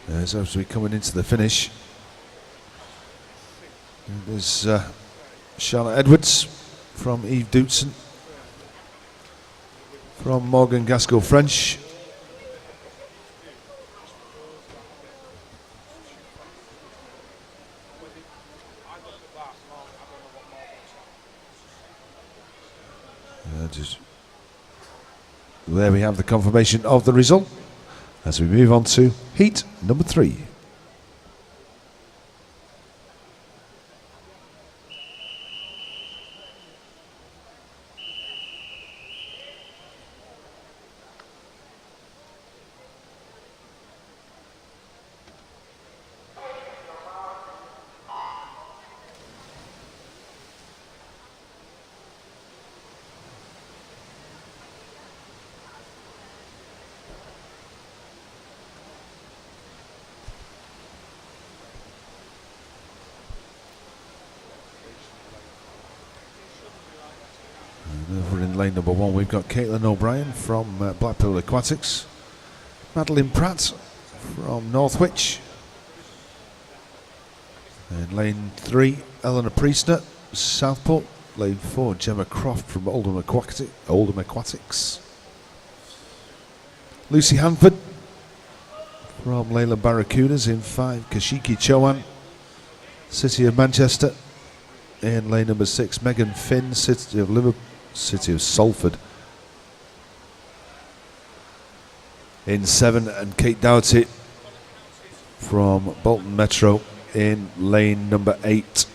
As we're coming into the finish, there's Charlotte Edwards from Eve Dootson, from Morgan Gaskell French, there we have the confirmation of the result as we move on to heat number 3. And over in lane number 1 we've got Caitlin O'Brien from Blackpool Aquatics, Madeline Pratt from Northwich. In lane 3, Eleanor Priestner, Southport. Lane 4, Gemma Croft from Oldham Aquatics. Lucy Hanford from Leyland Barracudas. In 5, Kashiki Chowan, City of Manchester. In lane number 6, Megan Finn, City of Liverpool, City of Salford. In 7, and Kate Doughty from Bolton Metro in lane number 8.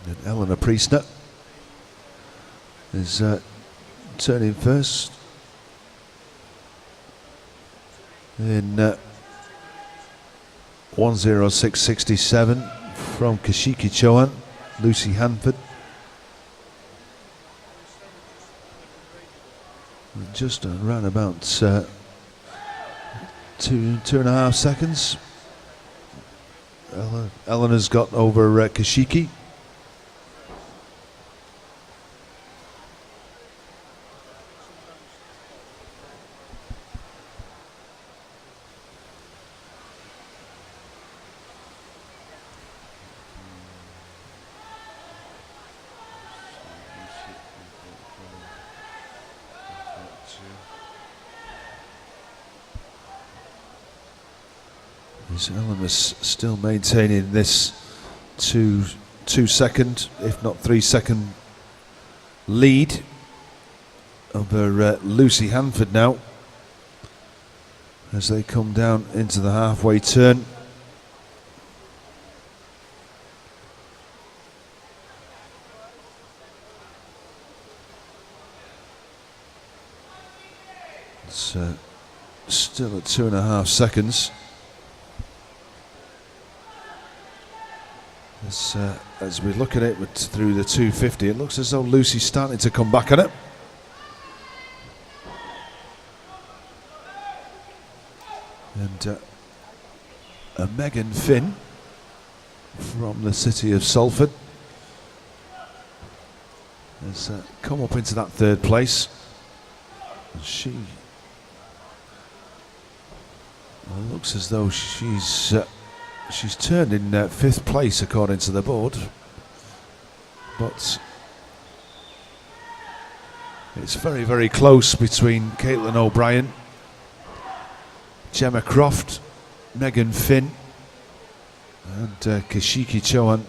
And Eleanor Priestner is turning first in 1:06.67 from Kashiki Chowan, Lucy Hanford. Just around about 2.5 seconds. Eleanor's got over Kashiki. Eleanor's still maintaining this 2 second, if not 3 second lead over Lucy Hanford now as they come down into the halfway turn. It's still at 2.5 seconds. As we look at it through the 250, it looks as though Lucy's starting to come back on it. And Megan Finn from the City of Salford has come up into that 3rd place. And she looks as though she's turned in 5th place according to the board, but it's very, very close between Caitlin O'Brien, Gemma Croft, Megan Finn and Kashiki Chowan.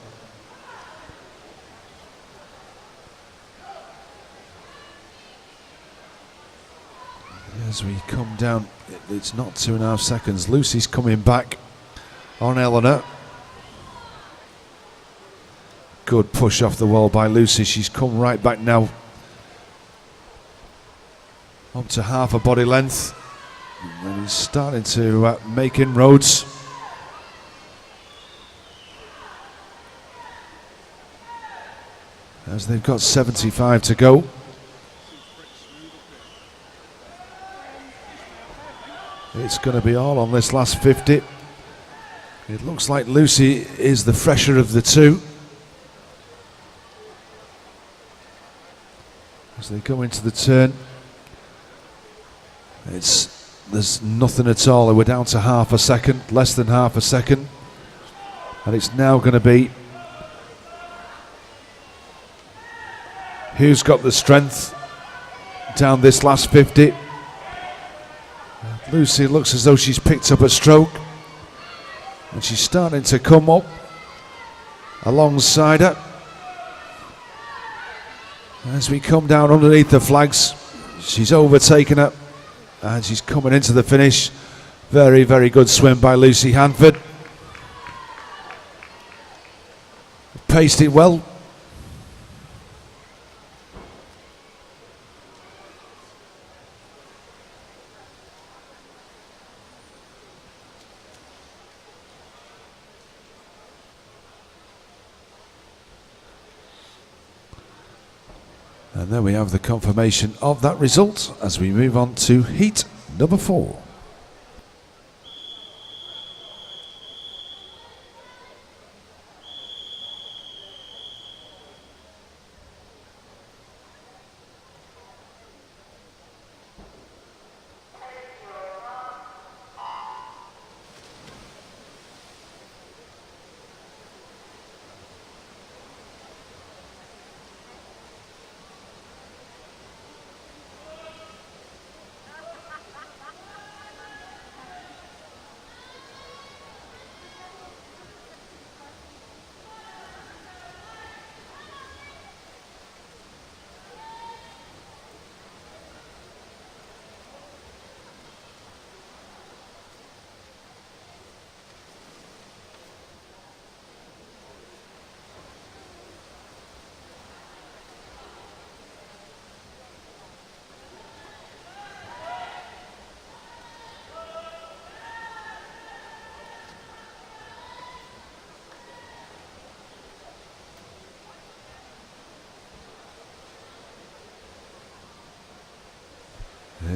As we come down, it's not 2.5 seconds. Lucy's coming back on Eleanor. Good push off the wall by Lucy. She's come right back now up to half a body length and he's starting to make inroads. As they've got 75 to go. It's going to be all on this last 50. It looks like Lucy is the fresher of the two. As they go into the turn, there's nothing at all. We're down to half a second, less than half a second. And it's now going to be who's got the strength down this last 50. Lucy looks as though she's picked up a stroke. And she's starting to come up alongside her. As we come down underneath the flags, she's overtaken her and she's coming into the finish. Very, very good swim by Lucy Hanford. Paced it well. And there we have the confirmation of that result as we move on to heat number 4.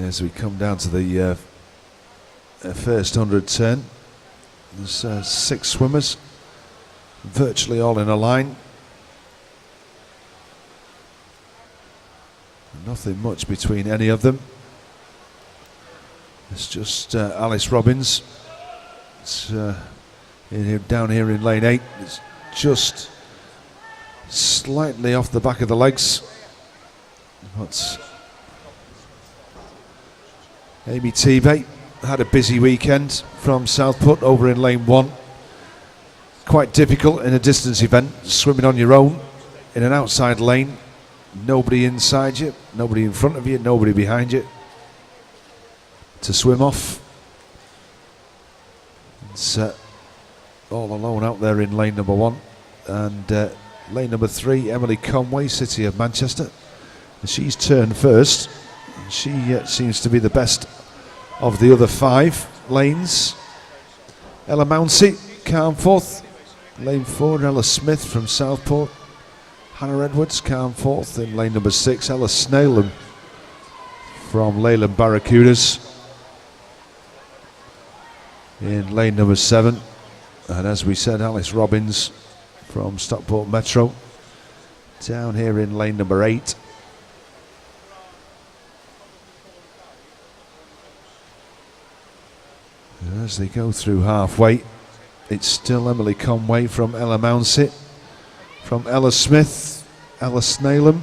As we come down to the first 100 turn, there's 6 swimmers, virtually all in a line. Nothing much between any of them. It's just Alice Robbins. It's down here in lane 8. It's just slightly off the back of the legs. But Amy Tebay had a busy weekend from Southport over in lane 1. Quite difficult in a distance event, swimming on your own in an outside lane. Nobody inside you, nobody in front of you, nobody behind you to swim off. It's all alone out there in lane number 1. And lane number 3, Emily Conway, City of Manchester. And she's turned first. She seems to be the best of the other 5 lanes. Ella Mounsey, Carnforth. Lane 4, Ella Smith from Southport. Hannah Edwards, Carnforth in lane number 6. Ella Snaleham from Leyland Barracudas in lane number 7. And as we said, Alice Robbins from Stockport Metro down here in lane number 8. And as they go through halfway, it's still Emily Conway from Ella Mounsey, from Ella Smith, Ella Snaleham.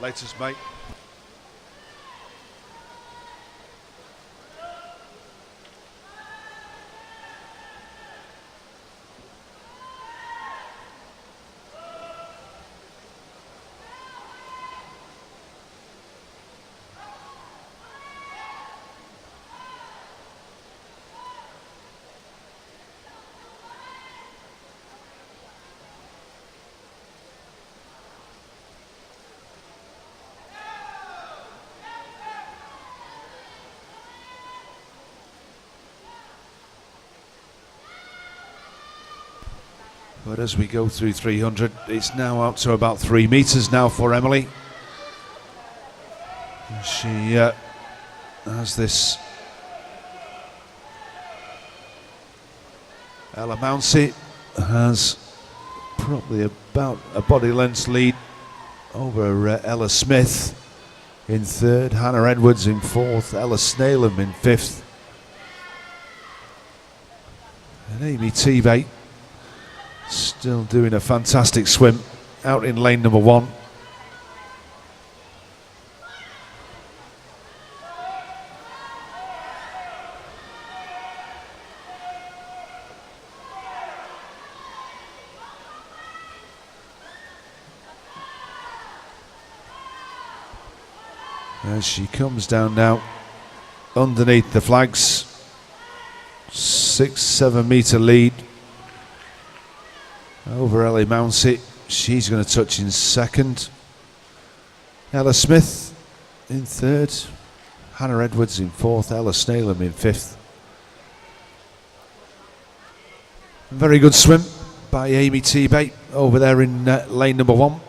Latest, mate. But as we go through 300, it's now up to about 3 meters now for Emily. She has this Ella Mounsey has probably about a body length lead over Ella Smith in 3rd, Hannah Edwards in 4th, Ella Snaleham in 5th, and Amy Tebay still doing a fantastic swim out in lane number 1. As she comes down now underneath the flags, 6-7 meter lead over Ellie Mounsey. She's going to touch in 2nd. Ella Smith in 3rd. Hannah Edwards in 4th. Ella Snaleham in 5th. Very good swim by Amy Tebay over there in lane number 1.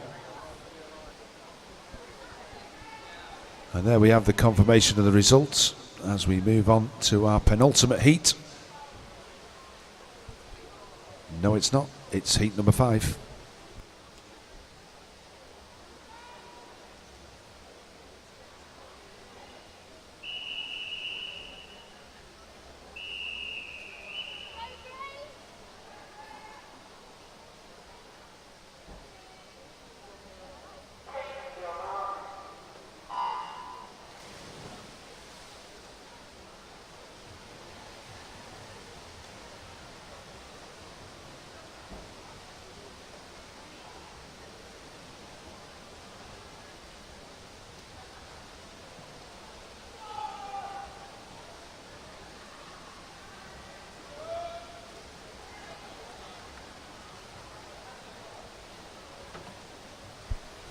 And there we have the confirmation of the results as we move on to our penultimate heat. No, it's not. It's heat number 5.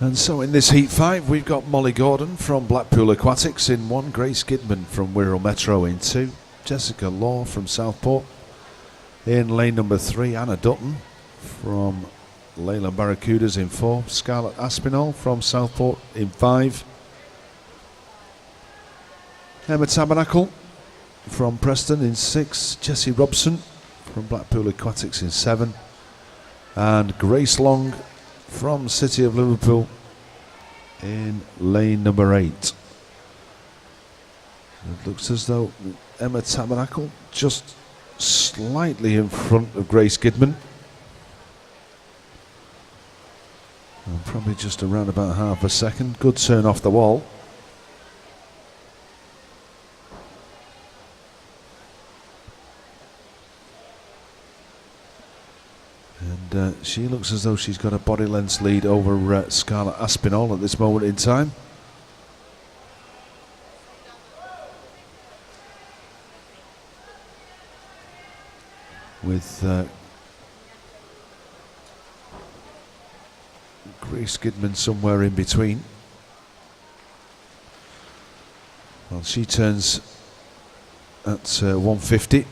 And so in this Heat 5, we've got Molly Gordon from Blackpool Aquatics in 1, Grace Gidman from Wirral Metro in 2, Jessica Law from Southport in lane number 3, Anna Dutton from Leyland Barracudas in 4, Scarlett Aspinall from Southport in 5, Emma Tabernacle from Preston in 6, Jessie Robson from Blackpool Aquatics in 7, and Grace Long from City of Liverpool in lane number 8. It looks as though Emma Tabernacle just slightly in front of Grace Gidman. And probably just around about half a second. Good turn off the wall. And she looks as though she's got a body length lead over Scarlett Aspinall at this moment in time. With Grace Gidman somewhere in between. Well, she turns at 150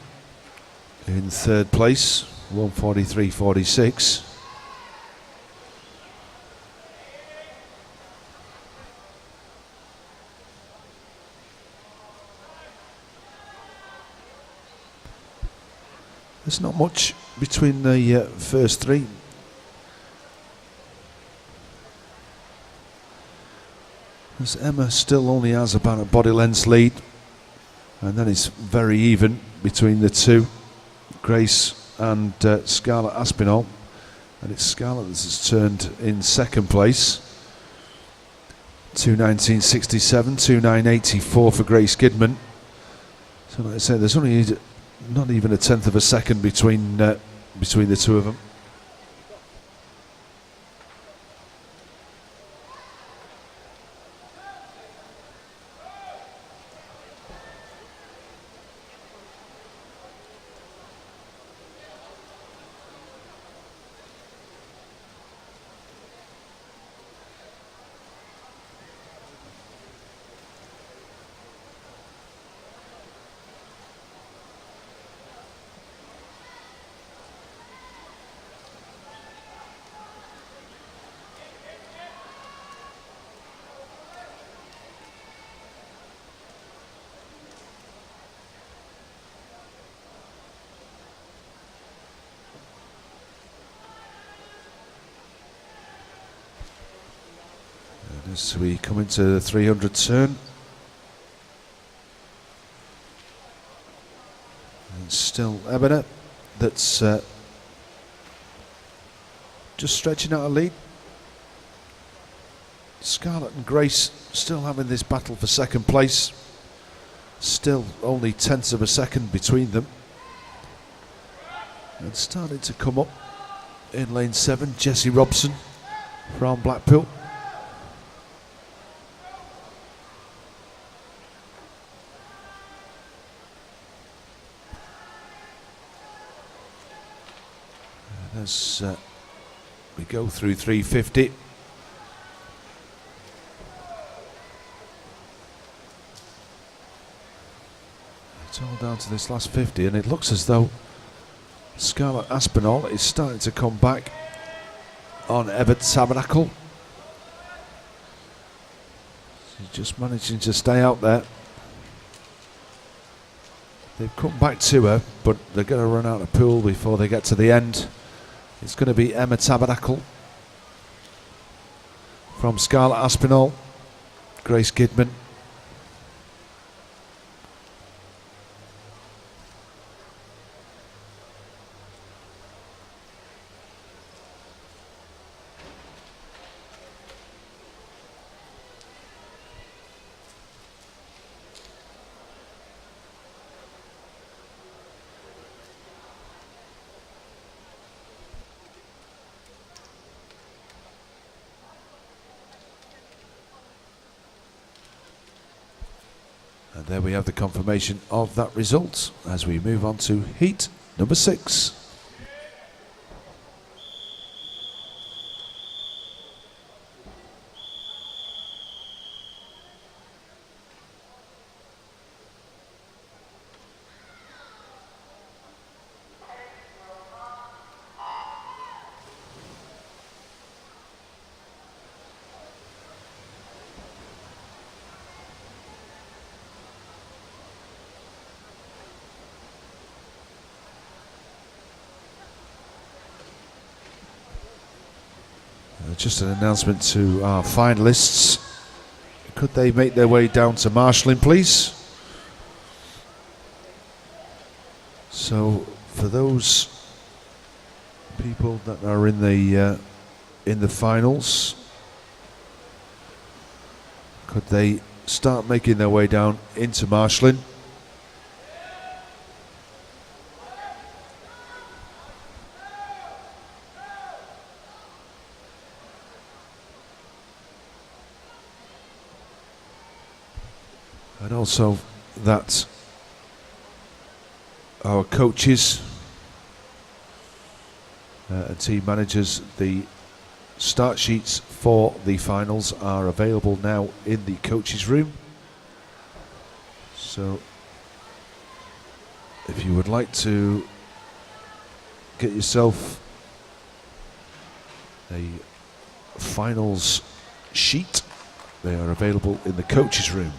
in 3rd place. 143.46. There's not much between the first 3. As Emma still only has about a body length lead, and then it's very even between the 2, Grace and Scarlett Aspinall, and it's Scarlett that has turned in 2nd place. 2:19.67, 2:09.84 for Grace Gidman. So like I say, there's only not even a tenth of a second between the 2 of them. As we come into the 300 turn, and still Emma that's just stretching out a lead. Scarlett and Grace still having this battle for 2nd place. Still only tenths of a second between them. And starting to come up in lane 7, Jessie Robson from Blackpool. As we go through 350. It's all down to this last 50, and it looks as though Scarlett Aspinall is starting to come back on Emma Tabernacle. She's just managing to stay out there. They've come back to her, but they're going to run out of pool before they get to the end. It's going to be Emma Tabernacle from Scarlett Aspinall, Grace Gidman. And there we have the confirmation of that result as we move on to heat number 6. Just an announcement to our finalists. Could they make their way down to marshalling, please? So for those people that are in the finals, could they start making their way down into marshalling? And also that our coaches and team managers, the start sheets for the finals are available now in the coaches room. So if you would like to get yourself a finals sheet, they are available in the coaches room.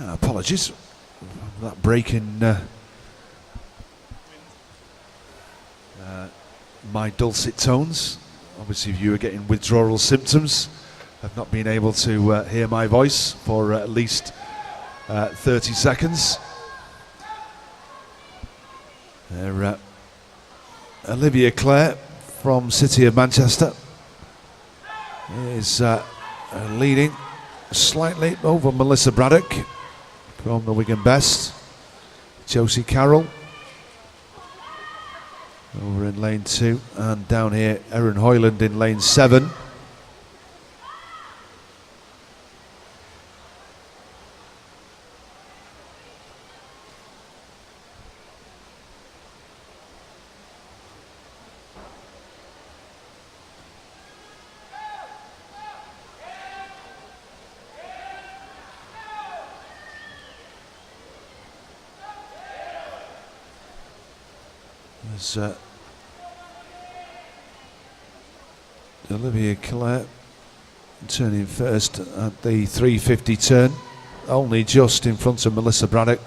Apologies for that break in my dulcet tones. Obviously, if you were getting withdrawal symptoms, I've not been able to hear my voice for at least 30 seconds. Olivia Clare from City of Manchester is leading slightly over Melissa Braddock from the Wigan Best. Josie Carroll over in lane 2, and down here Erin Hoyland in lane 7. There's Olivia Clare turning first at the 350 turn, only just in front of Melissa Braddock.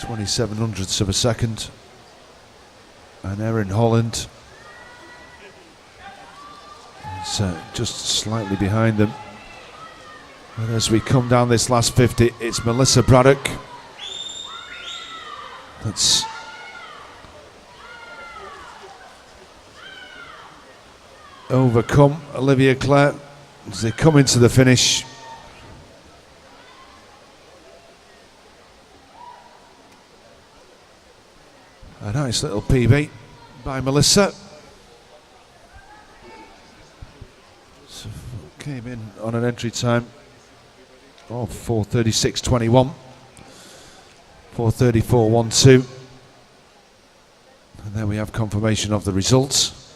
27 hundredths of a second. And Erin Holland is just slightly behind them. And as we come down this last 50, it's Melissa Braddock that's overcome Olivia Clare as they come into the finish. A nice little PB by Melissa. So came in on an entry time of 4:36.21. 4:34.12, and then we have confirmation of the results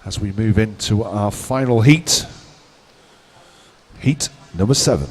as we move into our final heat, heat number 7.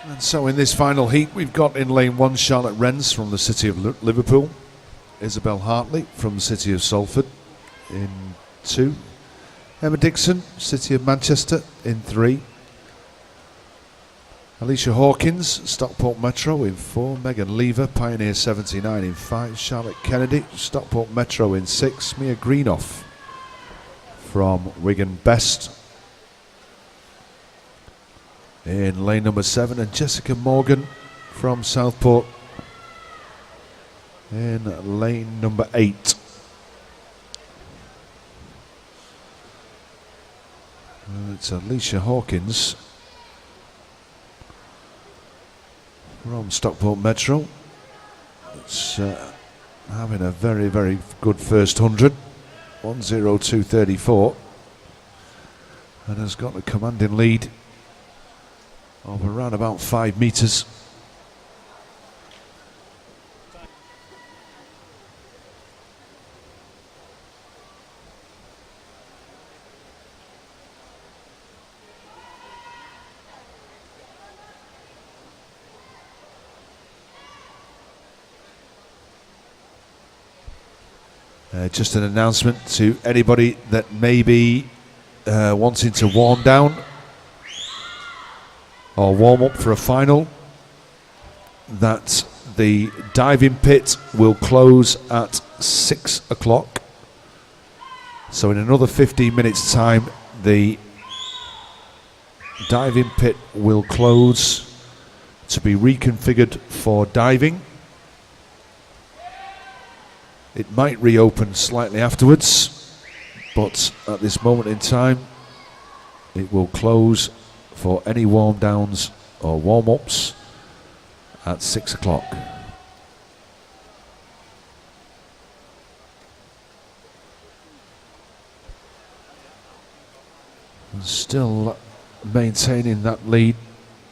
And so in this final heat, we've got in lane 1 Charlotte Renz from the city of Liverpool, Isabel Hartley from the city of Salford in 2, Emma Dixon, city of Manchester in 3, Alicia Hawkins, Stockport Metro in 4, Megan Lever, Pioneer 79 in 5, Charlotte Kennedy, Stockport Metro in 6, Mia Greenoff from Wigan Best in lane number 7, and Jessica Morgan from Southport in lane number 8. It's Alicia Hawkins from Stockport Metro. It's having a very, very good first 100, 1:02.34, and has got a commanding lead of around about 5 metres. Just an announcement to anybody that may be wanting to warm down or warm up for a final, that the diving pit will close at 6 o'clock. So in another 15 minutes time, the diving pit will close to be reconfigured for diving. It might reopen slightly afterwards, but at this moment in time, it will close for any warm downs or warm ups at 6 o'clock. And still maintaining that lead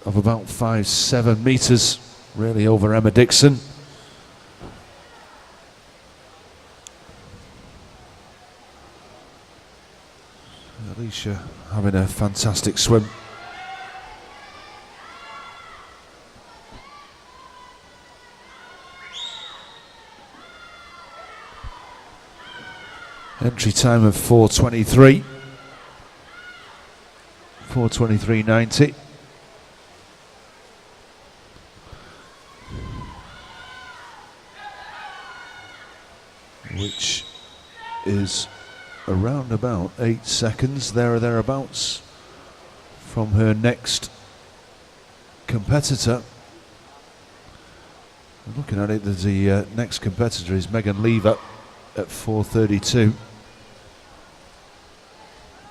of about 5-7 metres, really, over Emma Dixon. Alicia having a fantastic swim. Entry time of 4:23. 4:23.90. Which is around about 8 seconds, there or thereabouts, from her next competitor. Looking at it, the next competitor is Megan Lever at 4:32.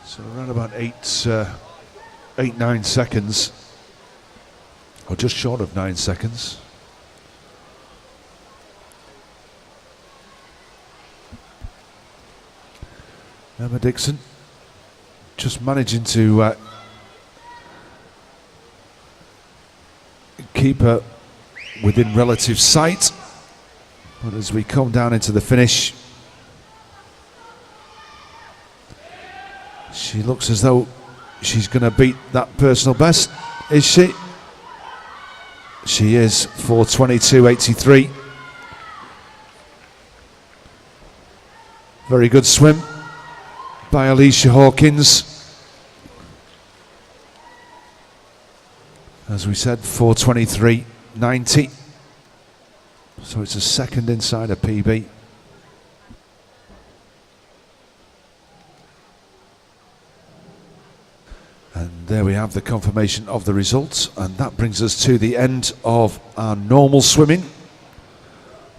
So around about 9 seconds, or just short of 9 seconds. Emma Dixon just managing to keep her within relative sight, but as we come down into the finish, she looks as though she's going to beat that personal best. Is she? She is. 4:22.83. Very good swim by Alicia Hawkins. As we said, 4:23.90. So it's a second inside a PB. And there we have the confirmation of the results, and that brings us to the end of our normal swimming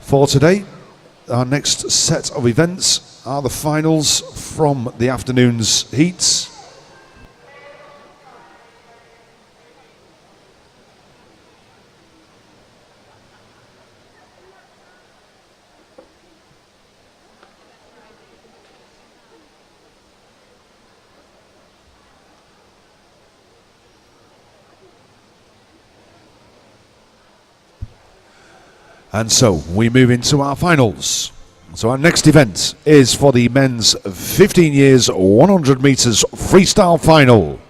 for today. Our next set of events are the finals from the afternoon's heats. And so we move into our finals. So our next event is for the men's 15 years 100 metres freestyle final.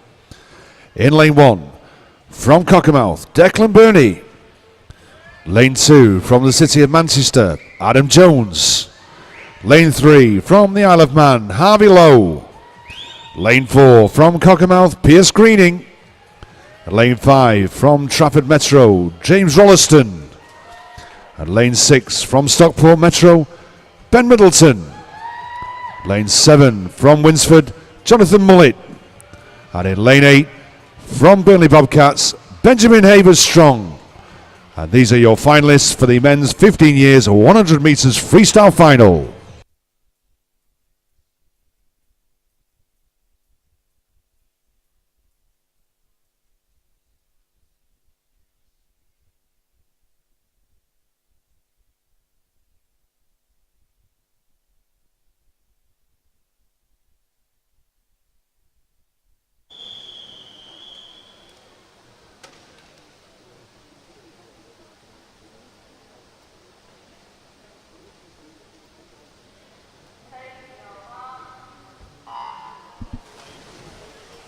In lane 1 from Cockermouth, Declan Burney. Lane 2 from the City of Manchester, Adam Jones. Lane 3 from the Isle of Man, Harvey Lowe. Lane 4 from Cockermouth, Pierce Greening. Lane 5 from Trafford Metro, James Rolliston. And lane 6 from Stockport Metro, Ben Middleton. Lane 7 from Winsford, Jonathan Mullet. And in lane 8 from Burnley Bobcats, Benjamin Havers Strong. And these are your finalists for the men's 15 years 100 metres freestyle final.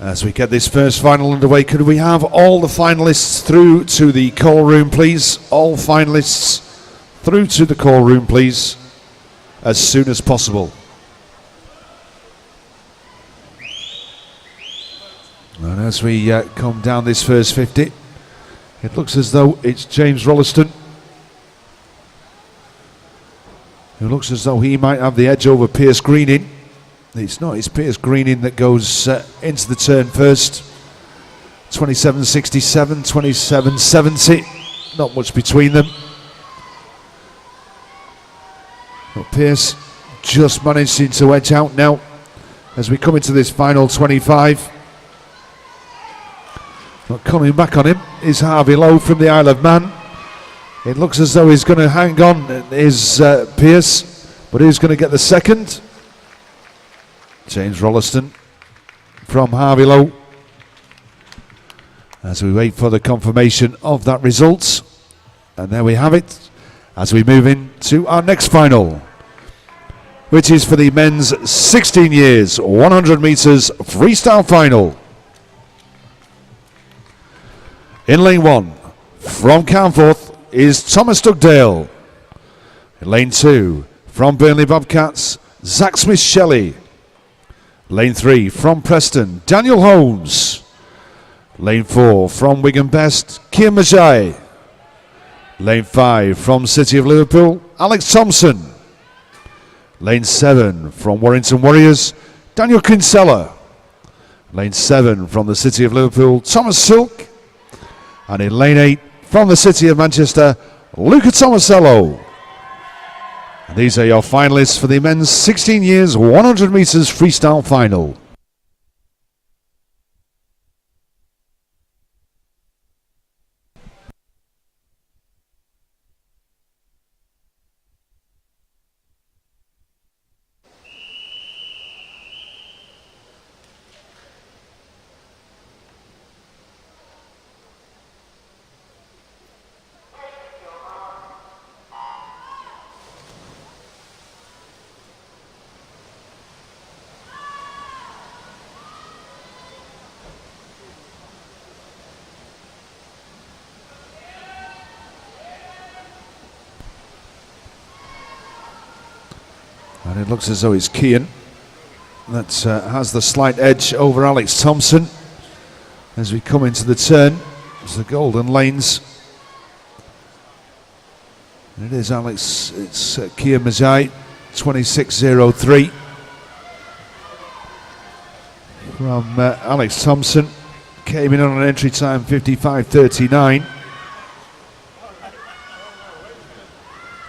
As we get this first final underway, could we have all the finalists through to the call room, please? All finalists through to the call room, please, as soon as possible. And as we come down this first 50, it looks as though it's James Rolliston, who looks as though he might have the edge over Pierce Greening. It's not, it's Pierce Greening that goes into the turn first. 27.67, 27.70, not much between them. But Pierce just managing to edge out now as we come into this final 25. But coming back on him is Harvey Lowe from the Isle of Man. It looks as though he's going to hang on, is Pierce, but who's going to get the second? James Rolliston from Harvey Lowe. As we wait for the confirmation of that result. And there we have it as we move into our next final, which is for the men's 16 years 100 metres freestyle final. In lane 1 from Carnforth is Thomas Dugdale. In lane 2 from Burnley Bobcats, Zach Smith-Shelley. Lane 3 from Preston, Daniel Holmes. Lane 4 from Wigan Best, Kian Majai. Lane 5 from City of Liverpool, Alex Thompson. Lane 7 from Warrington Warriors, Daniel Kinsella. Lane 7 from the City of Liverpool, Thomas Silk. And in lane 8 from the City of Manchester, Luca Tomasello. And these are your finalists for the men's 16 years 100 metres freestyle final. And it looks as though it's Kian that has the slight edge over Alex Thompson as we come into the turn. It's the golden lanes. And it is Alex, it's Kian Majai, 26.03 from Alex Thompson. Came in on an entry time 55.39.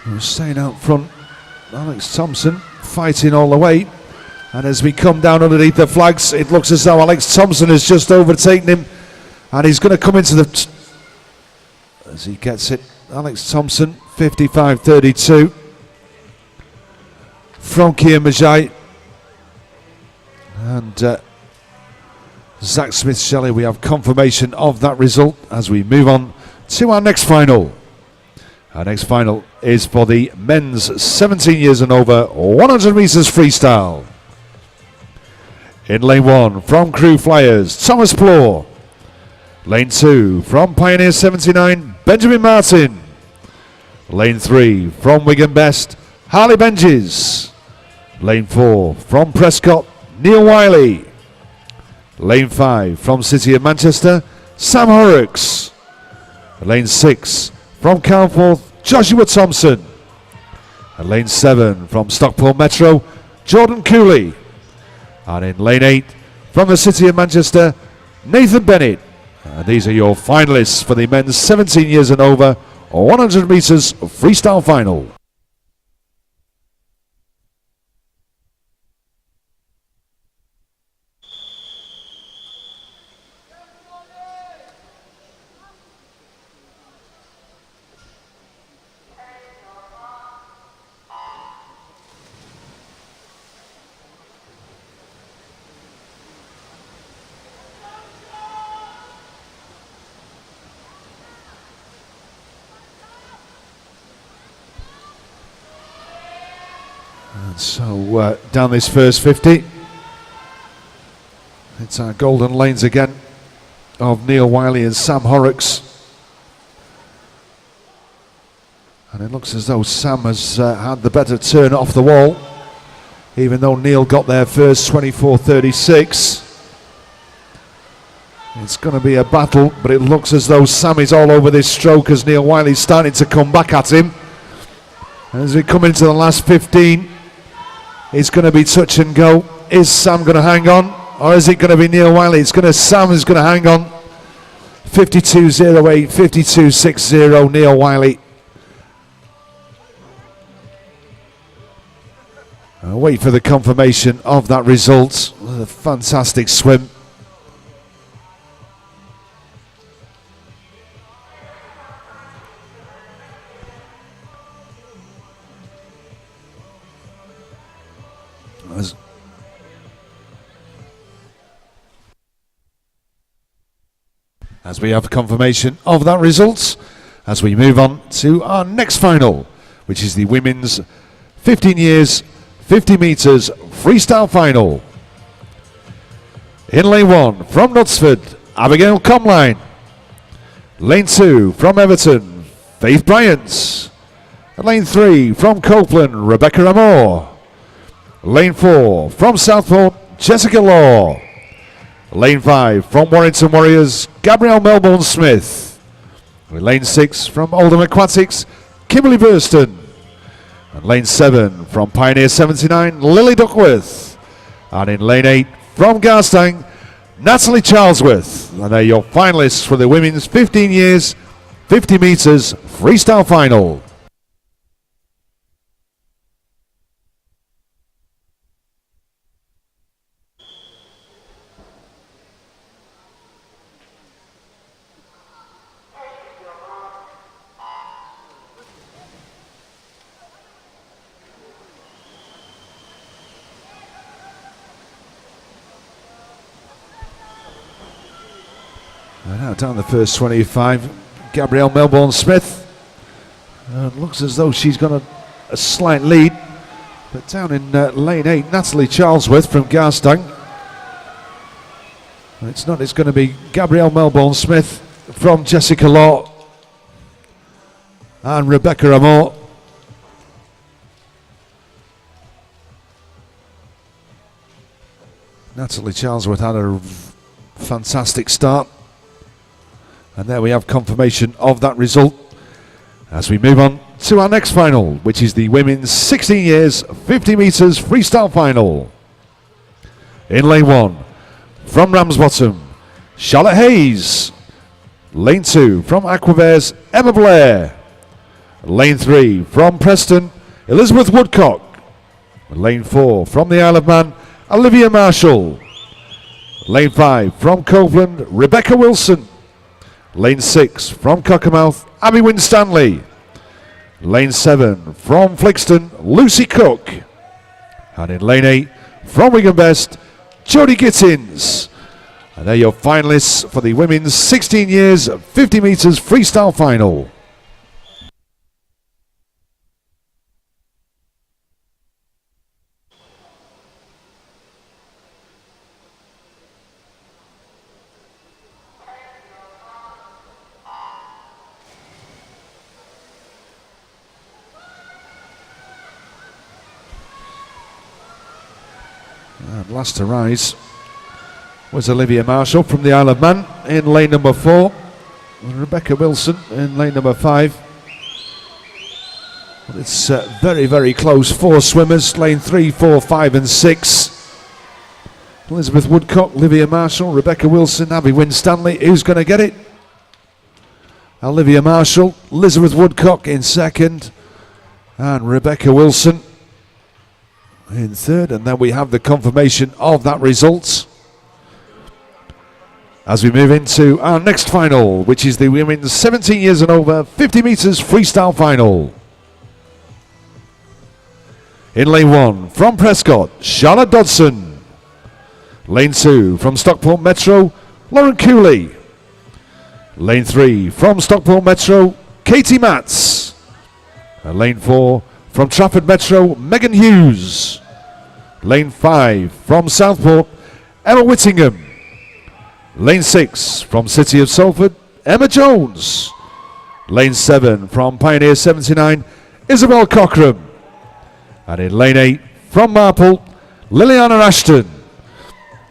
We're staying out front. Alex Thompson fighting all the way, and as we come down underneath the flags, it looks as though Alex Thompson has just overtaken him, and he's going to come into the as he gets it. Alex Thompson 55.32 from Kian Majai and Zach Smith-Shelley. We have confirmation of that result as we move on to our next final. Our next final is for the men's 17 years and over 100 metres freestyle. In lane 1 from Crew Flyers, Thomas Plore. Lane 2 from Pioneer 79, Benjamin Martin. Lane 3 from Wigan Best, Harley Benjes. Lane 4 from Prescott, Neil Wiley. Lane 5 from City of Manchester, Sam Horrocks. Lane 6 from Carnforth, Joshua Thompson. And lane 7 from Stockport Metro, Jordan Cooley. And in lane 8 from the City of Manchester, Nathan Bennett. And these are your finalists for the men's 17 years and over 100 metres freestyle final. And so down this first 50, it's our golden lanes again of Neil Wiley and Sam Horrocks. And it looks as though Sam has had the better turn off the wall, even though Neil got there first, 24.36. It's going to be a battle, but it looks as though Sam is all over this stroke as Neil Wiley's starting to come back at him. And as we come into the last 15, it's going to be touch and go. Is Sam going to hang on, or is it going to be Neil Wiley? Sam is going to hang on. 52.08, 52.60, Neil Wiley. I'll wait for the confirmation of that result. What a fantastic swim. As we have confirmation of that result, as we move on to our next final, which is the women's 15 years, 50 metres freestyle final. In lane 1 from Knutsford, Abigail Comline. Lane 2 from Everton, Faith Bryant. Lane 3 from Copeland, Rebecca Amore. Lane 4 from Southport, Jessica Law. Lane 5 from Warrington Warriors, Gabrielle Melbourne Smith. Lane 6 from Oldham Aquatics, Kimberly Burston. And lane 7 from Pioneer 79, Lily Duckworth. And in lane 8 from Garstang, Natalie Charlesworth. And they're your finalists for the women's 15 years, 50 metres freestyle final. Now down the first 25, Gabrielle Melbourne Smith. Looks as though she's got a slight lead. But down in lane 8, Natalie Charlesworth from Garstang. It's going to be Gabrielle Melbourne Smith from Jessica Law and Rebecca Amore. Natalie Charlesworth had a fantastic start. And there we have confirmation of that result as we move on to our next final, which is the women's 16 years, 50 metres freestyle final. In lane 1, from Ramsbottom, Charlotte Hayes. Lane 2, from Aquaver's Emma Blair. Lane 3, from Preston, Elizabeth Woodcock. Lane 4, from the Isle of Man, Olivia Marshall. Lane 5, from Copeland, Rebecca Wilson. Lane 6 from Cockermouth, Abby Winstanley. Lane 7 from Flixton, Lucy Cook. And in lane 8 from Wigan Best, Jodie Gittins. And they're your finalists for the women's 16 years, 50 metres freestyle final. And last to rise was Olivia Marshall from the Isle of Man in lane number 4. And Rebecca Wilson in lane number 5. But it's very, very close. 4 swimmers, lane 3, 4, 5 and 6. Elizabeth Woodcock, Olivia Marshall, Rebecca Wilson, Abby Winstanley. Who's going to get it? Olivia Marshall, Elizabeth Woodcock in second, and Rebecca Wilson in third. And then we have the confirmation of that result as we move into our next final, which is the women's 17 years and over 50 metres freestyle final. In lane 1 from Prescott, Charlotte Dodson. Lane 2 from Stockport Metro, Lauren Cooley. Lane 3 from Stockport Metro, Katie Matz. And lane 4 from Trafford Metro, Megan Hughes. Lane 5 from Southport, Emma Whittingham. Lane 6 from City of Salford, Emma Jones. Lane 7 from Pioneer 79, Isabel Cockram. And in lane 8 from Marple, Liliana Ashton.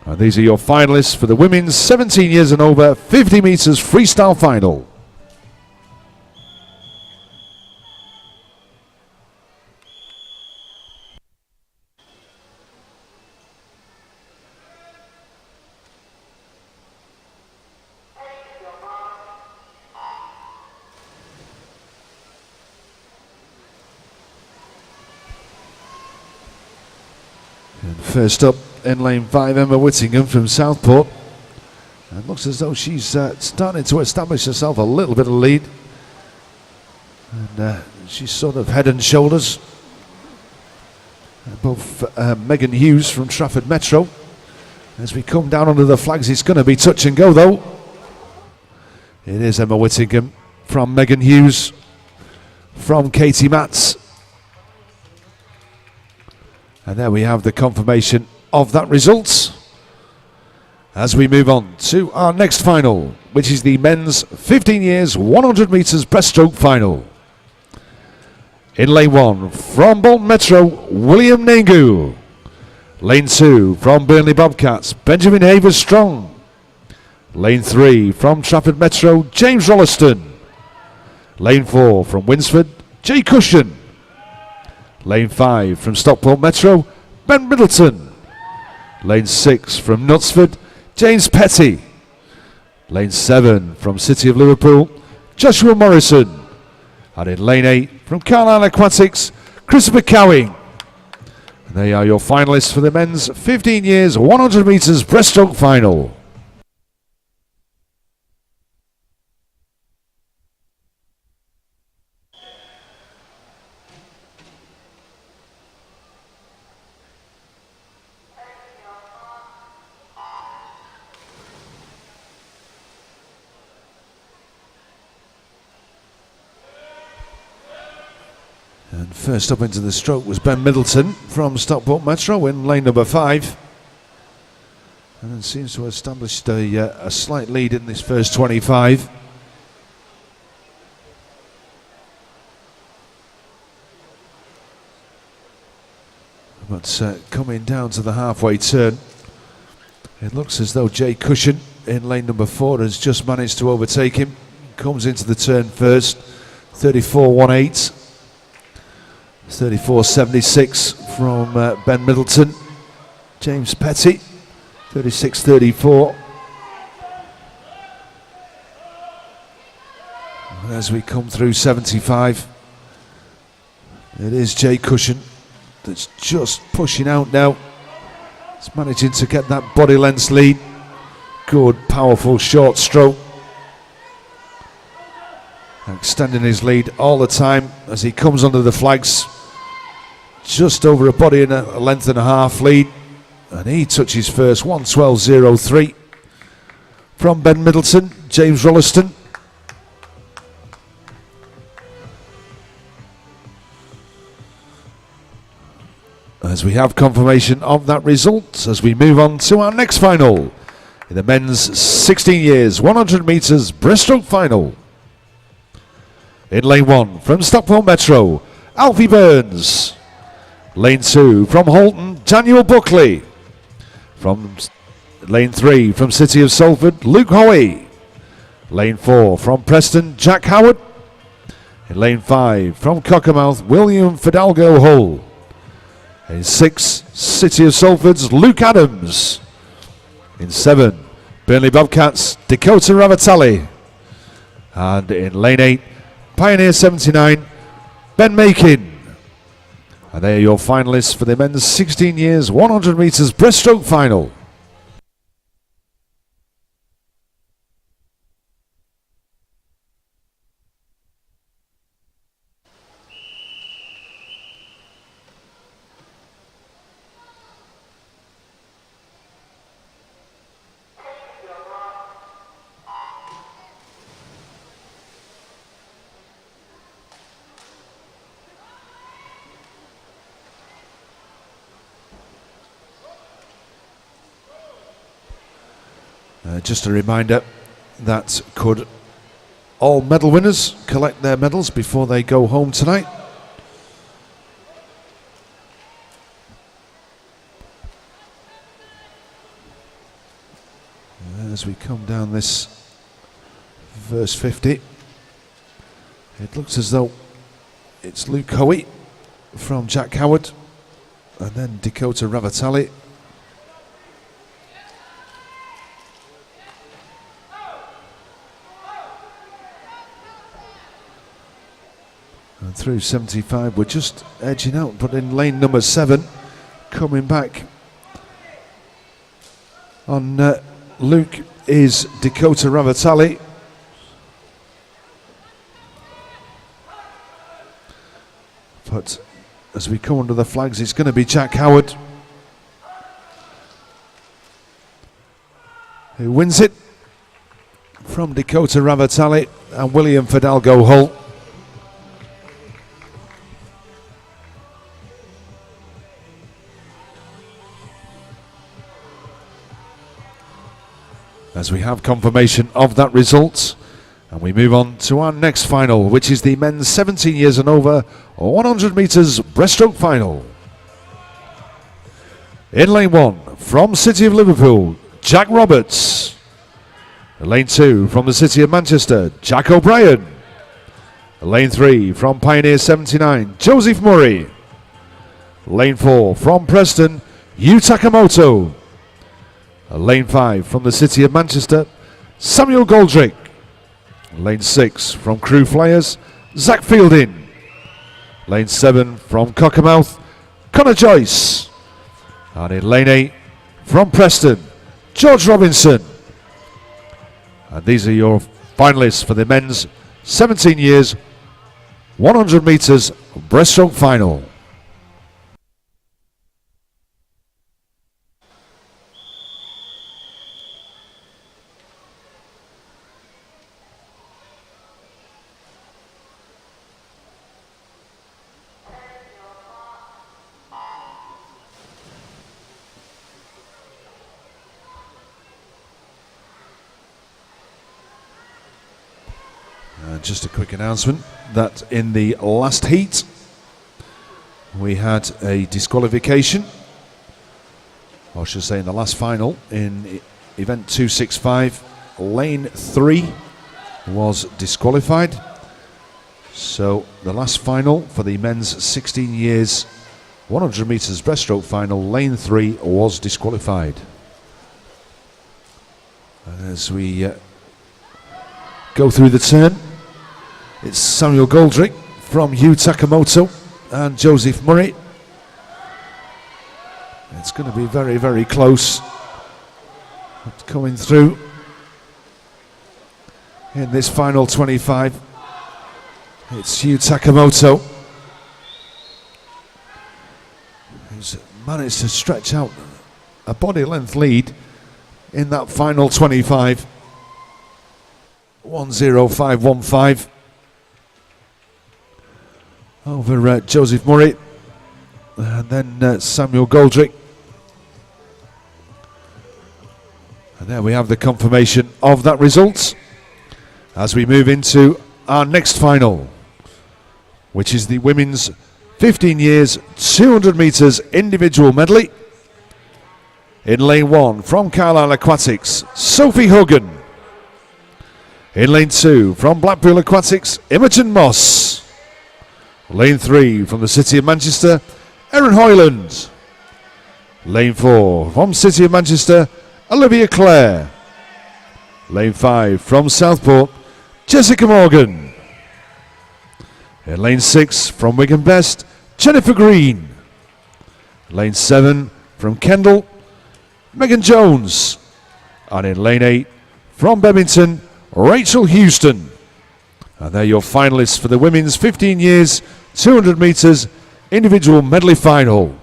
And these are your finalists for the women's 17 years and over 50 metres freestyle final. And first up in lane 5, Emma Whittingham from Southport. And it looks as though she's starting to establish herself a little bit of lead. And she's sort of head and shoulders above Megan Hughes from Trafford Metro. As we come down under the flags, it's going to be touch and go though. It is Emma Whittingham from Megan Hughes from Katie Matz. And there we have the confirmation of that result as we move on to our next final, which is the men's 15 years 100 metres breaststroke final. In lane 1 from Bolton Metro, William Nangu. Lane 2 from Burnley Bobcats, Benjamin Havers Strong. Lane 3 from Trafford Metro, James Rolliston. Lane 4 from Winsford, Jay Cushion. Lane 5 from Stockport Metro, Ben Middleton. Lane 6 from Knutsford, James Petty. Lane 7 from City of Liverpool, Joshua Morrison. And in lane 8 from Carlisle Aquatics, Christopher Cowing. And they are your finalists for the men's 15 years 100 metres breaststroke final. And first up into the stroke was Ben Middleton from Stockport Metro in lane number 5. And it seems to have established a slight lead in this first 25. But coming down to the halfway turn, it looks as though Jay Cushion in lane number 4 has just managed to overtake him. Comes into the turn first, 34.18. 34.76 from Ben Middleton. James Petty, 36.34. And as we come through 75, it is Jay Cushion that's just pushing out now. He's managing to get that body length lead. Good, powerful short stroke. Extending his lead all the time as he comes under the flags. Just over a body and a length and a half lead. And he touches first, 1:12.03 from Ben Middleton, James Rolliston. As we have confirmation of that result, as we move on to our next final in the men's 16 years 100 metres breaststroke final. In lane 1 from Stockport Metro, Alfie Burns. Lane 2 from Holton, Daniel Buckley. From lane 3 from City of Salford, Luke Hoey. Lane 4 from Preston, Jack Howard. In lane 5 from Cockermouth, William Fidalgo Hull. In 6, City of Salford's Luke Adams. In 7, Burnley Bobcats, Dakota Ravatali. And in lane 8, Pioneer 79, Ben Makin. And they are your finalists for the men's 16 years 100 metres breaststroke final. Just a reminder that could all medal winners collect their medals before they go home tonight. As we come down this verse 50, it looks as though it's Luke Hoey from Jack Howard and then Dakota Ravatali. And through 75, we're just edging out, but in lane number 7, coming back on Luke is Dakota Ravatali. But as we come under the flags, it's going to be Jack Howard who wins it from Dakota Ravatali and William Fidalgo Hull. As we have confirmation of that result, and we move on to our next final, which is the men's 17 years and over 100 metres breaststroke final. In lane 1 from City of Liverpool, Jack Roberts. Lane 2 from the City of Manchester, Jack O'Brien. Lane 3 from Pioneer 79, Joseph Murray. Lane 4 from Preston, Yu Takamoto. Lane 5 from the City of Manchester, Samuel Goldrick. Lane 6 from Crew Flyers, Zach Fielding. Lane 7 from Cockermouth, Connor Joyce. And in lane 8 from Preston, George Robinson. And these are your finalists for the men's 17 years 100 metres breaststroke final. Just a quick announcement that in the last heat we had a disqualification, or I should say in the last final in event 265, lane 3 was disqualified. So the last final for the men's 16 years 100 metres breaststroke final, lane 3 was disqualified. And as we go through the turn, it's Samuel Goldrick from Yu Takamoto and Joseph Murray. It's going to be very, very close. Coming through in this final 25, it's Yu Takamoto who's managed to stretch out a body length lead in that final 25. 1:05.15 over Joseph Murray, and then Samuel Goldrick. And there we have the confirmation of that result as we move into our next final, which is the women's 15 years 200 metres individual medley. In lane 1, from Carlisle Aquatics, Sophie Hogan. In lane 2, from Blackpool Aquatics, Imogen Moss. Lane 3, from the City of Manchester, Erin Hoyland. Lane 4, from City of Manchester, Olivia Clare. Lane 5, from Southport, Jessica Morgan. In lane 6, from Wigan Best, Jennifer Green. Lane 7, from Kendal, Megan Jones. And in lane 8, from Bebington, Rachel Houston. And they're your finalists for the women's 15 years, 200 metres individual medley final.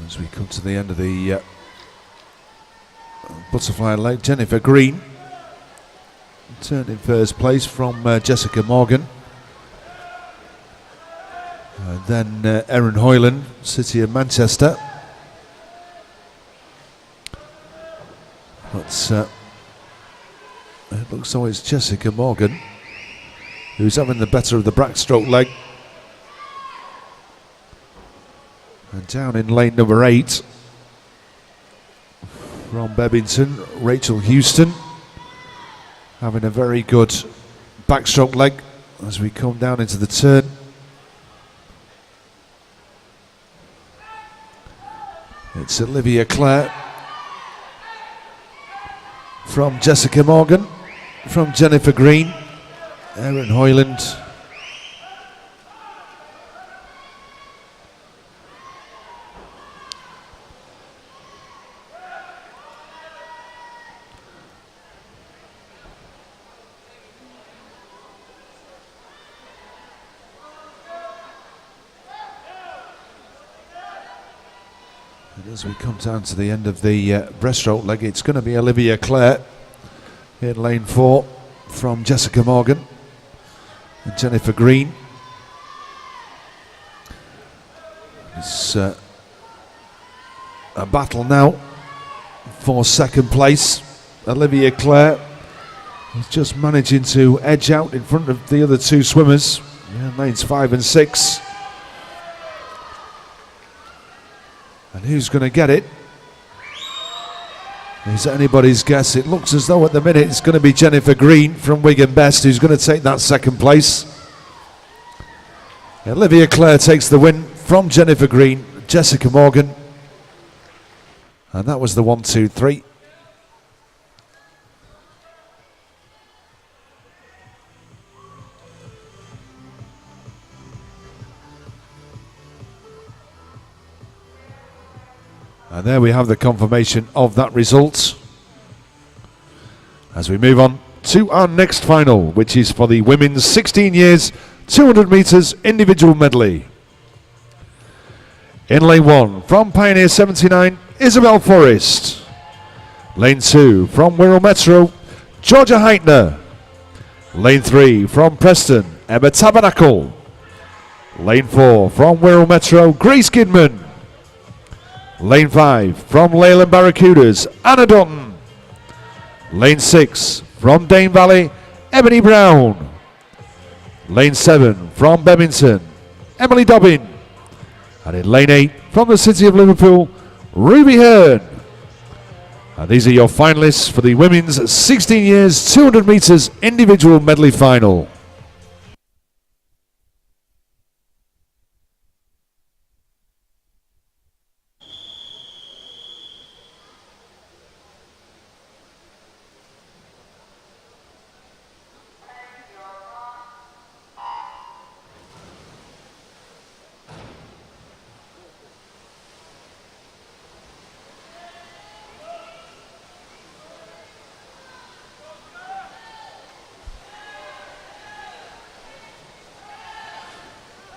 As we come to the end of the butterfly leg, Jennifer Green turned in first place from Jessica Morgan. And then Erin Hoyland, City of Manchester. But it looks like it's Jessica Morgan who's having the better of the backstroke leg. And down in lane number 8 from Bebington, Rachel Houston having a very good backstroke leg as we come down into the turn. It's Olivia Clare from Jessica Morgan, from Jennifer Green, Erin Hoyland. As we come down to the end of the breaststroke leg, it's going to be Olivia Clare in lane 4 from Jessica Morgan and Jennifer Green. It's a battle now for second place. Olivia Clare is just managing to edge out in front of the other two swimmers, lanes 5 and 6. And who's going to get it? Is anybody's guess? It looks as though at the minute it's going to be Jennifer Green from Wigan Best who's going to take that second place. Olivia Clare takes the win from Jennifer Green, Jessica Morgan. And that was the 1, 2, 3. And there we have the confirmation of that result. As we move on to our next final, which is for the women's 16 years, 200 metres individual medley. In lane 1, from Pioneer 79, Isabel Forrest. Lane 2, from Wirral Metro, Georgia Heitner. Lane 3, from Preston, Emma Tabernacle. Lane 4, from Wirral Metro, Grace Kidman. Lane 5, from Leyland Barracudas, Anna Dutton. Lane 6, from Dane Valley, Ebony Brown. Lane 7, from Bebington, Emily Dobbin. And in lane 8, from the City of Liverpool, Ruby Hearn. And these are your finalists for the women's 16 years, 200 metres individual medley final.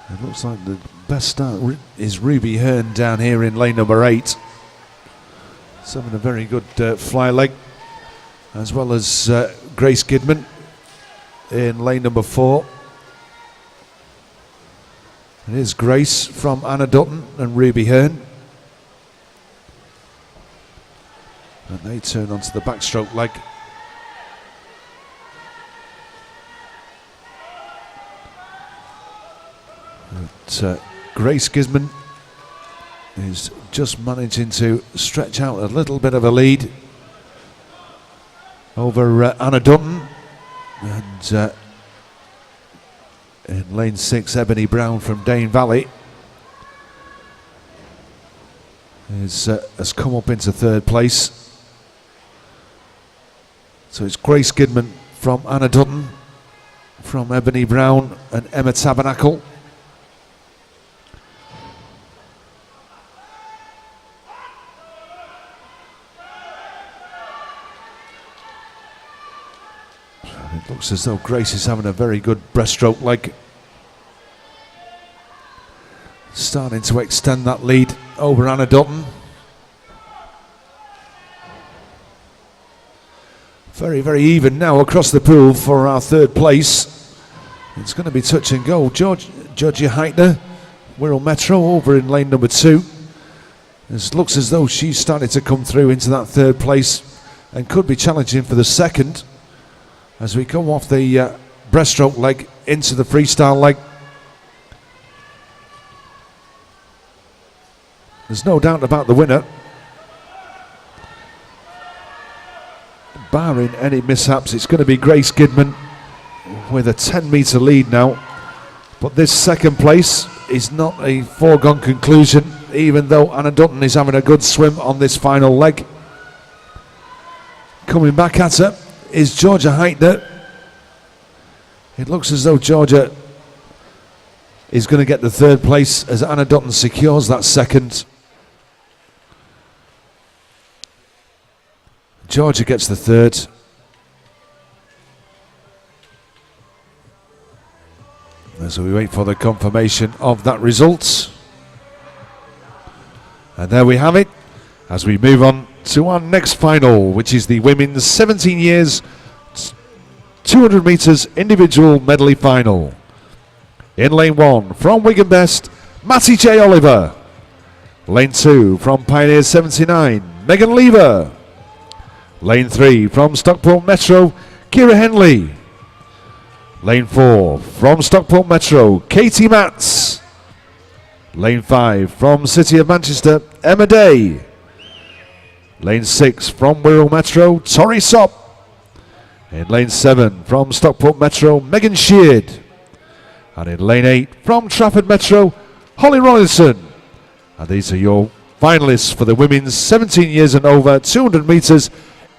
It looks like the best start is Ruby Hearn down here in lane number 8. She's having a very good fly leg, as well as Grace Kidman in lane number 4. It is Grace from Anna Dutton and Ruby Hearn. And they turn onto the backstroke leg. But Grace Gisman is just managing to stretch out a little bit of a lead over Anna Dutton. And in lane 6, Ebony Brown from Dane Valley has come up into 3rd place. So it's Grace Kidman from Anna Dutton, from Ebony Brown and Emma Tabernacle. It looks as though Grace is having a very good breaststroke leg. Starting to extend that lead over Anna Dutton. Very, very even now across the pool for our 3rd place. It's going to be touch and go. Georgia Heitner, Wirral Metro over in lane number 2. It looks as though she's starting to come through into that 3rd place and could be challenging for the 2nd as we come off the breaststroke leg into the freestyle leg. There's no doubt about the winner. Barring any mishaps, it's going to be Grace Kidman with a 10-metre lead now. But this 2nd place is not a foregone conclusion, even though Anna Dutton is having a good swim on this final leg. Coming back at her is Georgia Heitner. It looks as though Georgia is going to get the 3rd place as Anna Dutton secures that 2nd. Georgia gets the 3rd. As we wait for the confirmation of that result. And there we have it, as we move on to our next final, which is the women's 17 years 200 metres individual medley final. In lane 1 from Wigan Best, Matty J. Oliver. Lane 2 from Pioneer 79, Megan Lever. Lane 3 from Stockport Metro, Kira Henley. Lane 4 from Stockport Metro, Katie Matz. Lane 5 from City of Manchester, Emma Day. Lane 6 from Wirral Metro, Tori Sop. In lane 7 from Stockport Metro, Megan Sheard. And in lane 8 from Trafford Metro, Holly Rollinson. And these are your finalists for the women's 17 years and over 200 metres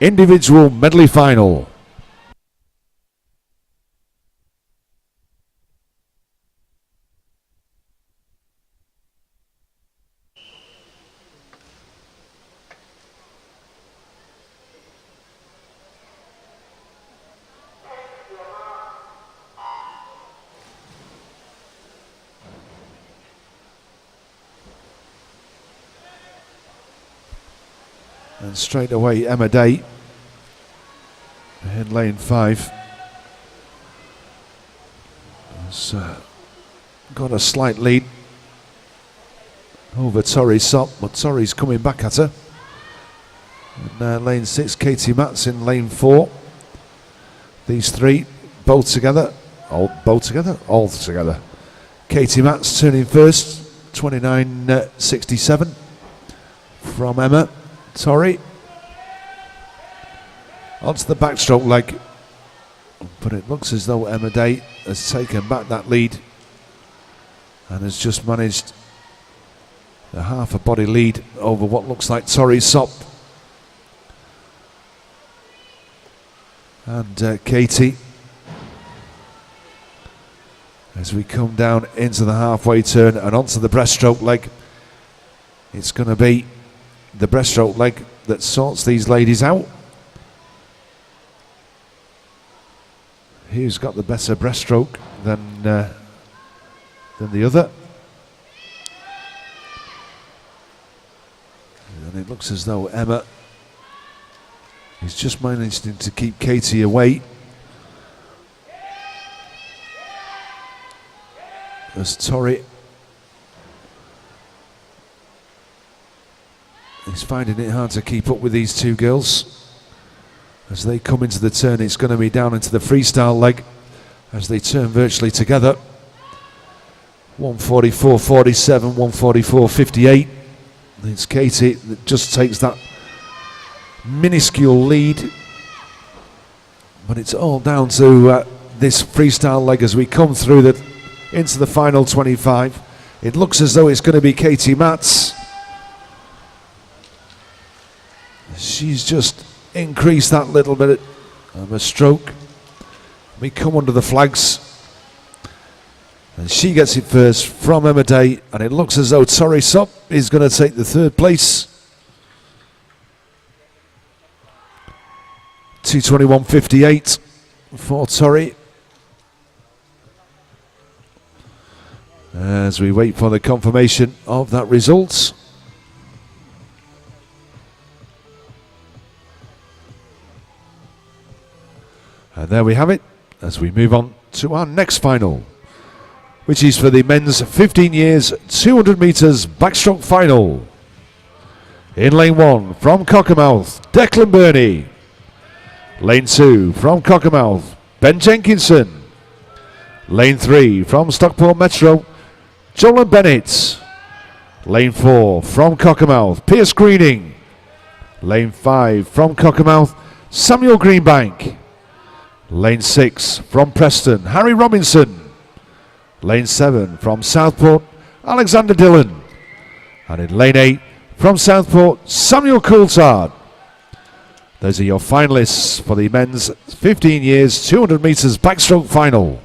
individual medley final. And straight away Emma Day in lane 5 has got a slight lead over Tori Sop, but Tori's coming back at her. And lane 6, Katie Matz in lane 4. These 3 both together, all together. Katie Matz turning first, 29.67 from Emma. Tori onto the backstroke leg, but it looks as though Emma Day has taken back that lead and has just managed a half a body lead over what looks like Tori Sop. And Katie, as we come down into the halfway turn and onto the breaststroke leg, it's going to be the breaststroke leg that sorts these ladies out. Who's got the better breaststroke than than the other. And it looks as though Emma is just managing to keep Katie away. As Torrey is finding it hard to keep up with these two girls. As they come into the turn, it's going to be down into the freestyle leg as they turn virtually together. 144.47, 144.58. It's Katie that just takes that minuscule lead. But it's all down to this freestyle leg as we come through into the final 25. It looks as though it's going to be Katie Matz. She's just increased that little bit of a stroke. We come under the flags. And she gets it first from Emma Day. And it looks as though Torrey Sop is going to take the third place. 221.58 for Torrey. As we wait for the confirmation of that result. And there we have it, as we move on to our next final, which is for the men's 15 years 200 metres backstroke final. In lane 1 from Cockermouth, Declan Burney. Lane 2 from Cockermouth, Ben Jenkinson. Lane 3 from Stockport Metro, Joel Bennett. Lane 4 from Cockermouth, Pierce Greening. Lane 5 from Cockermouth, Samuel Greenbank. Lane 6 from Preston, Harry Robinson. Lane 7 from Southport, Alexander Dillon. And in lane 8 from Southport, Samuel Coulthard. Those are your finalists for the men's 15 years 200 metres backstroke final.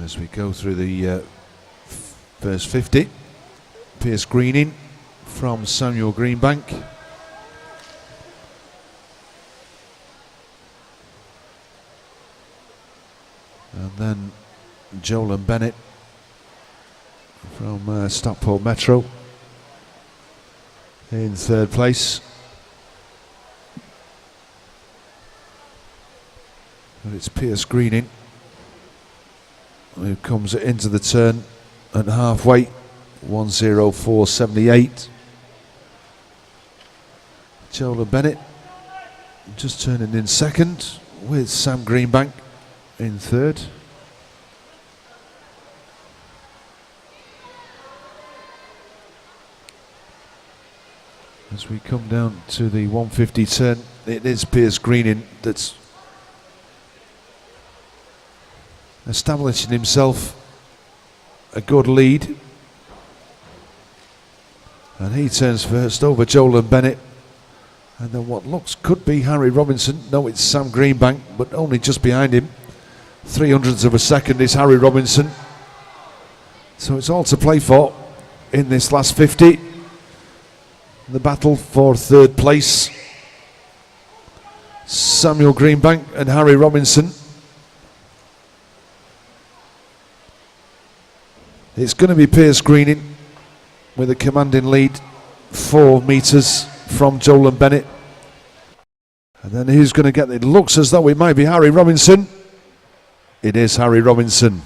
As we go through the first 50, Pierce Greening from Samuel Greenbank. And then Joel Bennett from Stockport Metro in third place. And it's Pierce Greening who comes into the turn at halfway, 104.78. Joel Bennett just turning in second, with Sam Greenbank in third. As we come down to the 150 turn, it is Pierce Greening that's establishing himself a good lead, and he turns first over Joel Bennett, and then what could be Harry Robinson. No, it's Sam Greenbank, but only just behind him. 300ths of a second is Harry Robinson. So it's all to play for in this last 50. The battle for third place, Samuel Greenbank and Harry Robinson. It's going to be Pierce Greening with a commanding lead, 4 metres from Joel Bennett. And then who's going to get it? It looks as though it might be Harry Robinson. It is Harry Robinson.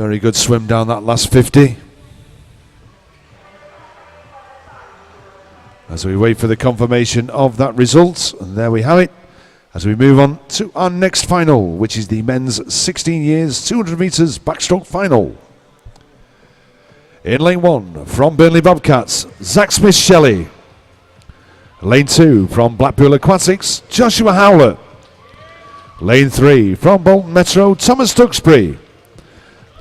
Very good swim down that last 50. As we wait for the confirmation of that result, and there we have it. As we move on to our next final, which is the men's 16 years 200 metres backstroke final. In lane 1 from Burnley Bobcats, Zach Smith-Shelley. Lane 2 from Blackpool Aquatics, Joshua Howlett. Lane 3 from Bolton Metro, Thomas Duxbury.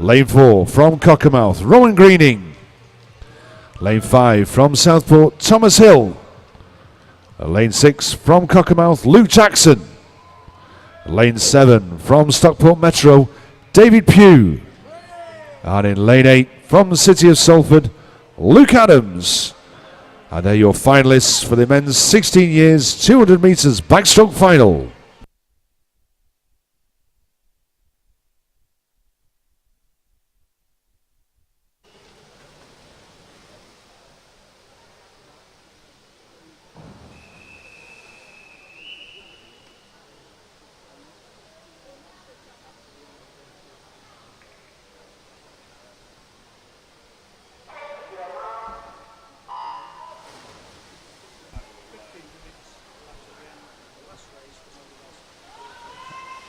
Lane 4 from Cockermouth, Rowan Greening. Lane 5 from Southport, Thomas Hill. Lane 6 from Cockermouth, Luke Jackson. Lane 7 from Stockport Metro, David Pugh. And in lane 8 from the City of Salford, Luke Adams. And they're your finalists for the men's 16 years 200 metres backstroke final.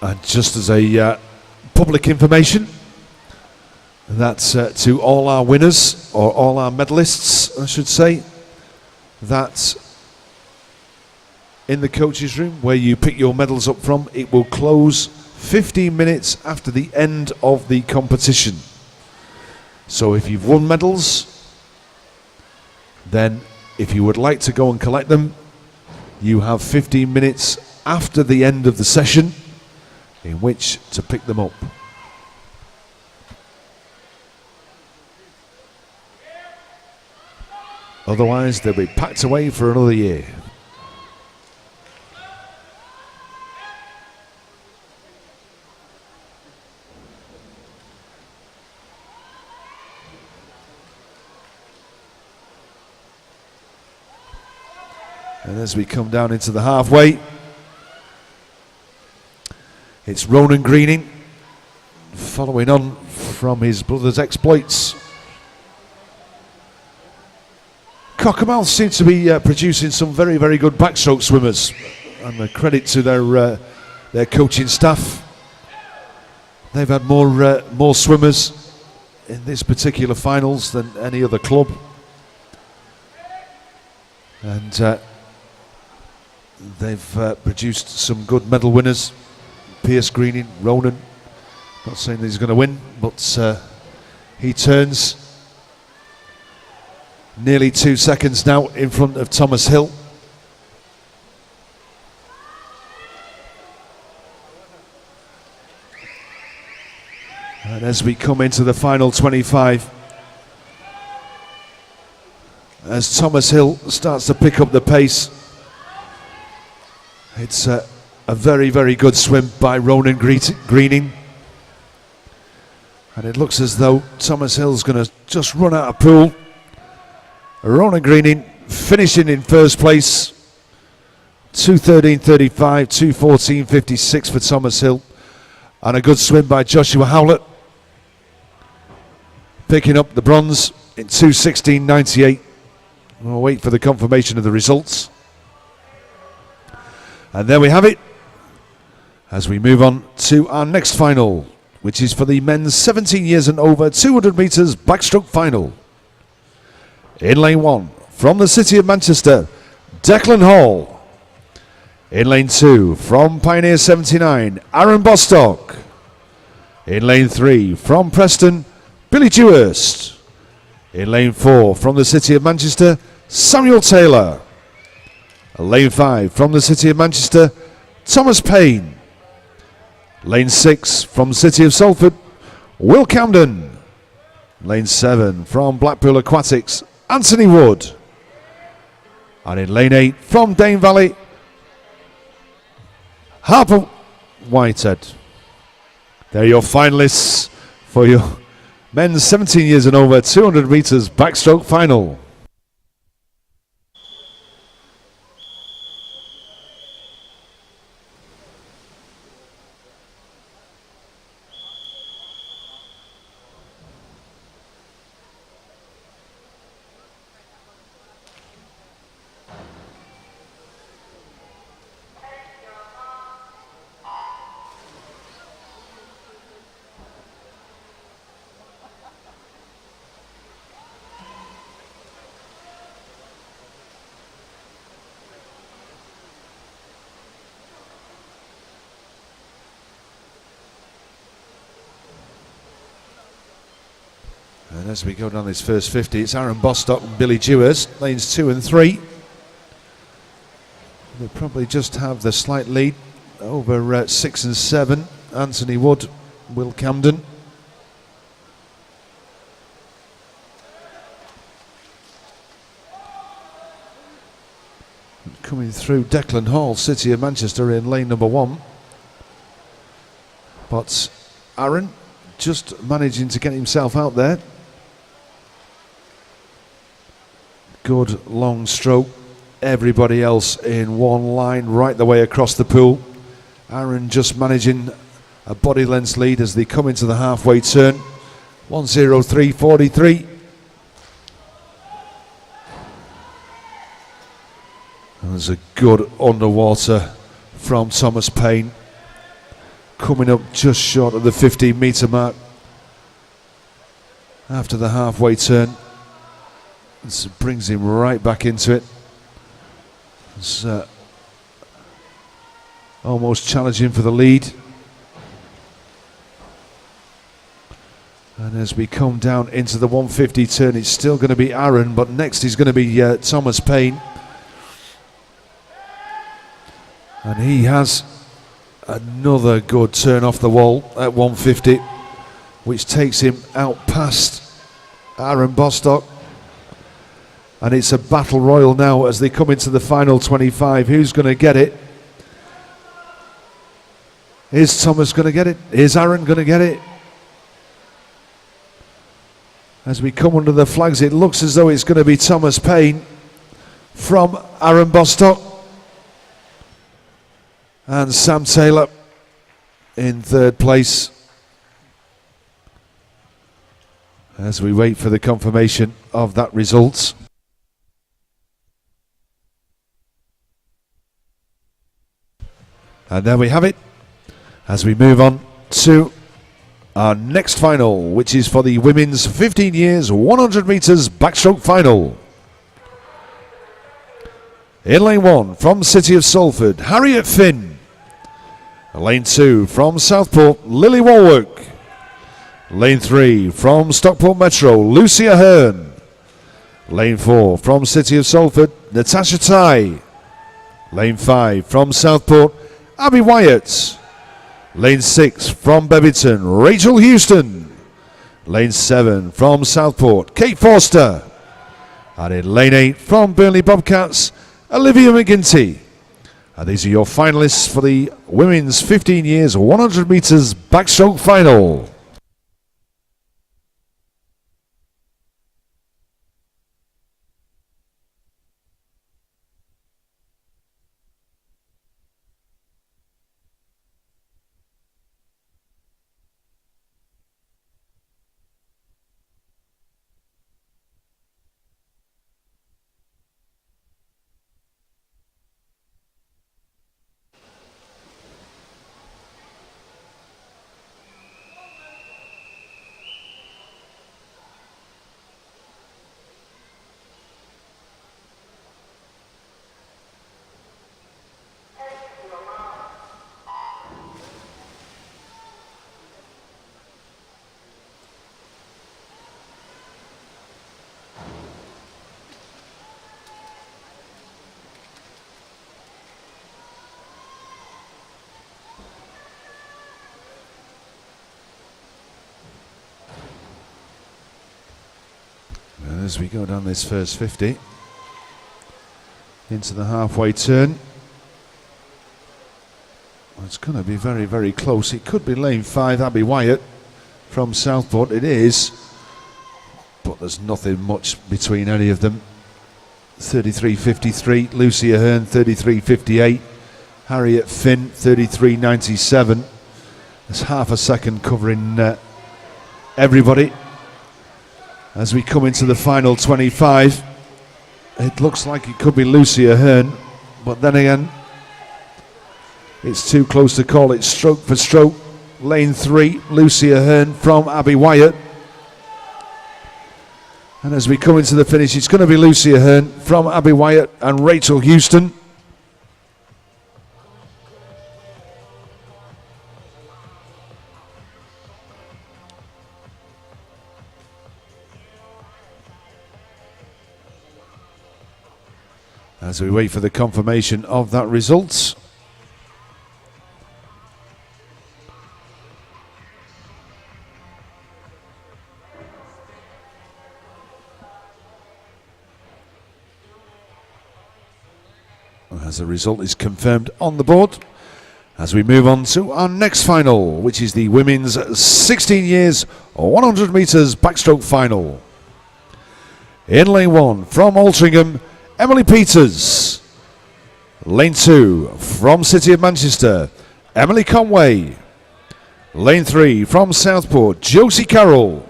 And just as a public information, that's to all our winners, or all our medalists, I should say, that in the coaches' room where you pick your medals up from, it will close 15 minutes after the end of the competition. So if you've won medals, then if you would like to go and collect them, you have 15 minutes after the end of the session in which to pick them up. Otherwise, they'll be packed away for another year. And as we come down into the halfway, it's Ronan Greening, following on from his brother's exploits. Cockermouth seems to be producing some very, very good backstroke swimmers, and a credit to their coaching staff. They've had more swimmers in this particular finals than any other club, and they've produced some good medal winners. Pierce Greening, Ronan, not saying that he's going to win, but he turns nearly 2 seconds now in front of Thomas Hill. And as we come into the final 25, as Thomas Hill starts to pick up the pace, it's a very, very good swim by Ronan Greening. And it looks as though Thomas Hill's going to just run out of pool. Ronan Greening finishing in first place. 2:13.35, 2:14.56 for Thomas Hill. And a good swim by Joshua Howlett, picking up the bronze in 2:16.98. We'll wait for the confirmation of the results. And there we have it, as we move on to our next final, which is for the men's 17 years and over 200 metres backstroke final. In lane 1, from the City of Manchester, Declan Hall. In lane 2, from Pioneer 79, Aaron Bostock. In lane 3, from Preston, Billy Dewhurst. In lane 4, from the City of Manchester, Samuel Taylor. Lane 5, from the City of Manchester, Thomas Payne. Lane 6, from City of Salford, Will Camden. Lane 7, from Blackpool Aquatics, Anthony Wood. And in lane 8, from Dane Valley, Harper Whitehead. They're your finalists for your men's 17 years and over 200 metres backstroke final. As we go down this first 50, it's Aaron Bostock and Billy Dewars, lanes 2 and 3. They probably just have the slight lead over 6 and 7. Anthony Wood, Will Camden. Coming through, Declan Hall, City of Manchester in lane number 1. But Aaron just managing to get himself out there. Good long stroke. Everybody else in one line right the way across the pool. Aaron just managing a body length lead as they come into the halfway turn. 1:03.43. There's a good underwater from Thomas Payne. Coming up just short of the 15-metre mark after the halfway turn. This brings him right back into it. It's almost challenging for the lead. And as we come down into the 150 turn, it's still going to be Aaron, but next is going to be Thomas Payne. And he has another good turn off the wall at 150, which takes him out past Aaron Bostock. And it's a battle royal now as they come into the final 25. Who's going to get it? Is Thomas going to get it? Is Aaron going to get it? As we come under the flags, it looks as though it's going to be Thomas Payne from Aaron Bostock. And Sam Taylor in third place. As we wait for the confirmation of that result. And there we have it, as we move on to our next final, which is for the women's 15 years 100 metres backstroke final. In lane 1 from City of Salford, Harriet Finn. Lane 2 from Southport, Lily Warwick. Lane 3 from Stockport Metro, Lucia Hearn. Lane 4 from City of Salford, Natasha Ty. Lane 5 from Southport, Abby Wyatt. Lane 6 from Bebington, Rachel Houston. Lane 7 from Southport, Kate Forster. And in lane 8 from Burnley Bobcats, Olivia McGinty. And these are your finalists for the women's 15 years 100 metres backstroke final. As we go down this first 50 into the halfway turn, it's going to be very, very close. It could be lane 5, Abby Wyatt from Southport. It is, but there's nothing much between any of them. 33.53, Lucia Hearn 33.58, Harriet Finn 33.97. There's half a second covering everybody. As we come into the final 25, it looks like it could be Lucia Hearn, but then again, it's too close to call it stroke for stroke. Lane 3, Lucia Hearn from Abby Wyatt. And as we come into the finish, it's going to be Lucia Hearn from Abby Wyatt and Rachel Houston. as we wait for the confirmation of that result. As the result is confirmed on the board, as we move on to our next final, which is the women's 16 years 100 metres backstroke final. In lane 1 from Altrincham, Emily Peters. Lane 2 from City of Manchester, Emily Conway. Lane 3 from Southport, Josie Carroll.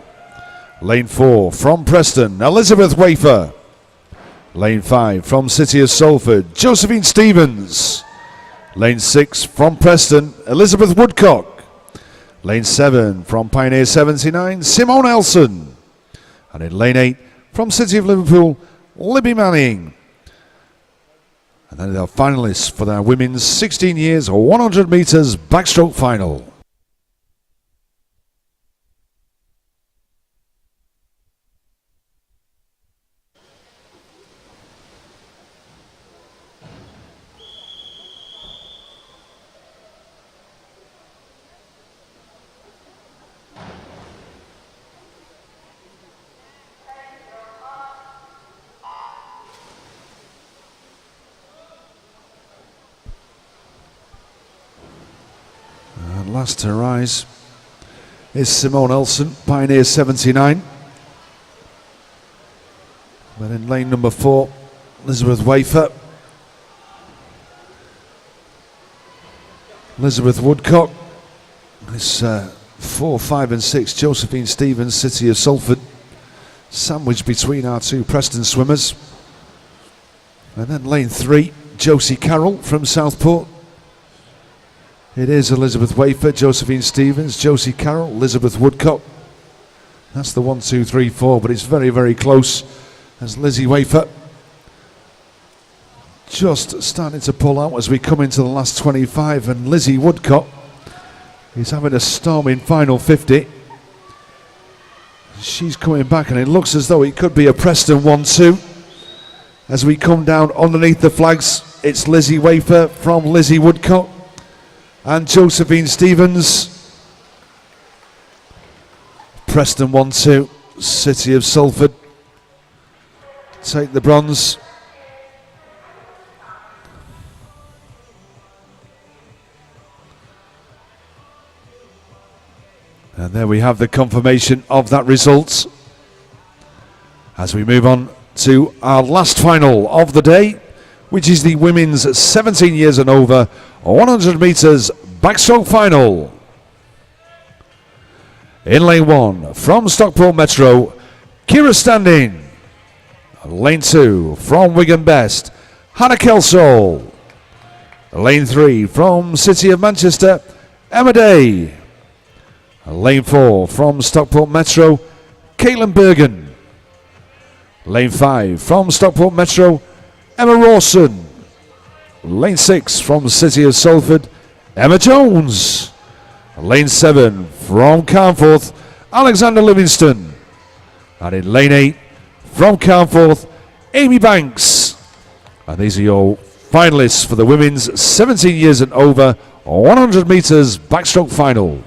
Lane 4 from Preston, Elizabeth Wafer. Lane 5 from City of Salford, Josephine Stevens. Lane 6 from Preston, Elizabeth Woodcock. Lane 7 from Pioneer 79, Simone Elson. And in lane 8 from City of Liverpool, Libby Manning. And then our finalists for their women's 16 years 100 metres backstroke final. Last to rise is Simone Elson, Pioneer 79. But in lane number 4, Elizabeth Wafer. Elizabeth Woodcock. It's 4, 5 and 6, Josephine Stevens, City of Salford. Sandwiched between our two Preston swimmers. And then lane 3, Josie Carroll from Southport. It is Elizabeth Wafer, Josephine Stevens, Josie Carroll, Elizabeth Woodcock. That's the 1, 2, 3, 4, but it's very, very close as Lizzie Wafer just starting to pull out as we come into the last 25, and Lizzie Woodcock is having a storming final 50. She's coming back and it looks as though it could be a Preston 1-2. As we come down underneath the flags, it's Lizzie Wafer from Lizzie Woodcock and Josephine Stevens. Preston 1-2, City of Salford take the bronze. And there we have the confirmation of that result. As we move on to our last final of the day, which is the women's 17 years and over 100 metres backstroke final. In lane 1 from Stockport Metro, Kira Standing. Lane 2 from Wigan Best, Hannah Kelsall. Lane 3 from City of Manchester, Emma Day. Lane 4 from Stockport Metro, Caitlin Bergen. Lane 5 from Stockport Metro, Emma Rawson. Lane 6 from City of Salford, Emma Jones. Lane 7 from Carnforth, Alexander Livingston. And in lane 8 from Carnforth, Amy Banks. And these are your finalists for the women's 17 years and over 100 metres backstroke final.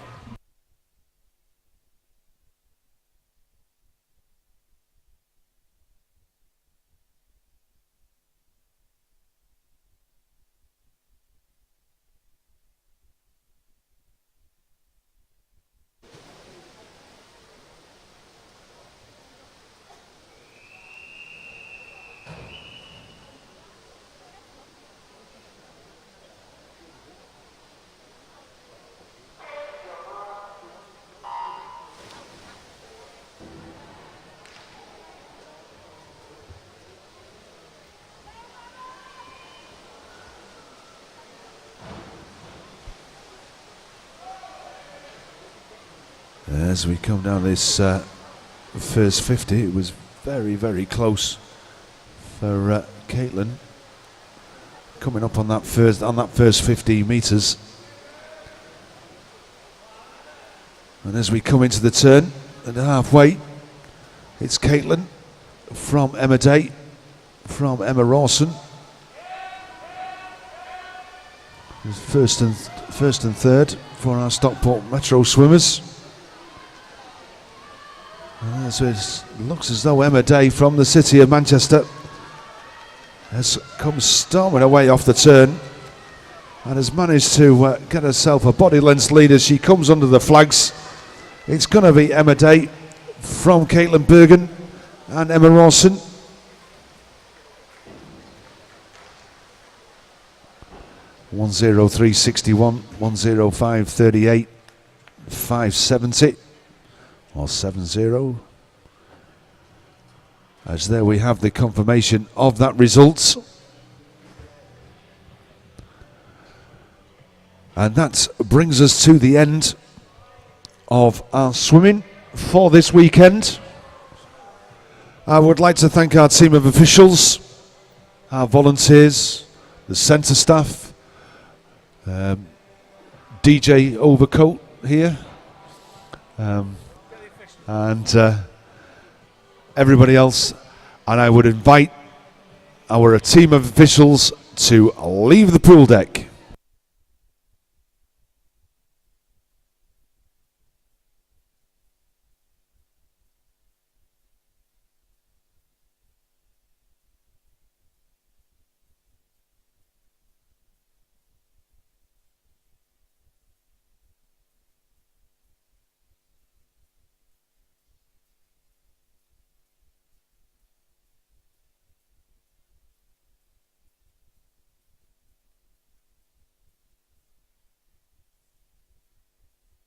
As we come down this first 50, it was very, very close for Caitlin coming up on that first 50 metres. And as we come into the turn and halfway, it's Caitlin from Emma Day, from Emma Rawson. First and third for our Stockport Metro swimmers. So it looks as though Emma Day from the City of Manchester has come storming away off the turn and has managed to get herself a body length lead as she comes under the flags. It's going to be Emma Day from Caitlin Bergen and Emma Rawson. (1:03.61), 1:05.38, 5:70 or 7:0. As there we have the confirmation of that result. And that brings us to the end of our swimming for this weekend. I would like to thank our team of officials, our volunteers, the centre staff, DJ Overcoat here, and everybody else. And I would invite our team of officials to leave the pool deck.